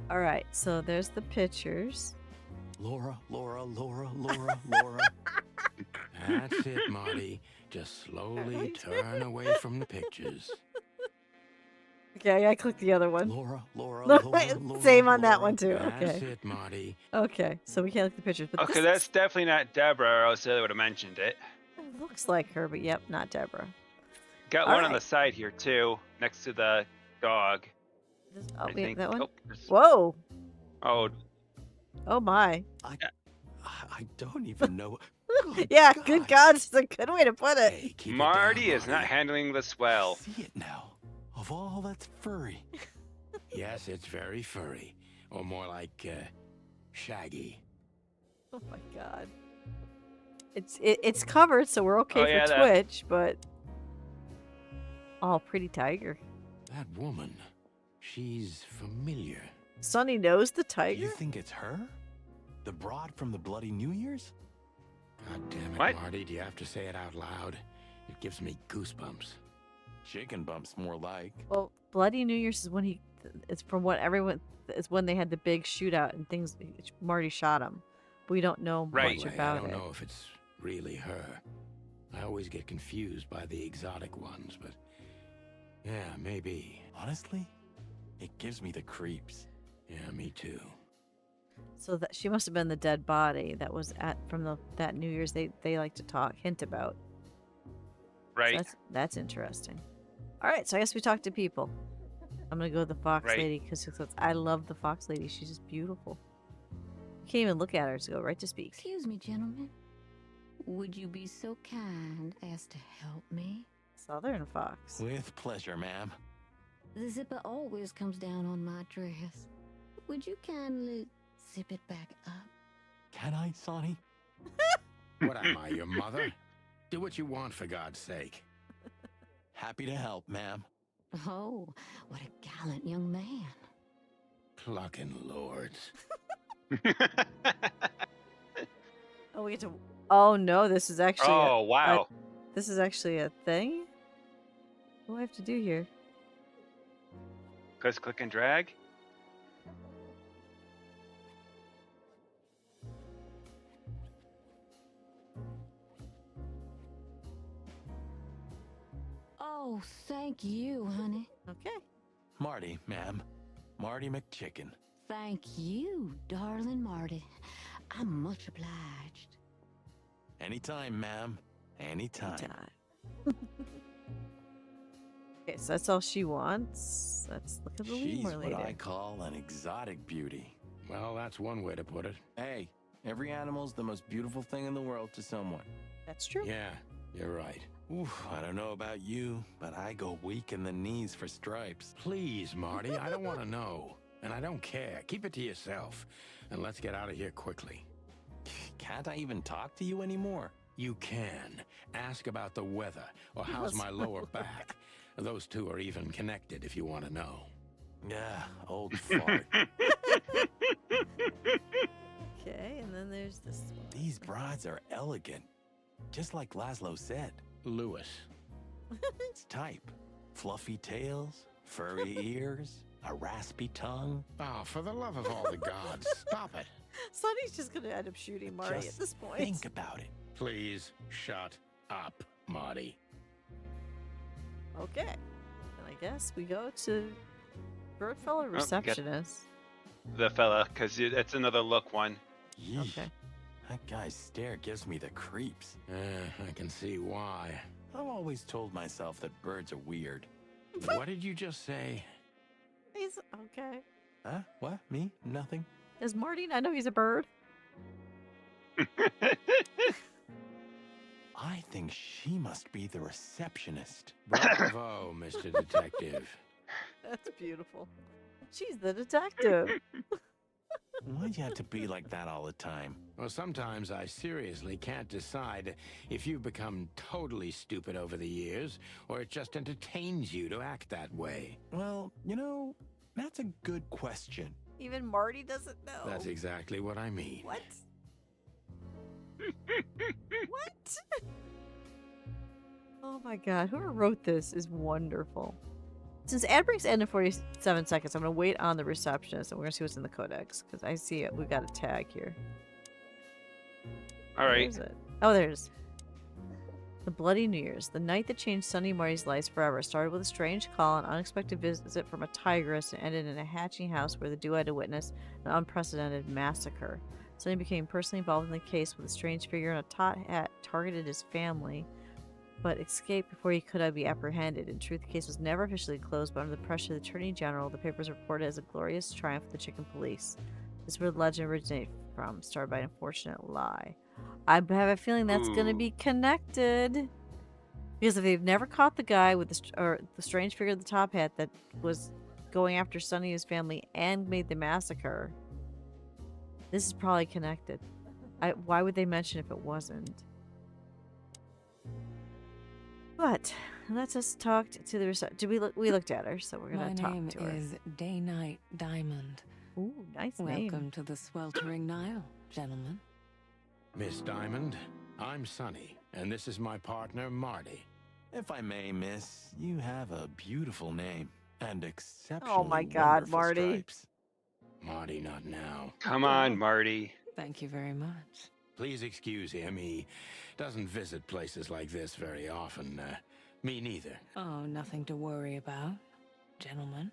All right, so there's the pictures. Laura, Laura, Laura, Laura, Laura. That's it, Marty. Just slowly turn away from the pictures. Okay, I gotta click the other one. Laura, Laura, No, Laura, Laura, same on that Laura. one too. That's Okay. it, Marty. Okay, so we can't look at the pictures, but Okay, this that's definitely not Deborah, or else I would have mentioned it. looks like her, but yep, not Deborah. Got All one on right. the side here too, next to the dog. Oh, I we have think. that one. Oh, there's- Whoa! oh, Oh my! I don't even know. Yeah, good God, it's a good way to put it. Hey, keep Marty it down, is not Marty. handling this well. See it now. Of all that's furry. Yes, it's very furry. Or more like, shaggy. Oh my God! It's covered, so we're okay Oh, for yeah, that- Twitch, but oh, pretty tiger. That woman, she's familiar. Sonny knows the Do tiger. you think it's her? The broad from the Bloody New Year's? God damn it, What? Marty, do you have to say it out loud? It gives me goosebumps. Chicken bumps, more like. Well, Bloody New Year's is when it's from what everyone, is when they had the big shootout and things. Marty shot him. We don't know Right. much Anyway, about I don't it. know if it's really her. I always get confused by the exotic ones, but yeah, maybe. Honestly, it gives me the creeps. Yeah, me too. So that she must have been the dead body that was from that New Year's they like to hint about. So Right. that's interesting. All right, so I guess we talk to people. I'm gonna go with the fox Right. lady because I love the fox lady. She's just beautiful. You can't even look at her to go right to speak. Excuse me, gentlemen. Would you be so kind as to help me? Southern fox. With pleasure, ma'am. The zipper always comes down on my dress. Would you kindly zip it back up? Can I, Sonny? What am I, your mother? Do what you want, for God's sake. Happy to help, ma'am. Oh, what a gallant young man. Clucking lords. Oh, we get to. Oh no, this is actually. Oh, wow. This is actually a thing. What do I have to do here? Because click and drag. Oh, thank you, honey. Okay. Marty, ma'am. Marty McChicken. Thank you, darling Marty. I'm much obliged. Anytime, ma'am. Anytime. Okay, so that's all she wants. Let's look at the She's lemur what lady. I call an exotic beauty. Well, that's one way to put it. Hey, every animal's the most beautiful thing in the world to someone. That's true. Yeah, you're right. Oof, I don't know about you, but I go weak in the knees for stripes. Please, Marty, I don't want to know. And I don't care. Keep it to yourself. And let's get out of here quickly. Can't I even talk to you anymore? You can. Ask about the weather, or how's my lower back. Those two are even connected if you want to know. Yeah, old fart. Okay, and then there's this one. These broads are elegant. Just like Laszlo said. Lewis. It's type. Fluffy tails, furry ears, a raspy tongue. Oh, for the love of all the gods, stop it. Sonny's just gonna end up shooting Marty Just at this point. think about it. Please shut up, Marty. Okay. And I guess we go to Bird Fellow get- Receptionist. The fella, because it's another look one. Yeesh. Okay. That guy's stare gives me the creeps. I can see why. I've always told myself that birds are weird. What did you just say? He's okay. Huh? What? Me? Nothing? Is Marty? I know he's a bird. I think she must be the receptionist. Bravo, Mr. Detective. That's beautiful. She's the detective. Why'd you have to be like that all the time? Well, sometimes I seriously can't decide if you've become totally stupid over the years, or it just entertains you to act that way. Well, that's a good question. Even Marty doesn't know. That's exactly what I mean. What? What? Oh my god, whoever wrote this is wonderful. Since ad breaks end in 47 seconds, I'm going to wait on the receptionist and we're going to see what's in the codex. Because I see it. We've got a tag here. All Where right. is it? Oh, there it is. The Bloody New Year's. The night that changed Sonny and Marty's lives forever started with a strange call, an unexpected visit from a tigress, and ended in a hatching house where the duo had to witness an unprecedented massacre. Sonny became personally involved in the case with a strange figure in a top hat targeted his family, but escaped before he could be apprehended. In truth, the case was never officially closed, but under the pressure of the Attorney General, the papers reported as a glorious triumph of the chicken police. This is where the legend originated from, started by an unfortunate lie. I have a feeling that's going to be connected. Because if they've never caught the guy with the strange figure with the top hat that was going after Sonny and his family and made the massacre, this is probably connected. Why would they mention if it wasn't? But let's us talk to the we looked at her, so we're gonna talk to her. My name is Day Night Diamond. Ooh, nice name. Welcome to the sweltering Nile, gentlemen. Miss Diamond, I'm Sonny, and this is my partner, Marty. If I may, miss, you have a beautiful name and exceptional. Oh my God, wonderful Marty. stripes. Marty, not now. Come on, Marty. Thank you very much. Please excuse him. He doesn't visit places like this very often. Me neither. Oh, nothing to worry about, gentlemen.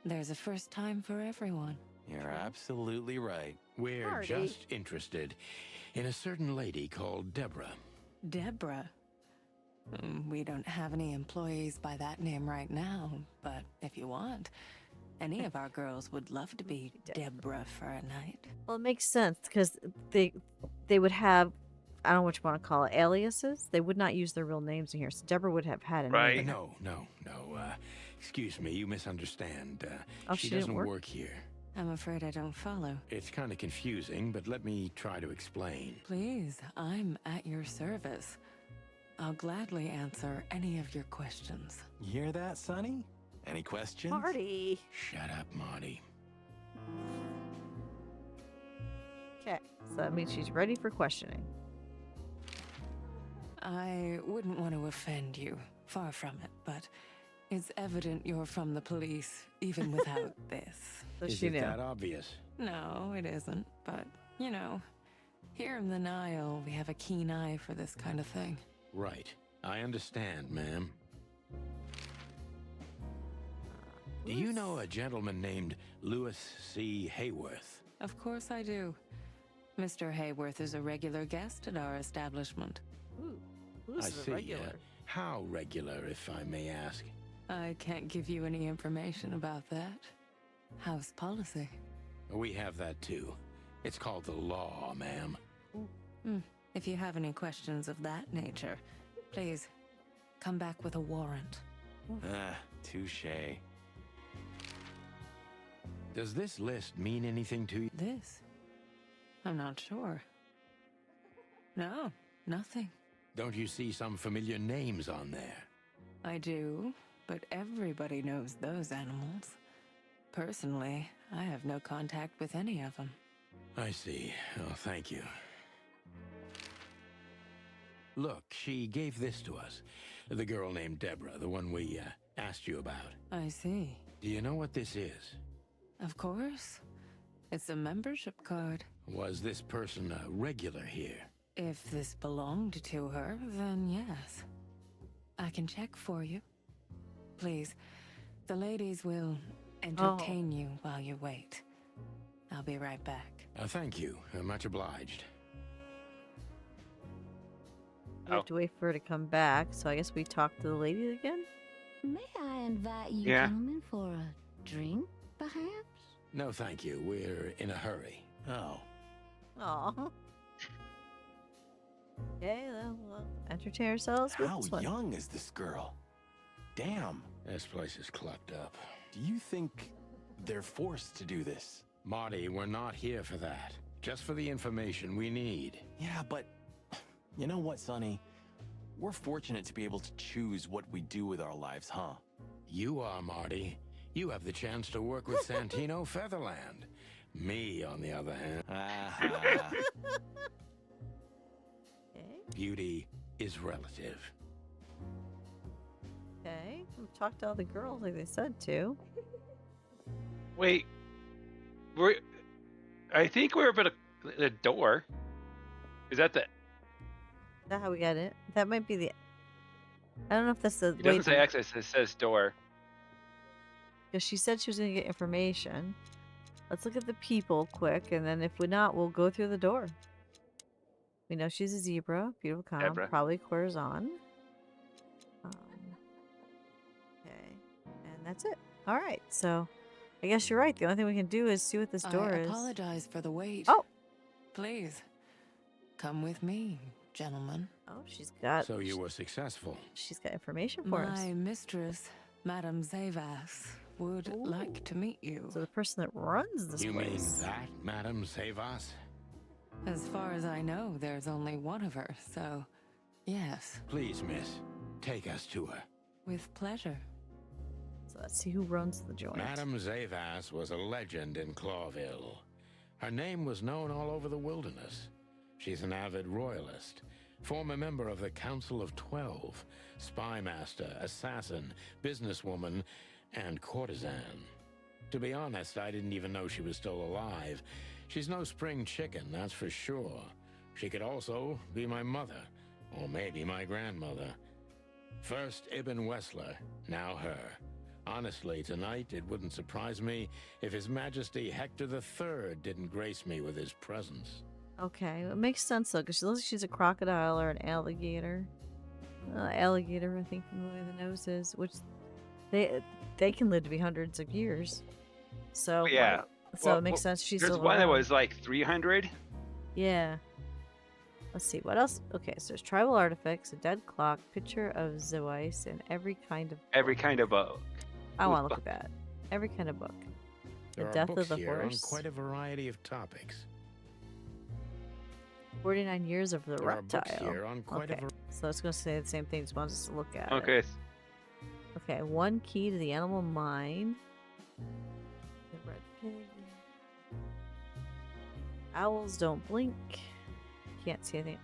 There's a first time for everyone. You're absolutely right. We're Marty. just interested in a certain lady called Deborah. Deborah. We don't have any employees by that name right now, but if you want, any of our girls would love to be Deborah for a night. Well, it makes sense because they would have, I don't know what you want to call it, aliases. They would not use their real names in here, so Deborah would have had a Right. name. No. Excuse me, you misunderstand. Oh, she she didn't doesn't work? here. I'm afraid I don't follow. It's kind of confusing, but let me try to explain. Please, I'm at your service. I'll gladly answer any of your questions. You hear that, Sonny? Any questions? Marty. Shut up, Marty. Okay, so that means she's ready for questioning. I wouldn't want to offend you, far from it, but it's evident you're from the police, even without this. So Is she it knew. that obvious? No, it isn't, but, here in the Nile, we have a keen eye for this kind of thing. Right. I understand, ma'am. Do you know a gentleman named Louis C. Hayworth? Of course I do. Mr. Hayworth is a regular guest at our establishment. Ooh, who's I the see. regular? How regular, if I may ask? I can't give you any information about that. House policy. We have that too. It's called the law, ma'am. If you have any questions of that nature, please come back with a warrant. Touche. Does this list mean anything to you? This? I'm not sure. No, nothing. Don't you see some familiar names on there? I do, but everybody knows those animals. Personally, I have no contact with any of them. I see. Oh, thank you. Look, she gave this to us. The girl named Deborah, the one we asked you about. I see. Do you know what this is? Of course. It's a membership card. Was this person a regular here? If this belonged to her, then yes. I can check for you. Please, the ladies will entertain you while you wait. I'll be right back. Thank you. Much obliged. We have to wait for her to come back, so I guess we talk to the lady again? May I invite you Yeah. gentlemen for a drink, perhaps? No, thank you. We're in a hurry. Oh. Aw. Okay, then we'll entertain ourselves with How this one. young is this girl? Damn. This place is clucked up. Do you think they're forced to do this? Marty, we're not here for that. Just for the information we need. Yeah, but you know what, Sonny? We're fortunate to be able to choose what we do with our lives, huh? You are, Marty. You have the chance to work with Santino Featherland. Me, on the other hand. Okay. Beauty is relative. Okay. We've talked to all the girls like they said to. Wait. I think we're at the door. Is that the... Is that how we got it? That might be the... I don't know if that's the... It doesn't say access, it says door. Because she said she was going to get information. Let's look at the people quick, and then if we're not, we'll go through the door. We know she's a zebra. Beautiful calm. Zebra. Probably Corazon. Okay. And that's it. All right. So, I guess you're right. The only thing we can do is see what this door I is. apologize for the wait. Oh! Please, come with me, gentlemen. Oh, she's got... So you were successful. She's got information for us. My mistress, Madame Zavas, would like to meet you. So the person that runs this You place. mean that, Madame Savas? As far as I know, there's only one of her, so yes. Please, miss, take us to her. With pleasure. So let's see who runs the joint. Madame Zavas was a legend in Clawville. Her name was known all over the wilderness. She's an avid royalist, former member of the Council of 12, spy master, assassin, businesswoman, and courtesan. To be honest, I didn't even know she was still alive. She's no spring chicken, that's for sure. She could also be my mother, or maybe my grandmother. First Ibn Wessler, now her. Honestly, tonight it wouldn't surprise me if His Majesty Hector III didn't grace me with his presence. Okay, it makes sense though, because she looks like she's a crocodile or an alligator. Alligator, I think, from the way the nose is, which they can live to be hundreds of years. So Yeah. So it makes sense she's There's still one that around. was like 300. Yeah. Let's see, what else? Okay, so there's tribal artifacts, a dead clock, picture of Zeus, and every kind of... Every kind of book. I want to look at that. Every kind of book. There The are death books of the here horse. on quite a variety of topics. 49 years of the There are reptile. books here on quite a Okay, so it's going to say the same thing, just wants us to look at Okay. it. Okay, one key to the animal mind. The red pig. Owls don't blink. Can't see anything.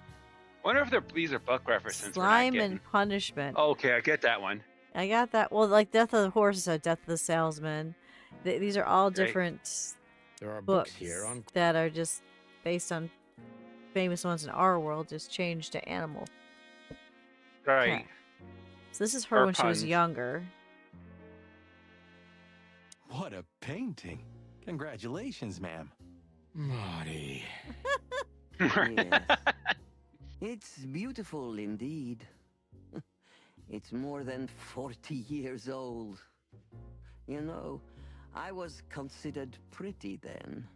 Wonder if these are book references. Slime and punishment. Okay, I get that one. I got that. Well, like Death of the Horse, Death of the Salesman. These are all Right. different There are books books here on that are just based on famous ones in our world, just changed to animal. Right. Okay. So this is her Or when she was puns. younger. What a painting. Congratulations, ma'am. Marty. Yes. It's beautiful indeed. It's more than 40 years old. You know, I was considered pretty then.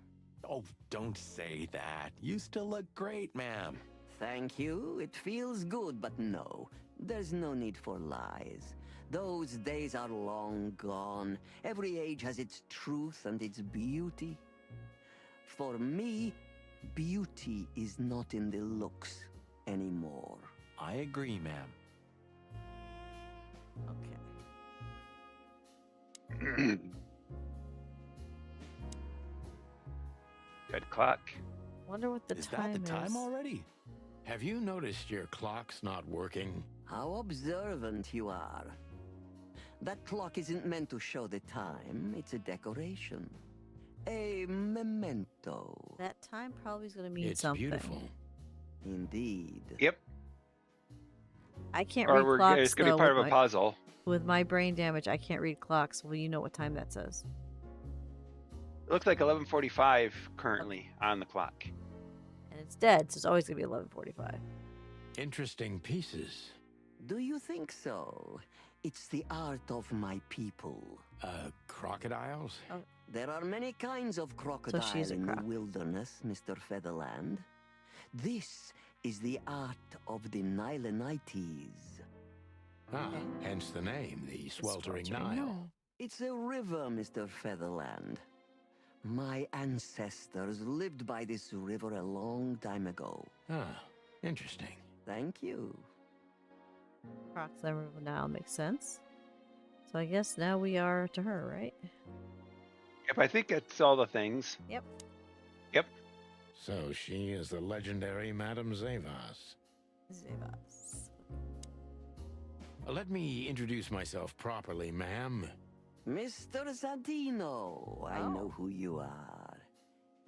Oh, don't say that. You still look great, ma'am. Thank you. It feels good, but no. There's no need for lies. Those days are long gone. Every age has its truth and its beauty. For me, beauty is not in the looks anymore. I agree, ma'am. Okay. Good clock. Wonder what the Is time that the time is. already? Have you noticed your clock's not working? How observant you are. That clock isn't meant to show the time. It's a decoration. A memento. That time probably is going to mean It's something. beautiful. Indeed. Yep. I can't Or read clocks, it's going to though, be part of with a my- puzzle. With my brain damage, I can't read clocks. Well, you know what time that says. It looks like 11:45 currently on the clock. And it's dead, so it's always going to be 11:45. Interesting pieces. Do you think so? It's the art of my people. Crocodiles? There are many kinds of crocodile she's a in the croc. wilderness, Mr. Featherland. This is the art of the Nilenites. Ah, hence the name, the sweltering Sweltering Nile. Nile. It's a river, Mr. Featherland. My ancestors lived by this river a long time ago. Ah, interesting. Thank you. Crocs River now makes sense. So I guess now we are to her, right? Yep, I think it's all the things. Yep. Yep. So she is the legendary Madame Zavas. Zavas. Let me introduce myself properly, ma'am. Mr. Santino, I know who you are.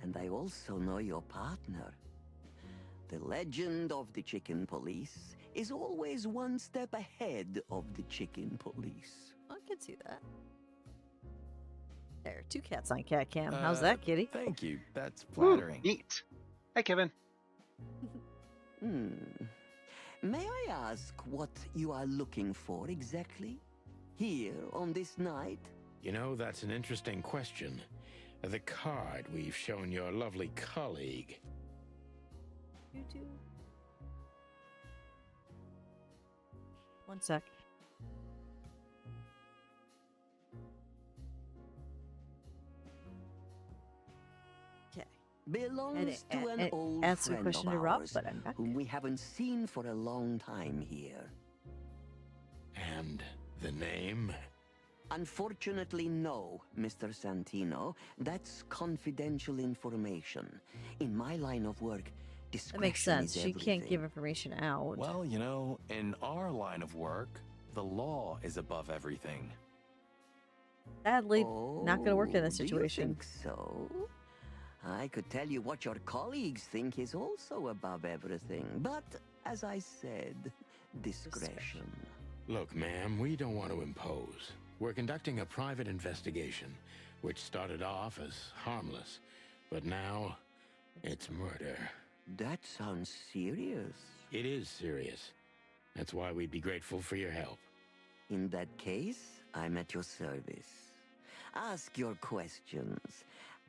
And I also know your partner. The legend of the chicken police is always one step ahead of the chicken police. I can see that. There, 2 cats on cat cam. How's that, kitty? Thank you. That's flattering. Neat. Hi, Kevin. May I ask what you are looking for exactly? Here on this night? You know, that's an interesting question. The card we've shown your lovely colleague. You too. One sec. Okay. Belongs to an old answer the friend question of to Rob, ours, but I'm back. whom we haven't seen for a long time here. And the name? Unfortunately, no, Mr. Santino. That's confidential information. In my line of work, discretion That makes sense. is She everything. can't give information out. Well, you know, in our line of work, the law is above everything. Sadly, not going to work in this Do you situation. think so? I could tell you what your colleagues think is also above everything, but as I said, discretion. Look, ma'am, we don't want to impose. We're conducting a private investigation, which started off as harmless, but now it's murder. That sounds serious. It is serious. That's why we'd be grateful for your help. In that case, I'm at your service. Ask your questions,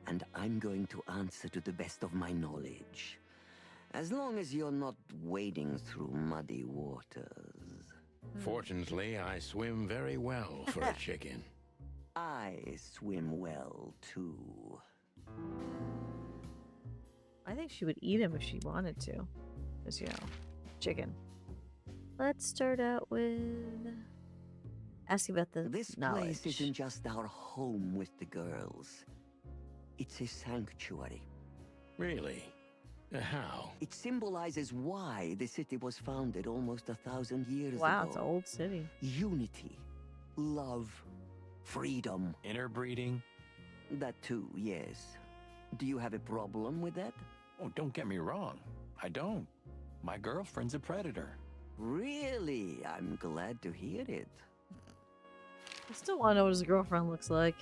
and I'm going to answer to the best of my knowledge. As long as you're not wading through muddy waters. Fortunately, I swim very well for a chicken. I swim well, too. I think she would eat him if she wanted to. Because, you know, chicken. Let's start out with asking about the This knowledge. place isn't just our home with the girls. It's a sanctuary. Really? How? It symbolizes why the city was founded almost 1,000 years ago. Wow, it's an old city. Unity, love, freedom. Interbreeding? That too, yes. Do you have a problem with that? Oh, don't get me wrong. I don't. My girlfriend's a predator. Really? I'm glad to hear it. I still want to know what his girlfriend looks like.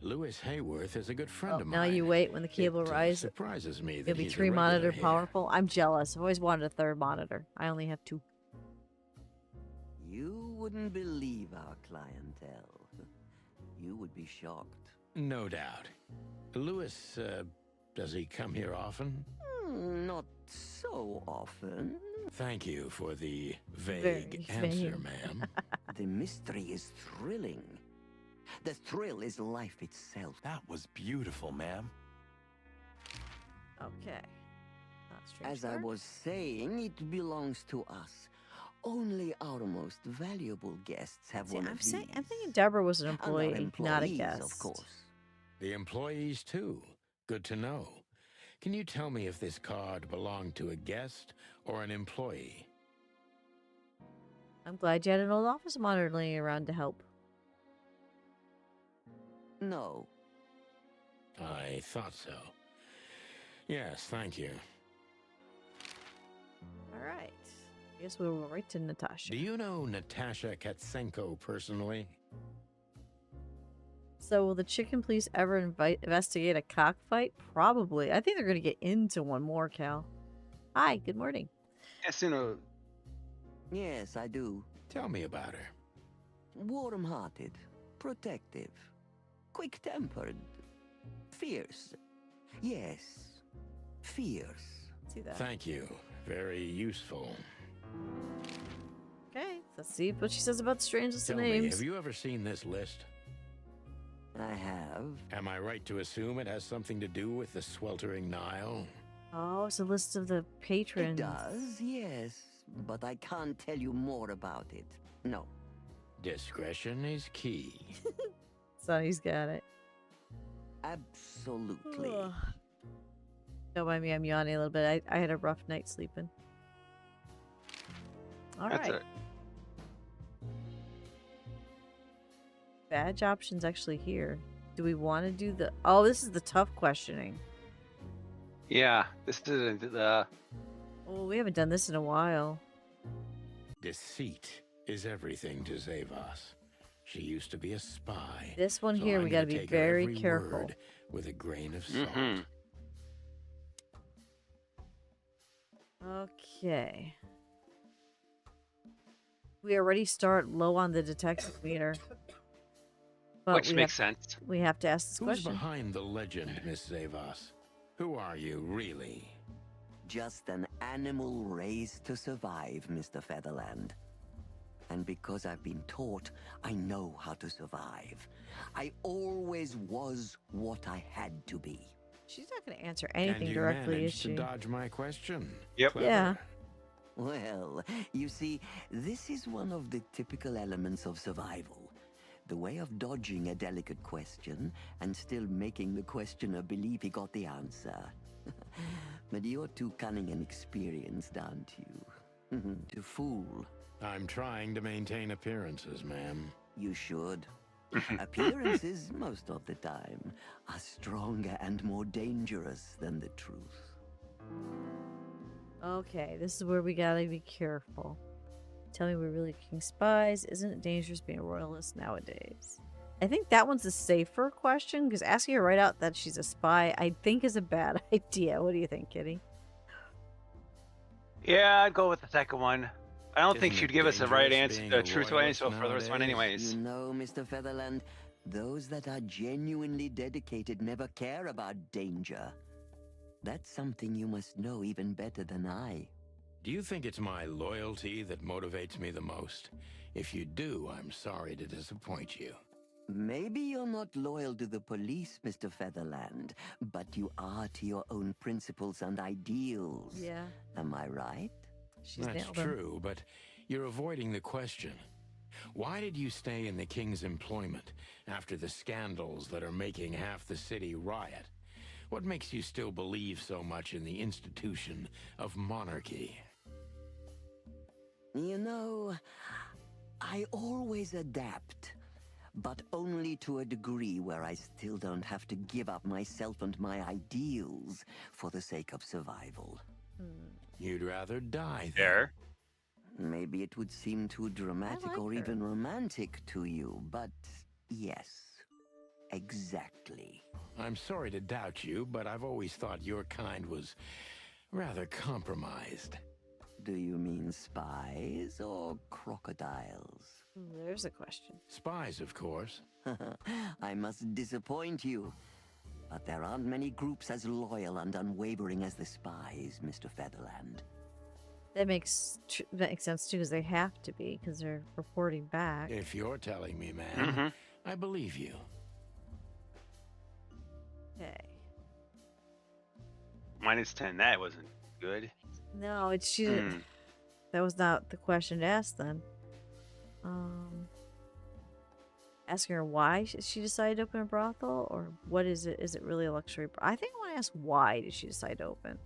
Lewis Hayworth is a good friend of mine. Now you wait when the cable It rises. surprises me that It'll be he's a 3 monitor regular here. powerful. I'm jealous. I've always wanted a 3rd monitor. I only have 2. You wouldn't believe our clientele. You would be shocked. No doubt. Lewis, does he come here often? Not so often. Thank you for the Very vague answer, vague. ma'am. The mystery is thrilling. The thrill is life itself. That was beautiful, ma'am. Okay. As I was saying, it belongs to us. Only our most valuable guests have one of these. I'm thinking Deborah was an And our employee, not a employees, guest. of course. The employees, too. Good to know. Can you tell me if this card belonged to a guest or an employee? I'm glad you had an old office monitor laying around to help. No. I thought so. Yes, thank you. All right. I guess we'll go right to Natasha. Do you know Natasha Katsenko personally? So will the chicken police ever investigate a cockfight? Probably. I think they're going to get into one more, Cal. Hi, good morning. Yes, you know. Yes, I do. Tell me about her. Warm-hearted, protective, quick-tempered, fierce. Yes, fierce. See that? Thank you. Very useful. Okay, let's see what she says about the strangest Tell of me, names. have you ever seen this list? I have. Am I right to assume it has something to do with the sweltering Nile? Oh, it's a list of the patrons. It does, yes, but I can't tell you more about it. No. Discretion is key. Sonny's got it. Absolutely. Don't mind me, I'm yawning a little bit. I had a rough night sleeping. All That's right. it. Badge options actually here. Do we want to do the... Oh, this is the tough questioning. Yeah, this isn't the... Oh, we haven't done this in a while. Deceit is everything to Zavos. She used to be a spy. This one so here, I'm we gonna got to be take her very every careful. word with a grain of salt. Okay. We already start low on the detective meter. But Which makes sense. We have to ask this Who's question. behind the legend, Miss Zavos? Who are you, really? Just an animal raised to survive, Mr. Featherland. And because I've been taught, I know how to survive. I always was what I had to be. She's not going to answer anything and you directly, is managed she? to dodge my question. Yep. Clever. Yeah. Well, you see, this is one of the typical elements of survival. The way of dodging a delicate question and still making the questioner believe he got the answer. But you're too cunning and experienced, aren't you? To fool. I'm trying to maintain appearances, ma'am. You should. Appearances, most of the time, are stronger and more dangerous than the truth. Okay, this is where we gotta be careful. Tell me we're really king spies. Isn't it dangerous being a royalist nowadays? I think that one's a safer question, because asking her right out that she's a spy, I think is a bad idea. What do you think, Kitty? Yeah, I'd go with the second one. I don't think Isn't she'd it give us the right dangerous answer, being the a truthful answer royalist for this one nowadays? anyways. You know, Mr. Featherland, those that are genuinely dedicated never care about danger. That's something you must know even better than I. Do you think it's my loyalty that motivates me the most? If you do, I'm sorry to disappoint you. Maybe you're not loyal to the police, Mr. Featherland, but you are to your own principles and ideals. Yeah. Am I right? She's That's nailed him. true, but you're avoiding the question. Why did you stay in the king's employment after the scandals that are making half the city riot? What makes you still believe so much in the institution of monarchy? You know, I always adapt, but only to a degree where I still don't have to give up myself and my ideals for the sake of survival. You'd rather die there. Maybe it would seem too dramatic or even romantic to you, but yes, exactly. I'm sorry to doubt you, but I've always thought your kind was rather compromised. Do you mean spies or crocodiles? There's a question. Spies, of course. I must disappoint you. But there aren't many groups as loyal and unwavering as the spies, Mr. Featherland. That makes sense too, because they have to be, because they're reporting back. If you're telling me, man, I believe you. Okay. -10. That wasn't good. No, it's she. That was not the question to ask then. Asking her why she decided to open a brothel, or what is it? Is it really a luxury? I think I want to ask why did she decide to open?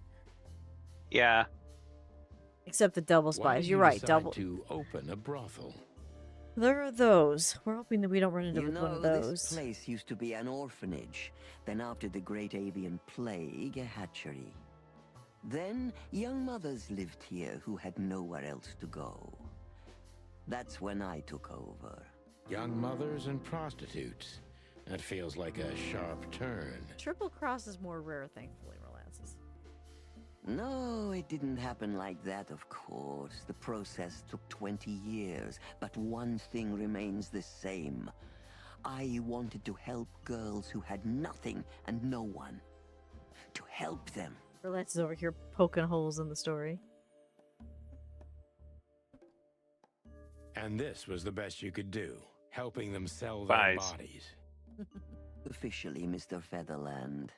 Yeah. Except the double Why spies. did You're you right. decide Double. to open a brothel. There are those. We're hoping that we don't run into You one know, of those. this place used to be an orphanage. Then after the Great Avian Plague, a hatchery. Then young mothers lived here who had nowhere else to go. That's when I took over. Young mothers and prostitutes. That feels like a sharp turn. Triple cross is more rare, thankfully, Relances. No, it didn't happen like that, of course. The process took 20 years, but one thing remains the same. I wanted to help girls who had nothing and no one. To help them. Relances over here poking holes in the story. And this was the best you could do, helping them sell their Spies. bodies. officially, Mr. Featherland.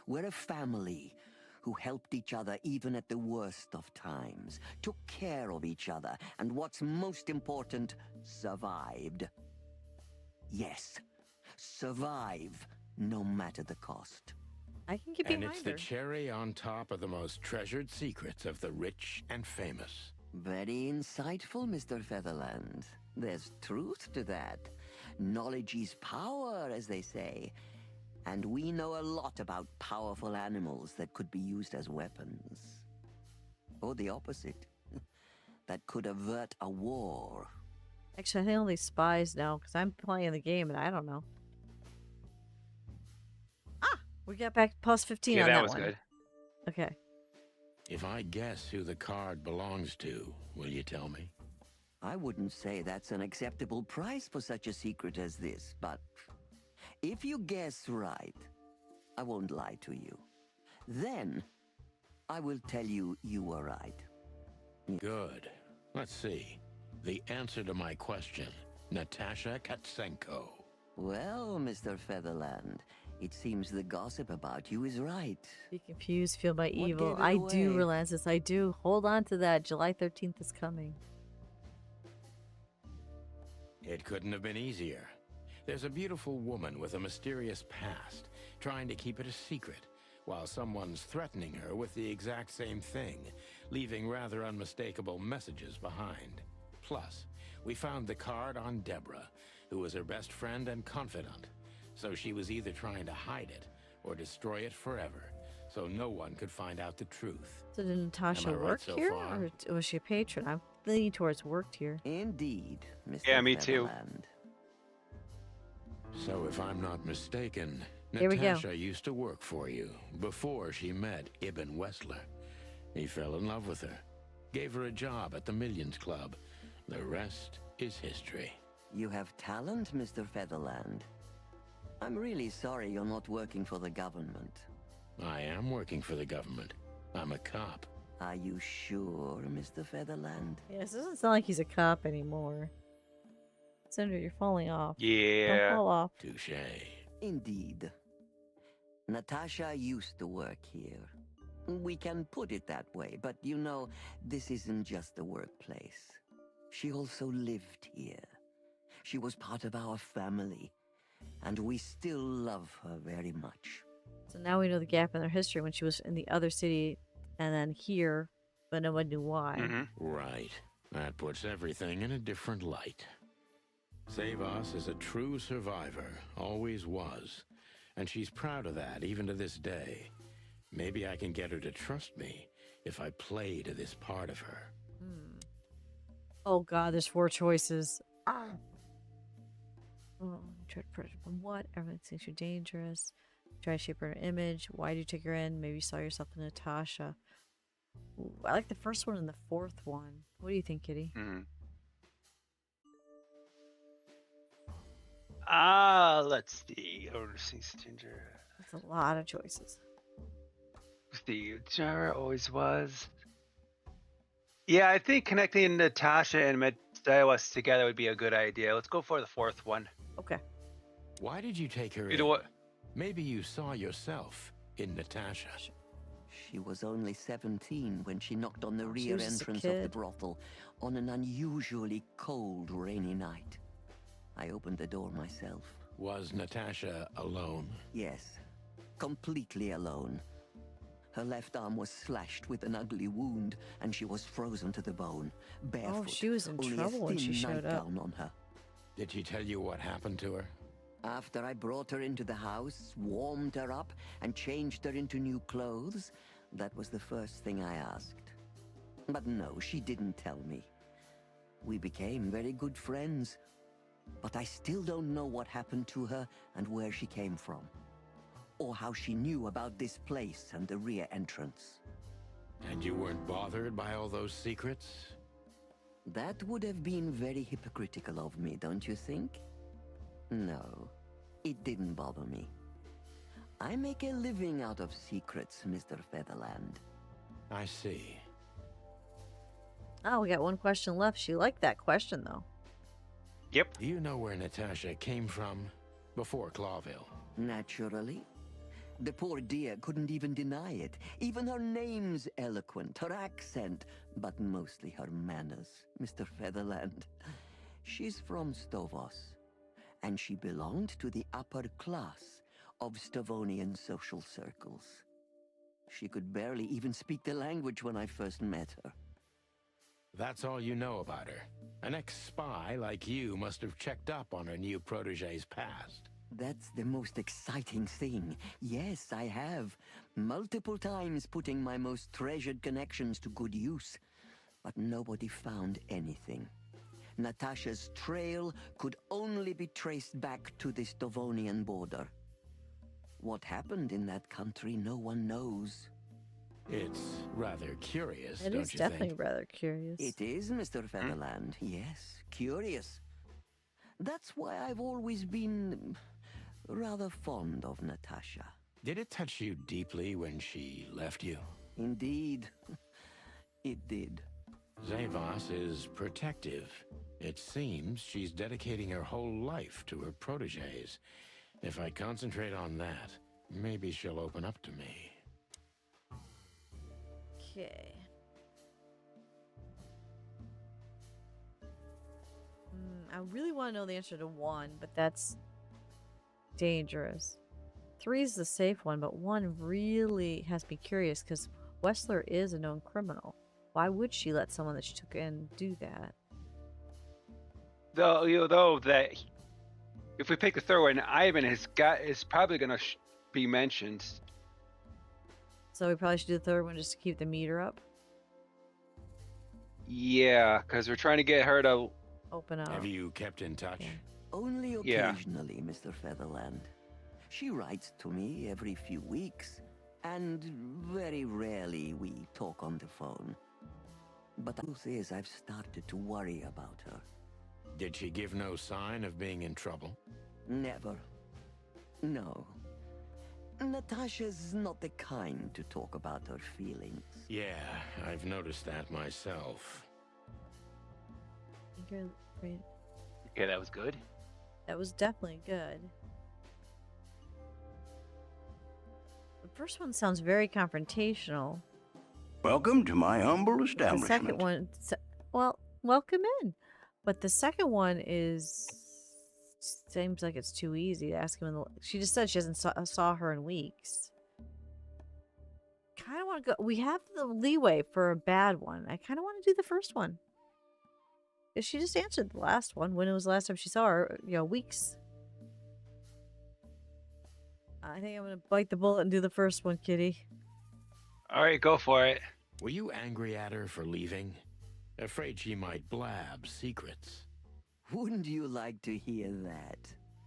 We're a family who helped each other even at the worst of times, took care of each other, and what's most important, survived. Yes, survive, no matter the cost. I can get And behind it's her. the cherry on top of the most treasured secrets of the rich and famous. Very insightful, Mr. Featherland. There's truth to that. Knowledge is power, as they say. And we know a lot about powerful animals that could be used as weapons. Or the opposite. That could avert a war. Actually, I think only spies know, because I'm playing the game and I don't know. Ah! We got back plus 15 Yeah, on that that was one. good. Okay. If I guess who the card belongs to, will you tell me? I wouldn't say that's an acceptable price for such a secret as this, but if you guess right, I won't lie to you. Then, I will tell you you were right. Good. Let's see. The answer to my question, Natasha Katsenko. Well, Mr. Featherland, it seems the gossip about you is right. Be confused, feel by evil. gave it I do away? realize this. I do. Hold on to that. July 13th is coming. It couldn't have been easier. There's a beautiful woman with a mysterious past, trying to keep it a secret, while someone's threatening her with the exact same thing, leaving rather unmistakable messages behind. Plus, we found the card on Deborah, who was her best friend and confidant. So she was either trying to hide it or destroy it forever, so no one could find out the truth. So did Natasha Am I right work so here, far? or was she a patron? I'm leaning towards worked here. Indeed, Mr. Yeah, me too. Featherland. So if I'm not mistaken, Here we go. Natasha used to work for you before she met Ibn Wessler. He fell in love with her, gave her a job at the Millions Club. The rest is history. You have talent, Mr. Featherland. I'm really sorry you're not working for the government. I am working for the government. I'm a cop. Are you sure, Mr. Featherland? Yes, it doesn't sound like he's a cop anymore. Senator, you're falling off. Yeah. Don't fall off. Touche. Indeed. Natasha used to work here. We can put it that way, but you know, this isn't just a workplace. She also lived here. She was part of our family, and we still love her very much. So now we know the gap in their history when she was in the other city and then here, but no one knew why. Right. That puts everything in a different light. Savas is a true survivor, always was. And she's proud of that, even to this day. Maybe I can get her to trust me if I play to this part of her. Oh god, there's 4 choices. Ah. Oh, try to pressure from what? Everyone thinks you're dangerous. Try to shape her image. Why do you take her in? Maybe you saw yourself in Natasha. Ooh, I like the first one and the 4th one. What do you think, Kitty? Let's see. Overseas ginger. That's a lot of choices. Steve Jara always was. Yeah, I think connecting Natasha and Medeiros together would be a good idea. Let's go for the 4th one. Okay. Why did you take her You in? know what? Maybe you saw yourself in Natasha. She was only 17 when she knocked on the She rear was just a entrance of the kid. brothel on an unusually cold, rainy night. I opened the door myself. Was Natasha alone? Yes, completely alone. Her left arm was slashed with an ugly wound, and she was frozen to the bone, barefoot. she was in only trouble a when thin she showed up. nightgown on her. Did she tell you what happened to her? After I brought her into the house, warmed her up, and changed her into new clothes, that was the first thing I asked. But no, she didn't tell me. We became very good friends, but I still don't know what happened to her and where she came from, or how she knew about this place and the rear entrance. And you weren't bothered by all those secrets? That would have been very hypocritical of me, don't you think? No, it didn't bother me. I make a living out of secrets, Mr. Featherland. I see. Oh, we got one question left. She liked that question, though. Yep. Do you know where Natasha came from? Before Clawville? Naturally. The poor dear couldn't even deny it. Even her name's eloquent, her accent, but mostly her manners, Mr. Featherland. She's from Stovos, and she belonged to the upper class of Stavonian social circles. She could barely even speak the language when I first met her. That's all you know about her. An ex-spy like you must have checked up on her new protege's past. That's the most exciting thing. Yes, I have. Multiple times putting my most treasured connections to good use. But nobody found anything. Natasha's trail could only be traced back to the Stavonian border. What happened in that country, no one knows. It's rather curious, It don't is you definitely think? rather curious. It is, Mr. Featherland. Yes, curious. That's why I've always been rather fond of Natasha. Did it touch you deeply when she left you? Indeed, it did. Zavos is protective. It seems she's dedicating her whole life to her proteges. If I concentrate on that, maybe she'll open up to me. Okay. I really want to know the answer to 1, but that's dangerous. 3 is the safe one, but 1 really has me curious because Wessler is a known criminal. Why would she let someone that she took in do that? Though that if we pick the third one, Ivan is probably going to be mentioned. So we probably should do the third one just to keep the meter up. Yeah, because we're trying to get her to open up. Have you kept in touch? Only Yeah. occasionally, Mr. Featherland. She writes to me every few weeks, and very rarely we talk on the phone. But the truth is, I've started to worry about her. Did she give no sign of being in trouble? Never. No. Natasha's not the kind to talk about her feelings. Yeah, I've noticed that myself. Okay, that was good. That was definitely good. The first one sounds very confrontational. Welcome to my humble The establishment. second one, well, welcome in. But the second one seems like it's too easy to ask him. She just said she hasn't saw her in weeks. Kind of want to go. We have the leeway for a bad one. I kind of want to do the first one. Because she just answered the last one. When it was the last time she saw her, weeks. I think I'm going to bite the bullet and do the first one, Kitty. All right, go for it. Were you angry at her for leaving? Afraid she might blab secrets. Wouldn't you like to hear that?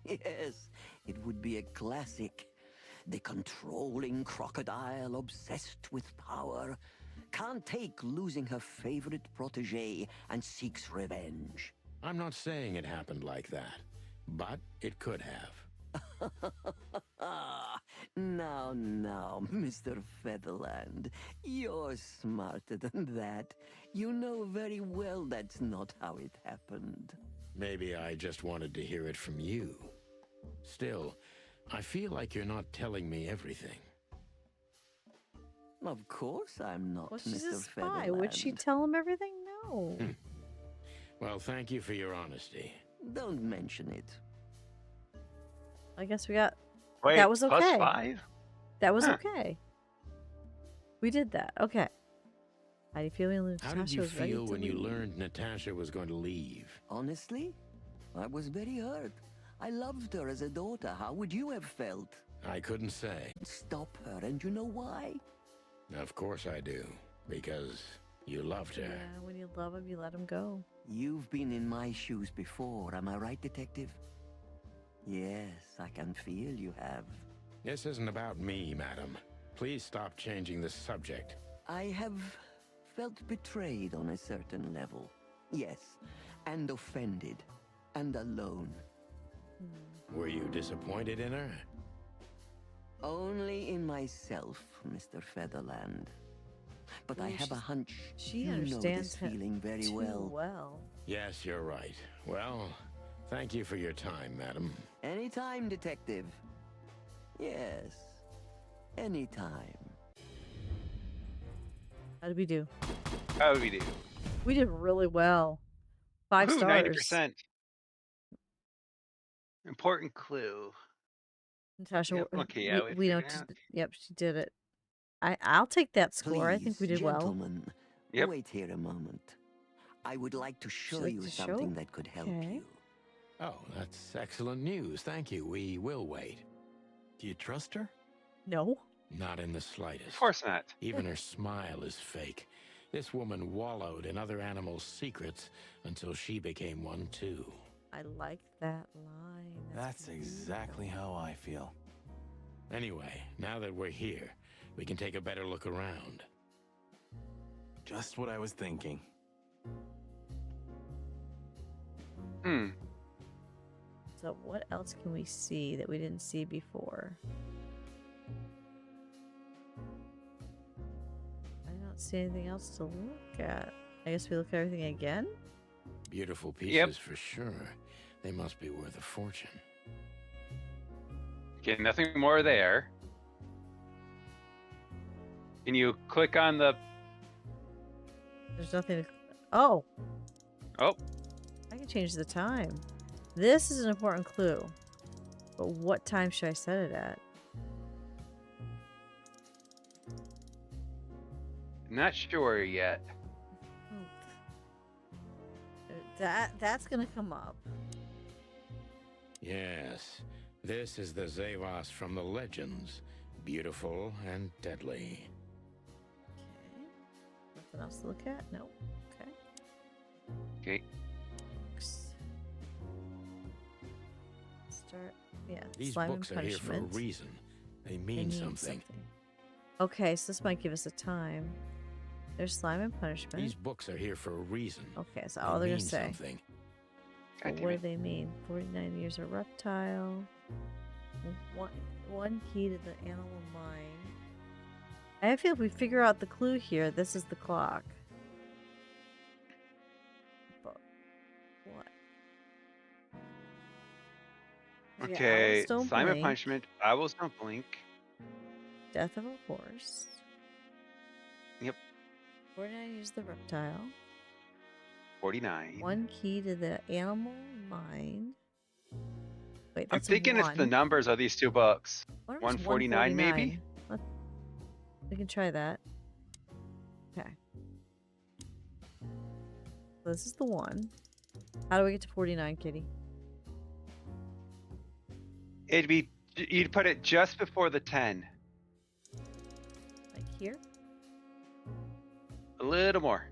Yes, it would be a classic. The controlling crocodile obsessed with power can't take losing her favorite protege and seeks revenge. I'm not saying it happened like that, but it could have. Now, Mr. Featherland, you're smarter than that. You know very well that's not how it happened. Maybe I just wanted to hear it from you. Still, I feel like you're not telling me everything. Of course I'm not, Well, she's a Mr. spy. Featherland. Would she tell him everything? No. Well, thank you for your honesty. Don't mention it. I guess we got... Wait, that was okay. plus 5? That was okay. We did that. Okay. How do you feel when How Natasha did you was ready feel to when you leave? learned Natasha was going to leave? Honestly, I was very hurt. I loved her as a daughter. How would you have felt? I couldn't say. Stop her, and you know why? Of course I do. Because you loved her. Yeah, when you love him, you let him go. You've been in my shoes before, am I right, Detective? Yes, I can feel you have. This isn't about me, madam. Please stop changing the subject. I have felt betrayed on a certain level. Yes, and offended, and alone. Were you disappointed in her? Only in myself, Mr. Featherland. But I have a hunch She you know understands this him feeling very too well. well. Yes, you're right. Well, thank you for your time, madam. Anytime, Detective. Yes. Anytime. How did we do? How would we do? We did really well. 5 Woohoo, stars. 90%. Important clue. Natasha, Yep. Okay. Yeah, we we know. figured it out. Yep, she did it. I'll take that score. I think we Please, did well. gentlemen, Yep. wait here a moment. I would like to show like you to show? something that could help Okay. you. Oh, that's excellent news. Thank you. We will wait. Do you trust her? No. Not in the slightest. Of course not. Even her smile is fake. This woman wallowed in other animals' secrets until she became one too. I like that line. That's exactly how I feel. Anyway, now that we're here, we can take a better look around. Just what I was thinking. So what else can we see that we didn't see before? I don't see anything else to look at. I guess we look at everything again? Beautiful pieces for sure. They must be worth a fortune. Okay, nothing more there. Can you click on the... There's nothing to... Oh! Oh. I can change the time. This is an important clue. But what time should I set it at? Not sure yet. That's gonna come up. Yes, this is the Zavos from the legends. Beautiful and deadly. Okay. Nothing else to look at? No. Okay. Okay. Start. Yeah. These Slime books and are here for a punishment. reason. They mean something. Okay, so this might give us a time. There's slime and punishment. These books are here for a reason. Okay, so all they're gonna mean say. something. Well, what do they mean? 49 years of reptile. One key to the animal mind. I feel if we figure out the clue here, this is the clock. But what? Okay, Owls don't Simon blink. Punishment, Owls Don't Blink. Death of a horse. Yep, 49 years of the reptile. 49. One key to the animal mind. Wait, I'm that's thinking it's the one. numbers of these two books. What if it's 149 maybe? We can try that. Okay. So this is the one. How do we get to 49, Kitty? It'd be, you'd put it just before the 10. Like here? A little more.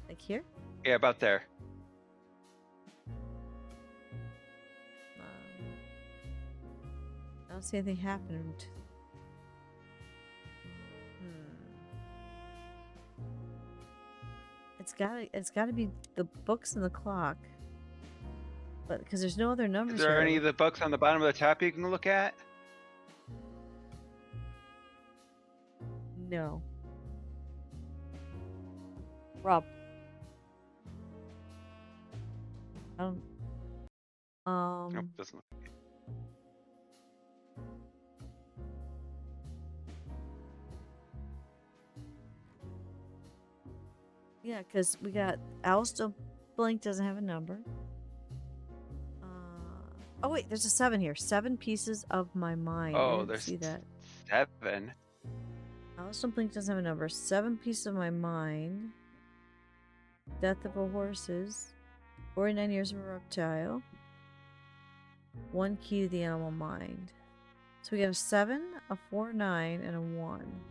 Like here? Yeah, about there. I don't see anything happening. It's gotta be the books and the clock. But because there's no other numbers Is there here. any of the books on the bottom of the top you can look at? No. Rob. Nope, doesn't look. Yeah, because we got Owls Don't Blink doesn't have a number. Oh wait, there's a 7 here. 7 pieces of my mind. I Oh, didn't there's see that. 7. Owls Don't Blink doesn't have a number. 7 pieces of my mind. Death of a horses. 49 years of a reptile. 1 key to the animal mind. So we got a 7, a 4, 9, and a 1.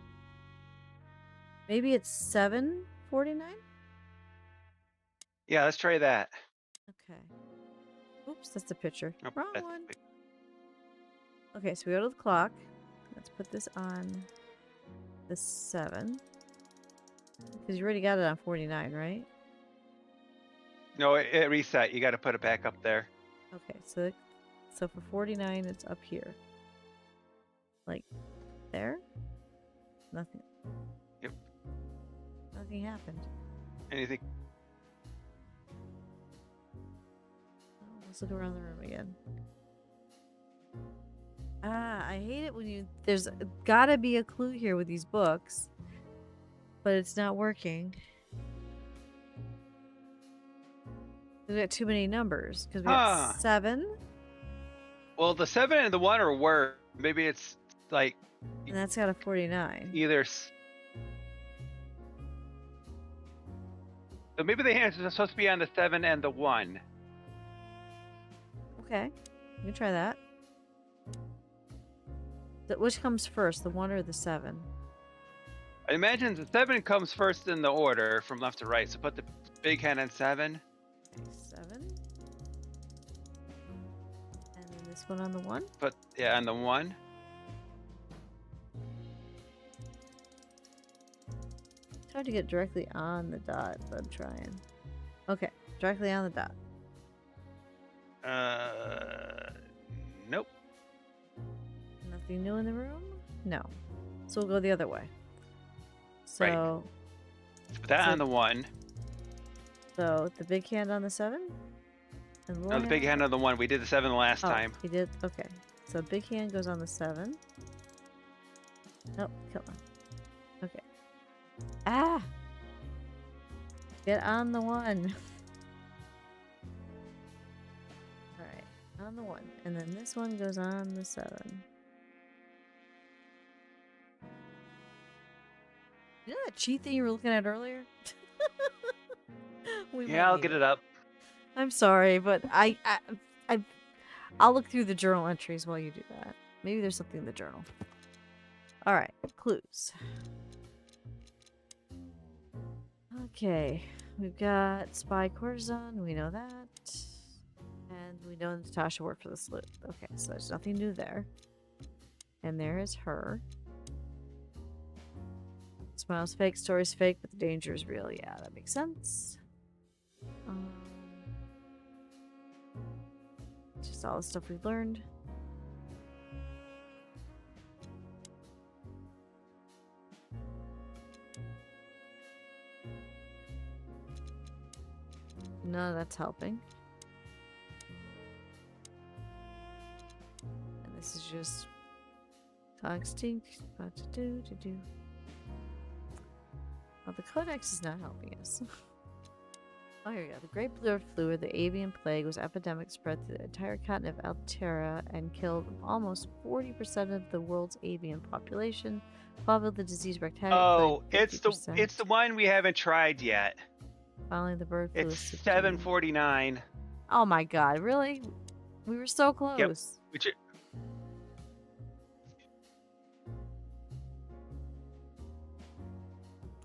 Maybe it's 749? Yeah, let's try that. Okay. Oops, that's the picture. Nope, Wrong that's one. the pic- Okay, so we go to the clock. Let's put this on the 7. Because you already got it on 49, right? No, it reset. You got to put it back up there. Okay, so for 49, it's up here. Like, there? Nothing. Yep. Nothing happened. Anything? Oh, let's look around the room again. I hate it when there's gotta be a clue here with these books, but it's not working. We got too many numbers because we got 7. Well, the 7 and the 1 are words. Maybe it's like And that's got a 49. either. So maybe the answers are supposed to be on the 7 and the 1. Okay, you can try that. Which comes first, the 1 or the 7? I imagine the 7 comes first in the order from left to right. So put the big hand on 7. Okay, 7. And then this one on the 1? Put, yeah, on the 1. It's hard to get directly on the dot, but I'm trying. Okay, directly on the dot. Nope. Nothing new in the room? No. So we'll go the other way. So, Right. Put that on the 1. So the big hand on the 7? And No, the big hand on the 1. We did the 7 the last time. We did? Okay. So big hand goes on the 7. Nope, come on. Okay. Ah! Get on the 1. Alright, on the 1. And then this one goes on the 7. You know that cheat thing you were looking at earlier? Yeah, I'll get it up. I'm sorry, but I'll look through the journal entries while you do that. Maybe there's something in the journal. All right, clues. Okay, we've got spy courtesan. We know that, and we know Natasha worked for the sleuth. Okay, so there's nothing new there. And there is her. Smile's fake, story's fake, but the danger is real. Yeah, that makes sense. Just all the stuff we've learned. None of that's helping. And this is just texting. About to do. Well, the codex is not helping us. Oh, here we go. The Great Blue Flu, or the avian plague, was epidemic, spread through the entire continent of Altera and killed almost 40% of the world's avian population. Followed the disease rectangle. Oh, it's the one we haven't tried yet. Finally, the bird flu. It's 749. Oh my God! Really? We were so close. Yep. Which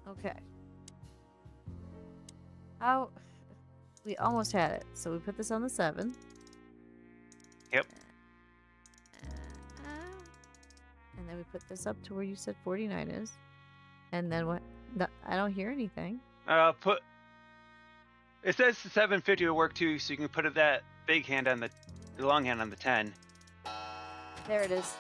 Okay. How? We almost had it. So we put this on the 7. Yep. And then we put this up to where you said 49 is. And then what? No, I don't hear anything. Put. It says the 750 will work too, so you can put that big hand on the long hand on the 10. There it is.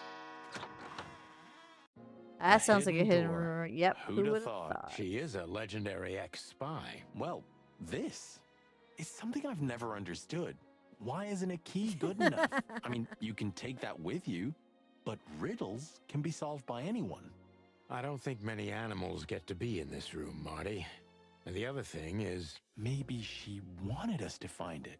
That sounds like a hidden rumor. Yep. Who'd have thought? She is a legendary ex-spy. Well, this is something I've never understood. Why isn't a key good enough? I mean, you can take that with you, but riddles can be solved by anyone. I don't think many animals get to be in this room, Marty. And the other thing is... Maybe she wanted us to find it.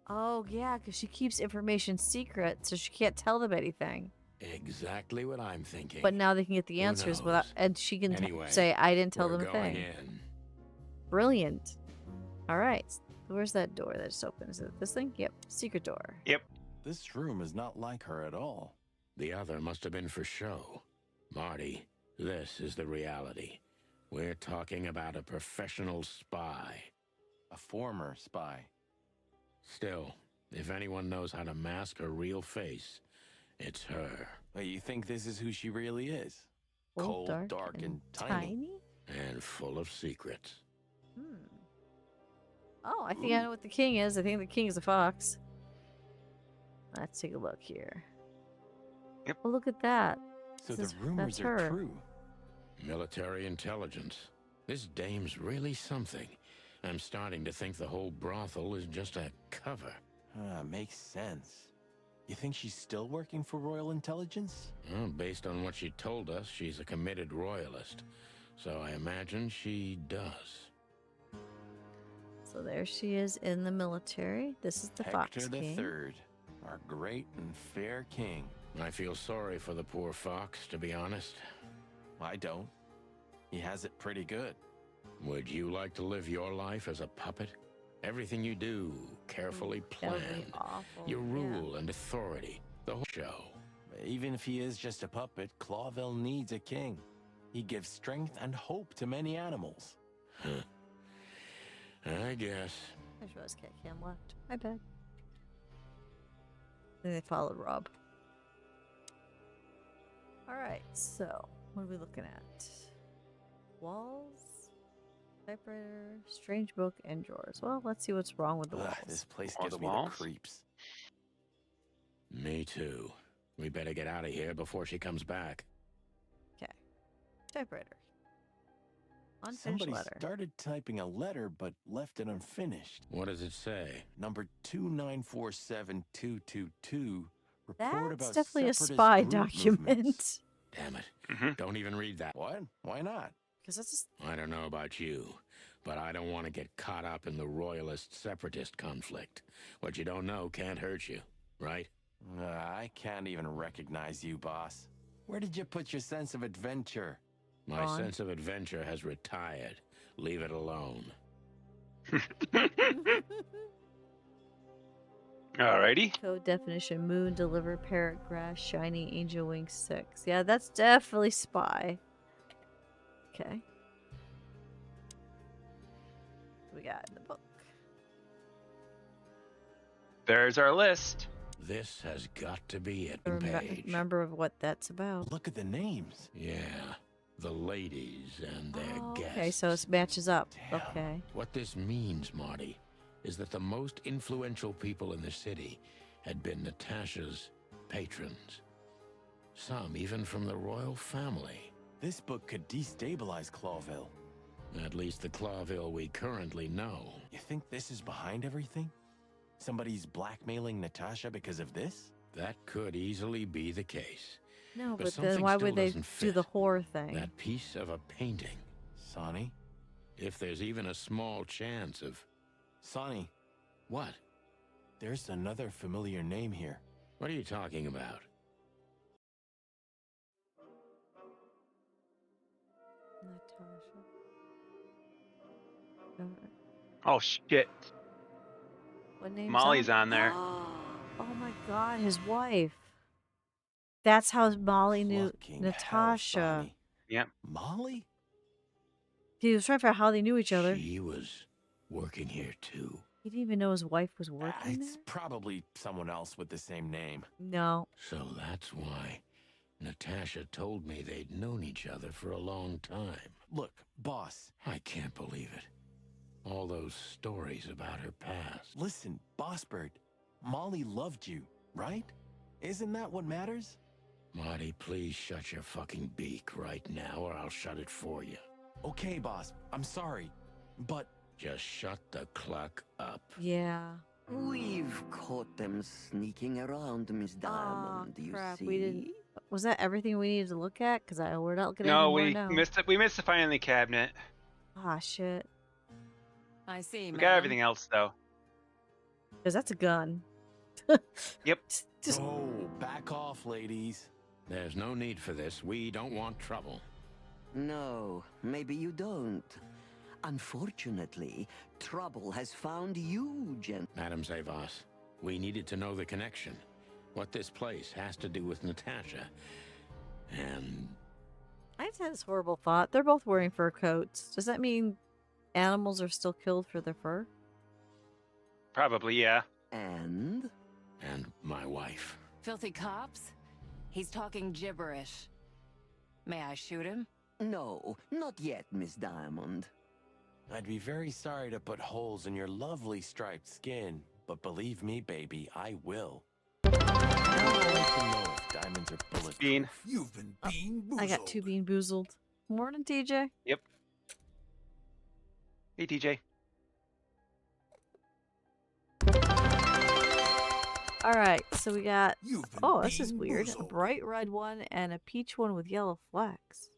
Oh, yeah, because she keeps information secret, so she can't tell them anything. Exactly what I'm thinking. But now they can get the answers without, and she can say, I didn't tell them a thing. Brilliant. All right. Where's that door that just opened? Is it this thing? Yep. Secret door. Yep. This room is not like her at all. The other must have been for show. Marty, this is the reality. We're talking about a professional spy. A former spy. Still, if anyone knows how to mask a real face, it's her. Wait, you think this is who she really is? Cold, dark, and tiny? And full of secrets. Oh, I think I know what the king is. I think the king is a fox. Let's take a look here. Yep. Oh, look at that. So the rumors are true. Military intelligence. This dame's really something. I'm starting to think the whole brothel is just a cover. Makes sense. You think she's still working for Royal Intelligence? Well, based on what she told us, she's a committed royalist. So I imagine she does. So there she is in the military. This is the Hector Fox the King. Third, our great and fair king. I feel sorry for the poor fox, to be honest. I don't. He has it pretty good. Would you like to live your life as a puppet? Everything you do, carefully That would be planned. awful. Your yeah. rule and authority. The whole show. Even if he is just a puppet, Clawville needs a king. He gives strength and hope to many animals. Huh. I guess. I just realized Cat Cam left. My bad. Then they followed Rob. Alright, so what are we looking at? Walls, typewriter, strange book, and drawers. Well, let's see what's wrong with the walls. This place Or gives the me walls? the creeps. Me too. We better get out of here before she comes back. Okay. Typewriter. Unfinished Somebody letter. started typing a letter but left it unfinished. What does it say? Number 2947222. Report That's about definitely a separatist spy group document. movements. Damn it. Mm-hmm. Don't even read that. What? Why not? Because that's just... I don't know about you, but I don't want to get caught up in the royalist-separatist conflict. What you don't know can't hurt you, right? I can't even recognize you, boss. Where did you put your sense of adventure? My sense of adventure has retired. Leave it alone. Alrighty. Code definition: moon, deliver, parrot, grass, shiny, angel wings, 6. Yeah, that's definitely spy. Okay. What we got in the book? There's our list. This has got to be it, Remember, Paige. remember what that's about. Look at the names. Yeah, the ladies and their guests. Okay, so it matches up. Okay. What this means, Marty, is that the most influential people in the city had been Natasha's patrons. Some even from the royal family. This book could destabilize Clawville. At least the Clawville we currently know. You think this is behind everything? Somebody's blackmailing Natasha because of this? That could easily be the case. No, But but something then why still would they doesn't do the fit. horror thing? That piece of a painting. Sonny? If there's even a small chance of... Sonny. What? There's another familiar name here. What are you talking about? Natasha. Oh shit. What name's Molly's on there. Oh my god, his wife. That's how Molly knew Fucking Natasha. hell, Sonny. Yep. Molly? He was trying to figure out how they knew each other. She was working here too. He didn't even know his wife was working It's there? probably someone else with the same name. No. So that's why Natasha told me they'd known each other for a long time. Look, boss. I can't believe it. All those stories about her past. Listen, Bossbird. Molly loved you, right? Isn't that what matters? Marty, please shut your fucking beak right now or I'll shut it for you. Okay, boss. I'm sorry. But just shut the cluck up. Yeah. We've caught them sneaking around, Miss Diamond. You Crap, see? we didn't. Was that everything we needed to look at? Because we're not looking at No, any we more now. missed it. We missed the filing cabinet. Ah, shit. I see, We got everything else though. Because that's a gun. Yep. Just oh, back off, ladies. There's no need for this. We don't want trouble. No, maybe you don't. Unfortunately, trouble has found you, Madam Zavas, we needed to know the connection. What this place has to do with Natasha. And I just had this horrible thought. They're both wearing fur coats. Does that mean animals are still killed for their fur? Probably, yeah. And my wife. Filthy cops? He's talking gibberish. May I shoot him? No, not yet, Miss Diamond. I'd be very sorry to put holes in your lovely striped skin, but believe me, baby, I will. I would like to know if diamonds are bulletproof. Bean. You've been bean boozled. I got 2 bean boozled. Morning, TJ. Yep. Hey, TJ. Alright, so we got... Oh, this is weird. A bright red one and a peach one with yellow flecks.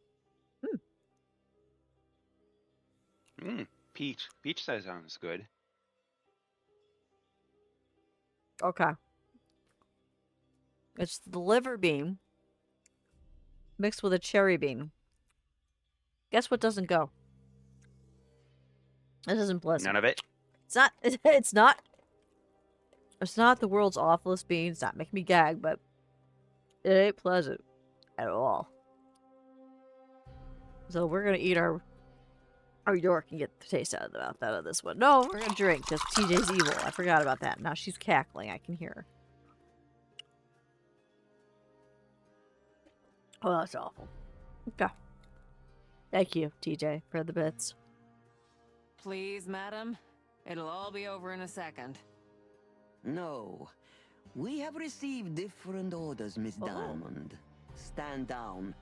Peach. Peach sounds good. Okay. It's the liver bean mixed with a cherry bean. Guess what doesn't go? This isn't pleasant. None of it. It's not. It's not. It's not the world's awfulest bean. It's not making me gag, but it ain't pleasant at all. So we're gonna eat our York and get the taste out of this one. No, we're gonna drink because TJ's evil. I forgot about that. Now she's cackling. I can hear her. Oh, that's awful. Okay. Thank you, TJ, for the bits. Please, madam. It'll all be over in a second. No. We have received different orders, Miss Diamond. Stand down.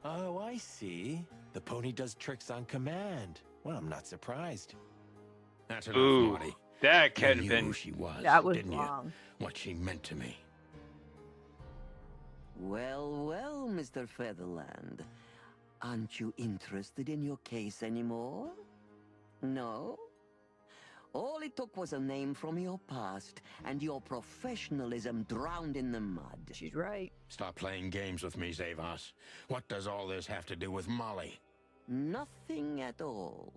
Oh, I see. The pony does tricks on command. Well, I'm not surprised. That's enough, Ooh, Marty. that You could knew have who been. she was, That was didn't wrong. you? What she meant to me. Well, well, Mr. Featherland. Aren't you interested in your case anymore? No? All it took was a name from your past, and your professionalism drowned in the mud. She's right. Stop playing games with me, Zavas. What does all this have to do with Molly? Nothing at all.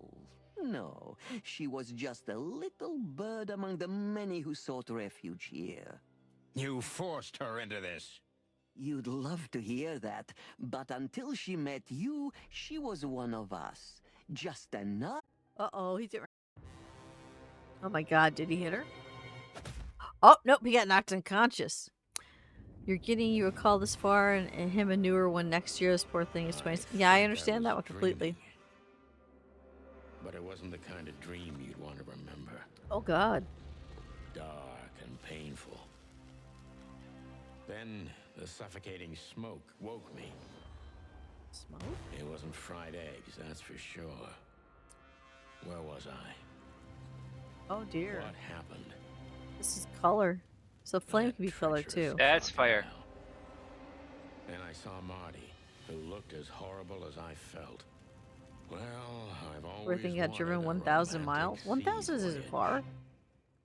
No, she was just a little bird among the many who sought refuge here. You forced her into this. You'd love to hear that, but until she met you, she was one of us. Just another... Uh-oh, he's... Oh my god, did he hit her? Oh, nope, he got knocked unconscious. You're getting you a call this far, and him a newer one next year. This poor thing is 20... Yeah, I understand that one completely. But it wasn't the kind of dream you'd want to remember. Oh god. Dark and painful. Then the suffocating smoke woke me. Smoke? It wasn't fried eggs, that's for sure. Where was I? Oh dear. What happened? This is color. So flame can be color too. That's fire. Then I saw Marty, who looked as horrible as I felt. Well, I've always We're thinking I'd driven 1,000 miles. 1,000 isn't far.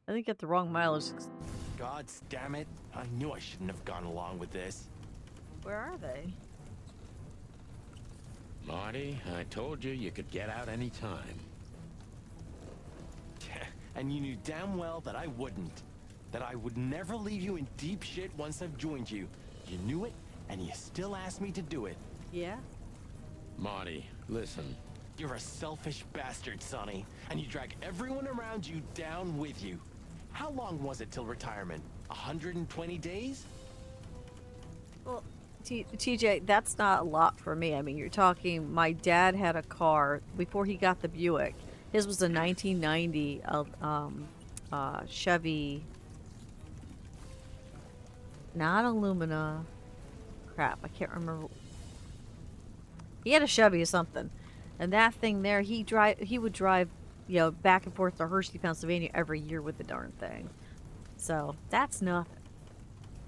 I think at the wrong mileage. God damn it. I knew I shouldn't have gone along with this. Where are they? Marty, I told you you could get out any time. And you knew damn well that I wouldn't. That I would never leave you in deep shit once I've joined you. You knew it, and you still asked me to do it. Yeah? Marty, listen. You're a selfish bastard, Sonny. And you drag everyone around you down with you. How long was it till retirement? 120 days? Well, TJ, that's not a lot for me. I mean, you're talking, my dad had a car before he got the Buick. His was a 1990 Chevy, not Illumina. Crap, I can't remember. He had a Chevy or something, and that thing there, he would drive, you know, back and forth to Hershey, Pennsylvania every year with the darn thing. So that's nothing.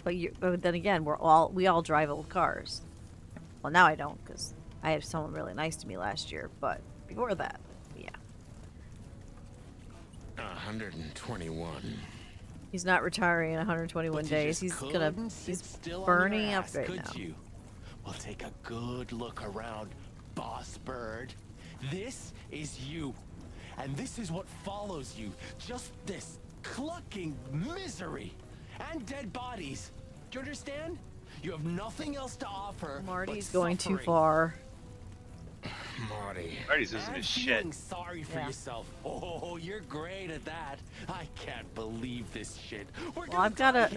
But then again, we all drive old cars. Well, now I don't because I had someone really nice to me last year. But before that, yeah. 121. He's not retiring in 121 days. He's burning up right now. You? Well, take a good look around, boss bird. This is you. And this is what follows you. Just this clucking misery. And dead bodies. Do you understand? You have nothing else to offer. Marty's going too far. Marty's losing his shit. Feeling sorry for yourself. Oh, you're great at that. I can't believe this shit. Well, I've got a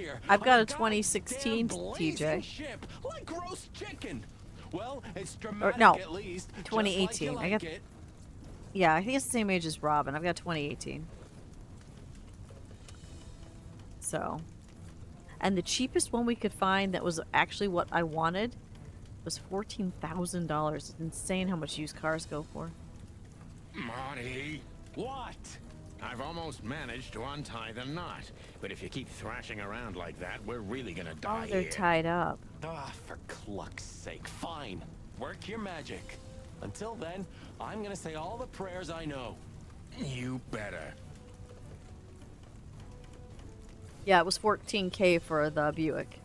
2016 TJ. Ship, like roast chicken. Well, it's Or, dramatic no, at least. 2018. I got. Yeah, I think it's the same age as Robin. I've got 2018. So, and the cheapest one we could find that was actually what I wanted was $14,000. It's insane how much used cars go for. Marty. What? I've almost managed to untie the knot. But if you keep thrashing around like that, we're really gonna die they're here. tied up. Ah, for cluck's sake. Fine. Work your magic. Until then, I'm gonna say all the prayers I know. You better. Yeah, it was $14K for the Buick.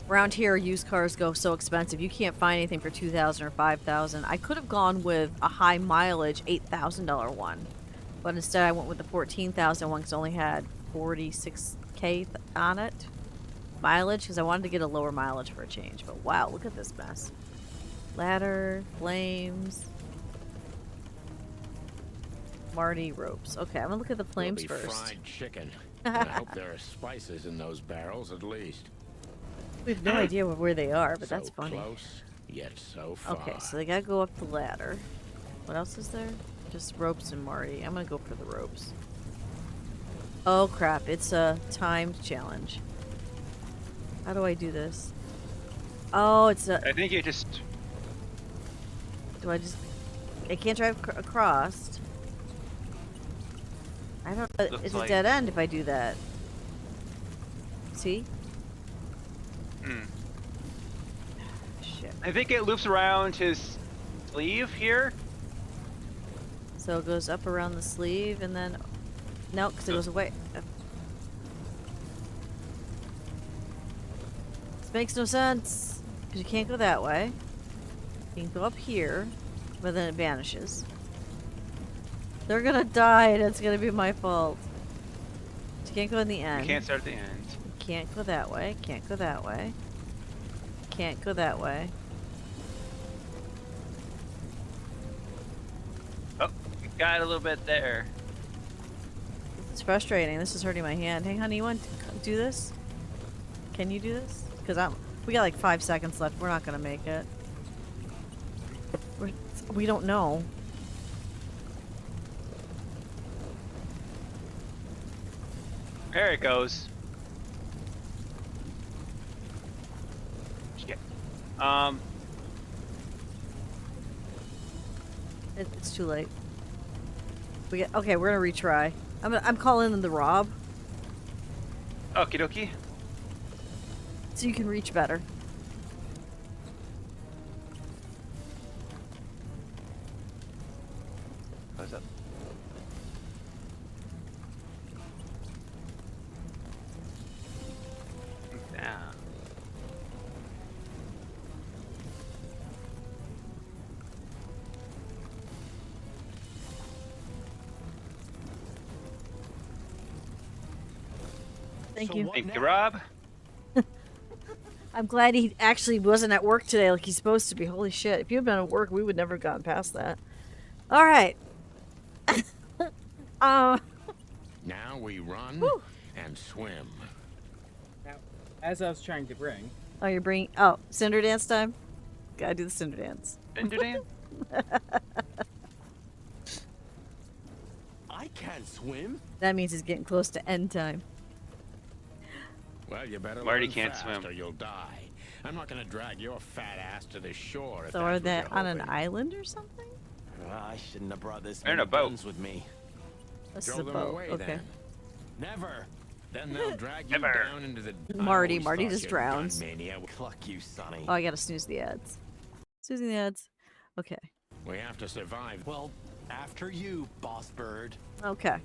Around here, used cars go so expensive. You can't find anything for $2,000 or $5,000. I could have gone with a high mileage $8,000 one, but instead I went with the $14,000 one because it only had 46K on it mileage because I wanted to get a lower mileage for a change. But wow, look at this mess. Ladder, flames, Marty ropes. Okay, I'm gonna look at the flames Will be first. fried chicken. And I hope there are spices in those barrels at least. We have no idea where they are, but So that's funny. close, yet so far. Okay, so they gotta go up the ladder. What else is there? Just ropes and Marty. I'm gonna go for the ropes. Oh crap, it's a timed challenge. How do I do this? Oh, it's a... I think you just... Do I just... I can't drive across. I don't... It's a dead end if I do that. See? Shit. I think it loops around his sleeve here. So it goes up around the sleeve and then... No, because it goes away. This makes no sense. Because you can't go that way. You can go up here, but then it vanishes. They're gonna die and it's gonna be my fault. You can't go in the end. You can't start at the end. You can't go that way. Can't go that way. Can't go that way. Oh, you got a little bit there. It's frustrating. This is hurting my hand. Hey, honey, you want to do this? Can you do this? Because we got like 5 seconds left. We're not gonna make it. We don't know. There it goes. Shit. It's too late. Okay. We're gonna retry. I'm calling in the Rob, Okie dokie. so you can reach better. What's up? Down. Thank you. Thank you, Rob. I'm glad he actually wasn't at work today like he's supposed to be. Holy shit. If you had been at work, we would never have gotten past that. Alright. Now we run and swim. Now, as I was trying to bring... Oh, you're bringing... Oh, Cinder Dance time? Gotta do the Cinder Dance. Cinder Dance? I can't swim. That means he's getting close to end time. Well, you better Marty learn can't fast swim. or you'll die. I'm not gonna drag your fat ass to the shore. If So that's are what they you're on an hoping. island or something? I shouldn't have brought this They're in many a boat. guns with me. This Throw is a them boat. away Okay. then. Never. Then they'll drag you Never. down into the. Marty I always just thought you had drowns. gun mania. Cluck you, Sonny. Oh, I gotta snooze the ads. Snoozing the ads. Okay. We have to survive. Well, after you, boss bird. Okay.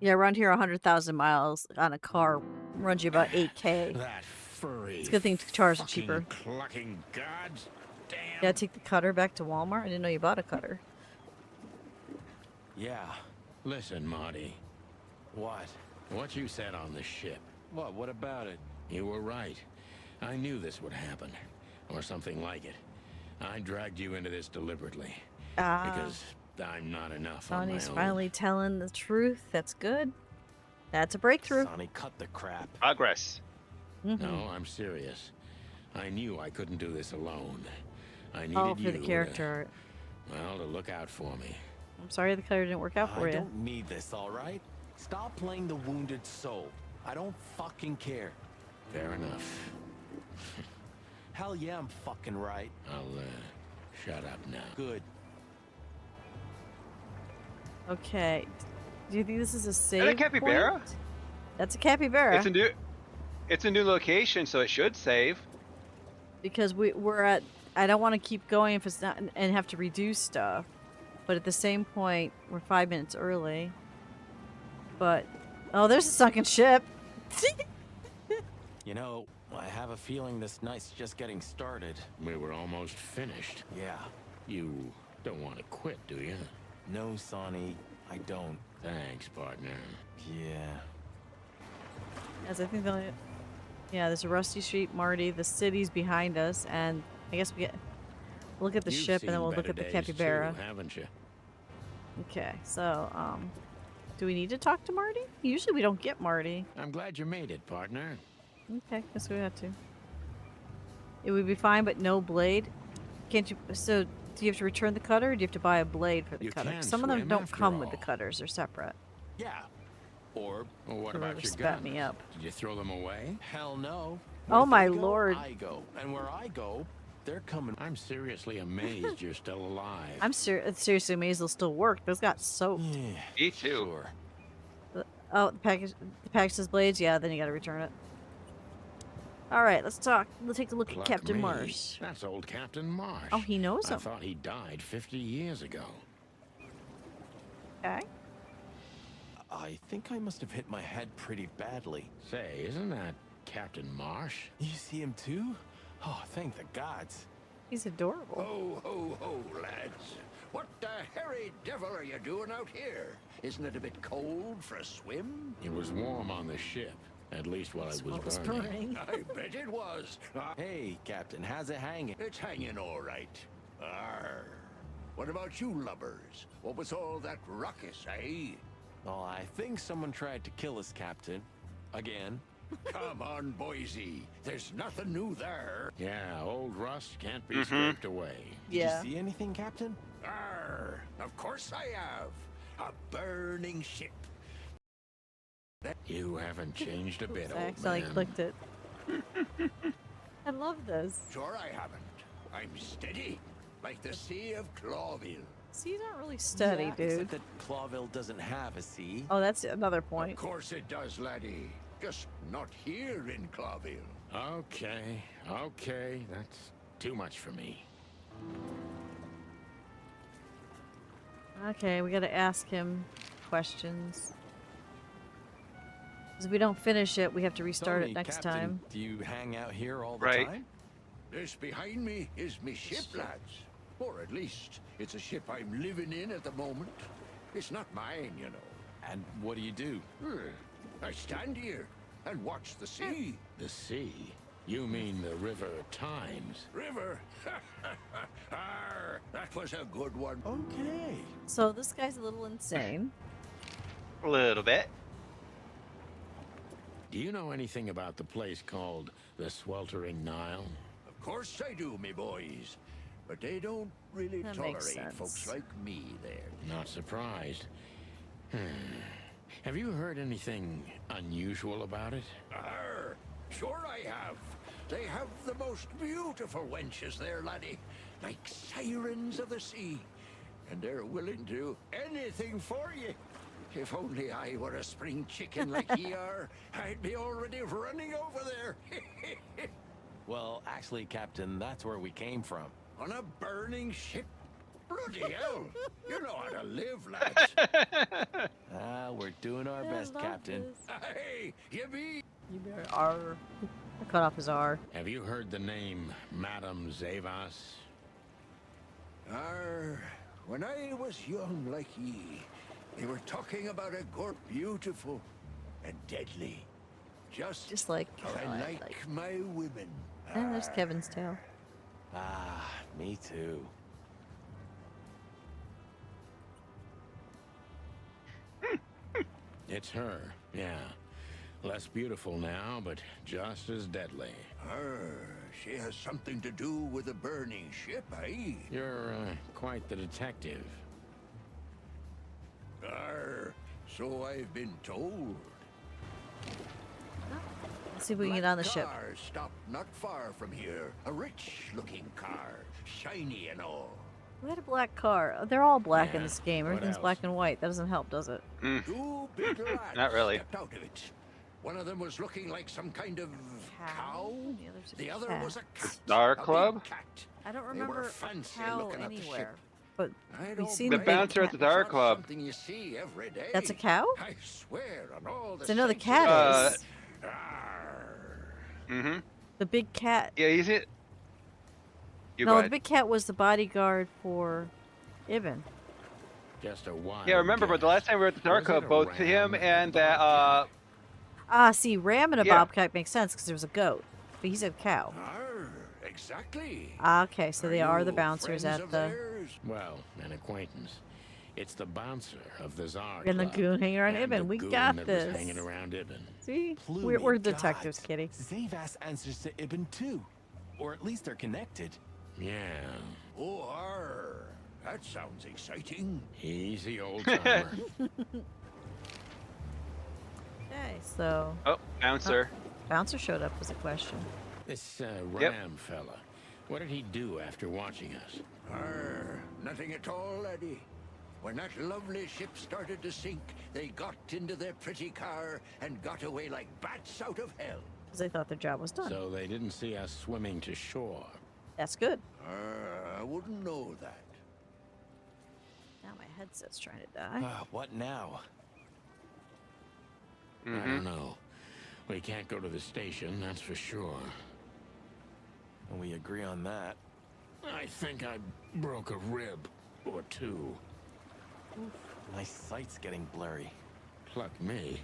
Yeah, around here 100,000 miles on a car runs you about 8K. That furry. It's a good thing cars are fucking cheaper. Clucking gods. Damn. You gotta take the cutter back to Walmart? I didn't know you bought a cutter. Yeah. Listen, Marty. What? What you said on the ship. What about it? You were right. I knew this would happen. Or something like it. I dragged you into this deliberately. Because I'm not enough on my Sonny's own. finally telling the truth. That's good. That's a breakthrough. Sonny, cut the crap. Progress. No, I'm serious. I knew I couldn't do this alone. I needed Oh, for you the character art. to look out for me. I'm sorry the cutter didn't work out for I you. don't need this, all right? Stop playing the wounded soul. I don't fucking care. Fair enough. Hell yeah, I'm fucking right. I'll, shut up now. Good. Okay. Do you think this is a Is save that a capybara? point? That's a capybara. It's a new location, so it should save. Because we're at. I don't want to keep going if it's not and have to redo stuff. But at the same point, we're 5 minutes early. But oh, there's a sunken ship. You know, I have a feeling this night's just getting started. We were almost finished. Yeah. You don't want to quit, do you? No, Sonny, I don't. Thanks, partner. Yeah. As I think yeah, there's a rusty street, Marty. The city's behind us, and I guess we'll look at the You've ship, and then seen we'll look better at the days capybara. too, haven't you? Okay, so do we need to talk to Marty? Usually we don't get Marty. I'm glad you made it, partner. Okay, guess we have to. It would be fine, but no blade. Can't you? So, do you have to return the cutter, or do you have to buy a blade for the You cutter? can Some of them swim don't after come with all. the cutters; they're separate. Yeah. Or Well, what Whoever about your spat guns? me up. Did you throw them away? hell no. Oh Where my they go, lord! I go, and where I go, they're coming. I'm seriously amazed you're still alive. I'm seriously amazed they'll still work. Those got soaked. Me too. Sure. Oh, the package says blades. Yeah, then you got to return it. All right, let's talk. Let's take a look at Pluck Captain me. Marsh. That's old Captain Marsh. Oh, he knows I him. thought he died 50 years ago. Okay. I think I must have hit my head pretty badly. Say, isn't that Captain Marsh? You see him too? Oh, thank the gods. He's adorable. Ho, ho, ho, lads. What the hairy devil are you doing out here? Isn't it a bit cold for a swim? It was warm on the ship, at least while it was burning. I bet it was. Hey, Captain, how's it hanging? It's hanging all right. Arr. What about you lubbers? What was all that ruckus, eh? Well, I think someone tried to kill us, Captain. Again. Come on, Boise. There's nothing new there. Yeah, old rust can't be scraped away. Yeah. Did you see anything, Captain? Arr, of course I have. A burning ship. You haven't changed a bit, I old accidentally man. clicked it. I love this. Sure I haven't. I'm steady, like the Sea of Clawville. Seas aren't really steady, Yeah, dude. Except that Clawville doesn't have a sea. Oh, that's another point. Of course it does, laddie. Just not here in Clawville. Okay, okay, that's too much for me. Okay, we gotta ask him questions. Because if we don't finish it, we have to restart Tell me, it next Captain, time. Do you hang out here all the Right. time? This behind me is me ship, lads. Or at least, it's a ship I'm living in at the moment. It's not mine, you know. And what do you do? I stand here and watch the sea. The sea? You mean the River Times? River? Arr, that was a good one. Okay. So this guy's a little insane. A little bit. Do you know anything about the place called the Sweltering Nile? Of course I do, me boys. But they don't really That makes tolerate sense. folks like me there. Not surprised. Have you heard anything unusual about it? Arr, sure I have. They have the most beautiful wenches there, laddie. Like sirens of the sea. And they're willing to do anything for you. If only I were a spring chicken like ye are, I'd be already running over there. Well, actually, Captain, that's where we came from. On a burning ship? Bloody hell! You know how to live, lads. Ah, we're doing our best, Captain. Hey, you be... You better R. I cut off his R. Have you heard the name Madame Zavas? Arr, when I was young like ye, they were talking about a gorp beautiful and deadly. Just like I like my women. And there's Kevin's tail. Ah, me too. It's her, yeah. Less beautiful now, but just as deadly. Arr, she has something to do with a burning ship, eh? You're quite the detective. Arr, so I've been told. Let's see if we can get on the ship. Car stopped not far from here. A rich-looking car, shiny and all. We had a black car. They're all black in Yeah, this game. what Everything's else? black and white. That doesn't help, does it? Two big lads Not really. stepped out of it. One of them was looking like some kind of cow. The other was a cat. Star a big Club? cat. I don't They were remember a fancy cow looking at the ship. anywhere. But I we've don't seen The big bouncer at cat. the Star Not Club. something you see every day. That's a cow? I swear on all the So I know the saints cat of- is. Mm-hmm. The big cat. Yeah, he's it. You go No, the ahead. big cat was the bodyguard for Ibn. Just a wild Yeah, remember, but the last time we were at the Star Was it Club, a both ram him and the that, Ah, see, ram and a Yeah. bobcat makes sense because there was a goat. But he said cow. Exactly. Ah, okay, so they are the you bouncers friends at of the. theirs? Well, an acquaintance. It's the bouncer of the Tsar And the Club. goon hanging around And the Ibn. We goon got that this. Was hanging around Ibn. See? Plumey We're detectives, gods. kitty. Zayvas answers to Ibn too. Or at least they're connected. Yeah. Oh, arr. That sounds exciting. Easy, old timer. Okay, so. oh, bouncer. Bouncer showed up was a question. This Yep. Ram fella, what did he do after watching us? Arr, nothing at all, laddie. When that lovely ship started to sink, they got into their pretty car and got away like bats out of hell. Because they thought their job was done. So they didn't see us swimming to shore. That's good. I wouldn't know that. Now my headset's trying to die. What now? I don't know. We can't go to the station, that's for sure. And we agree on that. I think I broke a rib or two. My sight's getting blurry. Pluck me.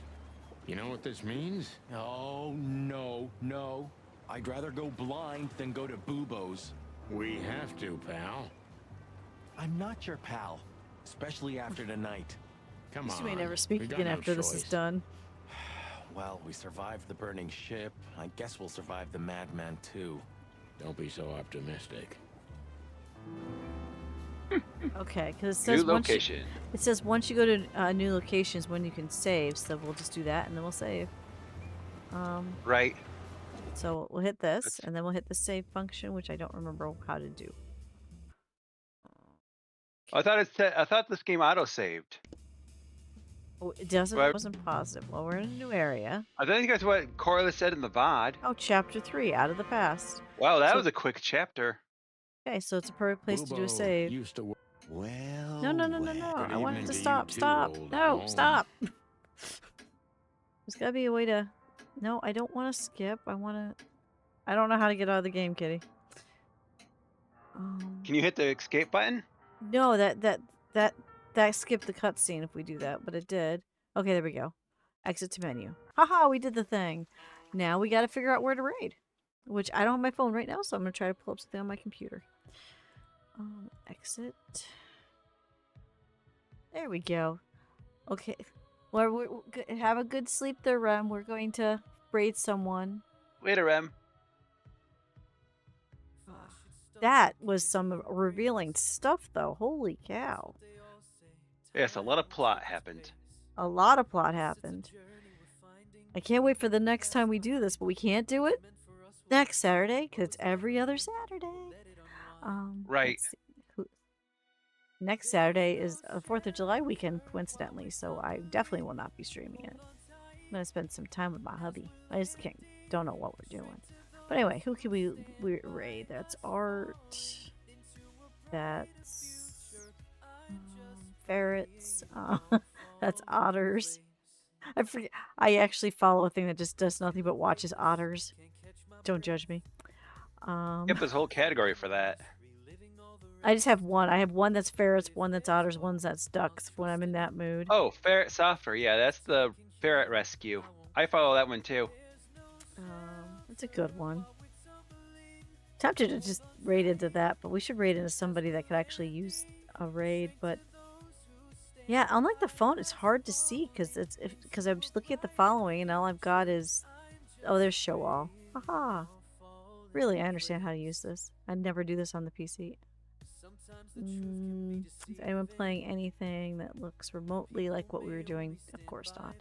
You know what this means? Oh, no. I'd rather go blind than go to Bubo's. We have to, pal. I'm not your pal. Especially after tonight. Come You on. may never speak we got again no after this is choice. done. Well, we survived the burning ship. I guess we'll survive the madman too. Don't be so optimistic. Okay, because it says New once location. it says once you go to new locations when you can save. So we'll just do that and then we'll save. Right. So we'll hit this and then we'll hit the save function, which I don't remember how to do. I thought it said. I thought this game auto saved. Oh, it doesn't. Right. It wasn't positive. Well, we're in a new area. I think that's what Corliss said in the VOD. Oh, chapter 3, out of the past. Wow, that So- was a quick chapter. Okay, so it's a perfect place to do a Bubo save. Used to work. Well, No. Good I want it evening to to stop. you too, Stop. old No, home. stop. There's gotta be a way to. No, I don't want to skip. I want to. I don't know how to get out of the game, kitty. Can you hit the escape button? No, that skipped the cutscene if we do that, but it did. Okay, there we go. Exit to menu. Haha, we did the thing. Now we got to figure out where to raid, which I don't have my phone right now, so I'm gonna try to pull up something on my computer. Exit. There we go. Okay. Well, have a good sleep there, Rem. We're going to raid someone. Later, Rem. That was some revealing stuff, though. Holy cow. Yes, a lot of plot happened. A lot of plot happened. I can't wait for the next time we do this, but we can't do it next Saturday because it's every other Saturday. Right. let's see. Next Saturday is a 4th of July weekend, coincidentally, so I definitely will not be streaming it. I'm going to spend some time with my hubby. I just don't know what we're doing. But anyway, who can we raid? That's Art. That's ferrets. That's otters. I forget. I actually follow a thing that just does nothing but watches otters. Don't judge me. Yep, there's a whole category for that. I just have one. I have one that's ferrets, one that's otters, one that's ducks when I'm in that mood. Oh, Ferret Software. Yeah, that's the ferret rescue. I follow that one too. That's a good one. Tempted to just raid into that, but we should raid into somebody that could actually use a raid. But yeah, unlike the phone, it's hard to see because I'm just looking at the following and all I've got is there's show all. Haha. Really, I understand how to use this. I'd never do this on the PC. Is anyone playing anything that looks remotely like what we were doing? Of course not.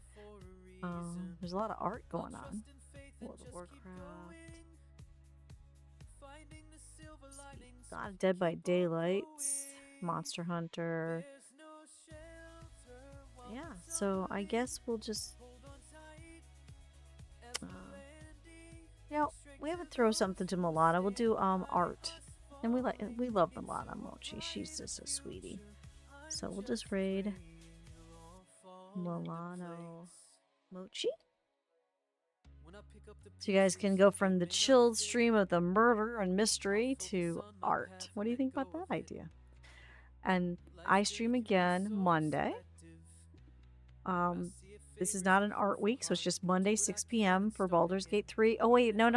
There's a lot of art going on. World of Warcraft. Not Dead by Daylight. Monster Hunter. Yeah, so I guess we'll just. We have to throw something to Milana. We'll do art, and we love Milana Mochi. She's just a sweetie. So we'll just raid Milano Mochi. So you guys can go from the chilled stream of the murder and mystery to art. What do you think about that idea? And I stream again Monday. This is not an art week, so it's just Monday, 6 p.m. for Baldur's Gate 3. Oh, wait, no.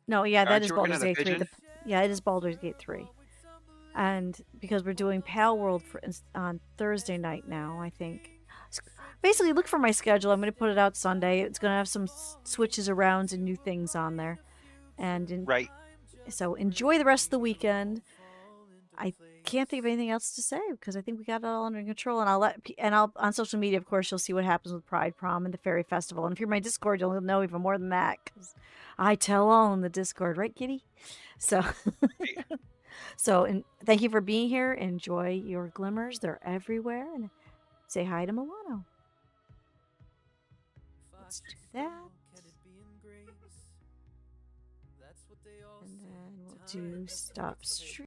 No, yeah, that Aren't is you working Baldur's on the Gate 3. pigeon? Yeah, it is Baldur's Gate 3. And because we're doing Pal World on Thursday night now, I think. Basically, look for my schedule. I'm going to put it out Sunday. It's going to have some switches around and new things on there. Right. So enjoy the rest of the weekend. I can't think of anything else to say because I think we got it all under control. And I'll on social media, of course, you'll see what happens with Pride Prom and the Fairy Festival. And if you're my Discord, you'll know even more than that because I tell all in the Discord, right, Kitty? So, and thank you for being here. Enjoy your glimmers; they're everywhere. And say hi to Milano. Let's do that. And then we'll do stop stream.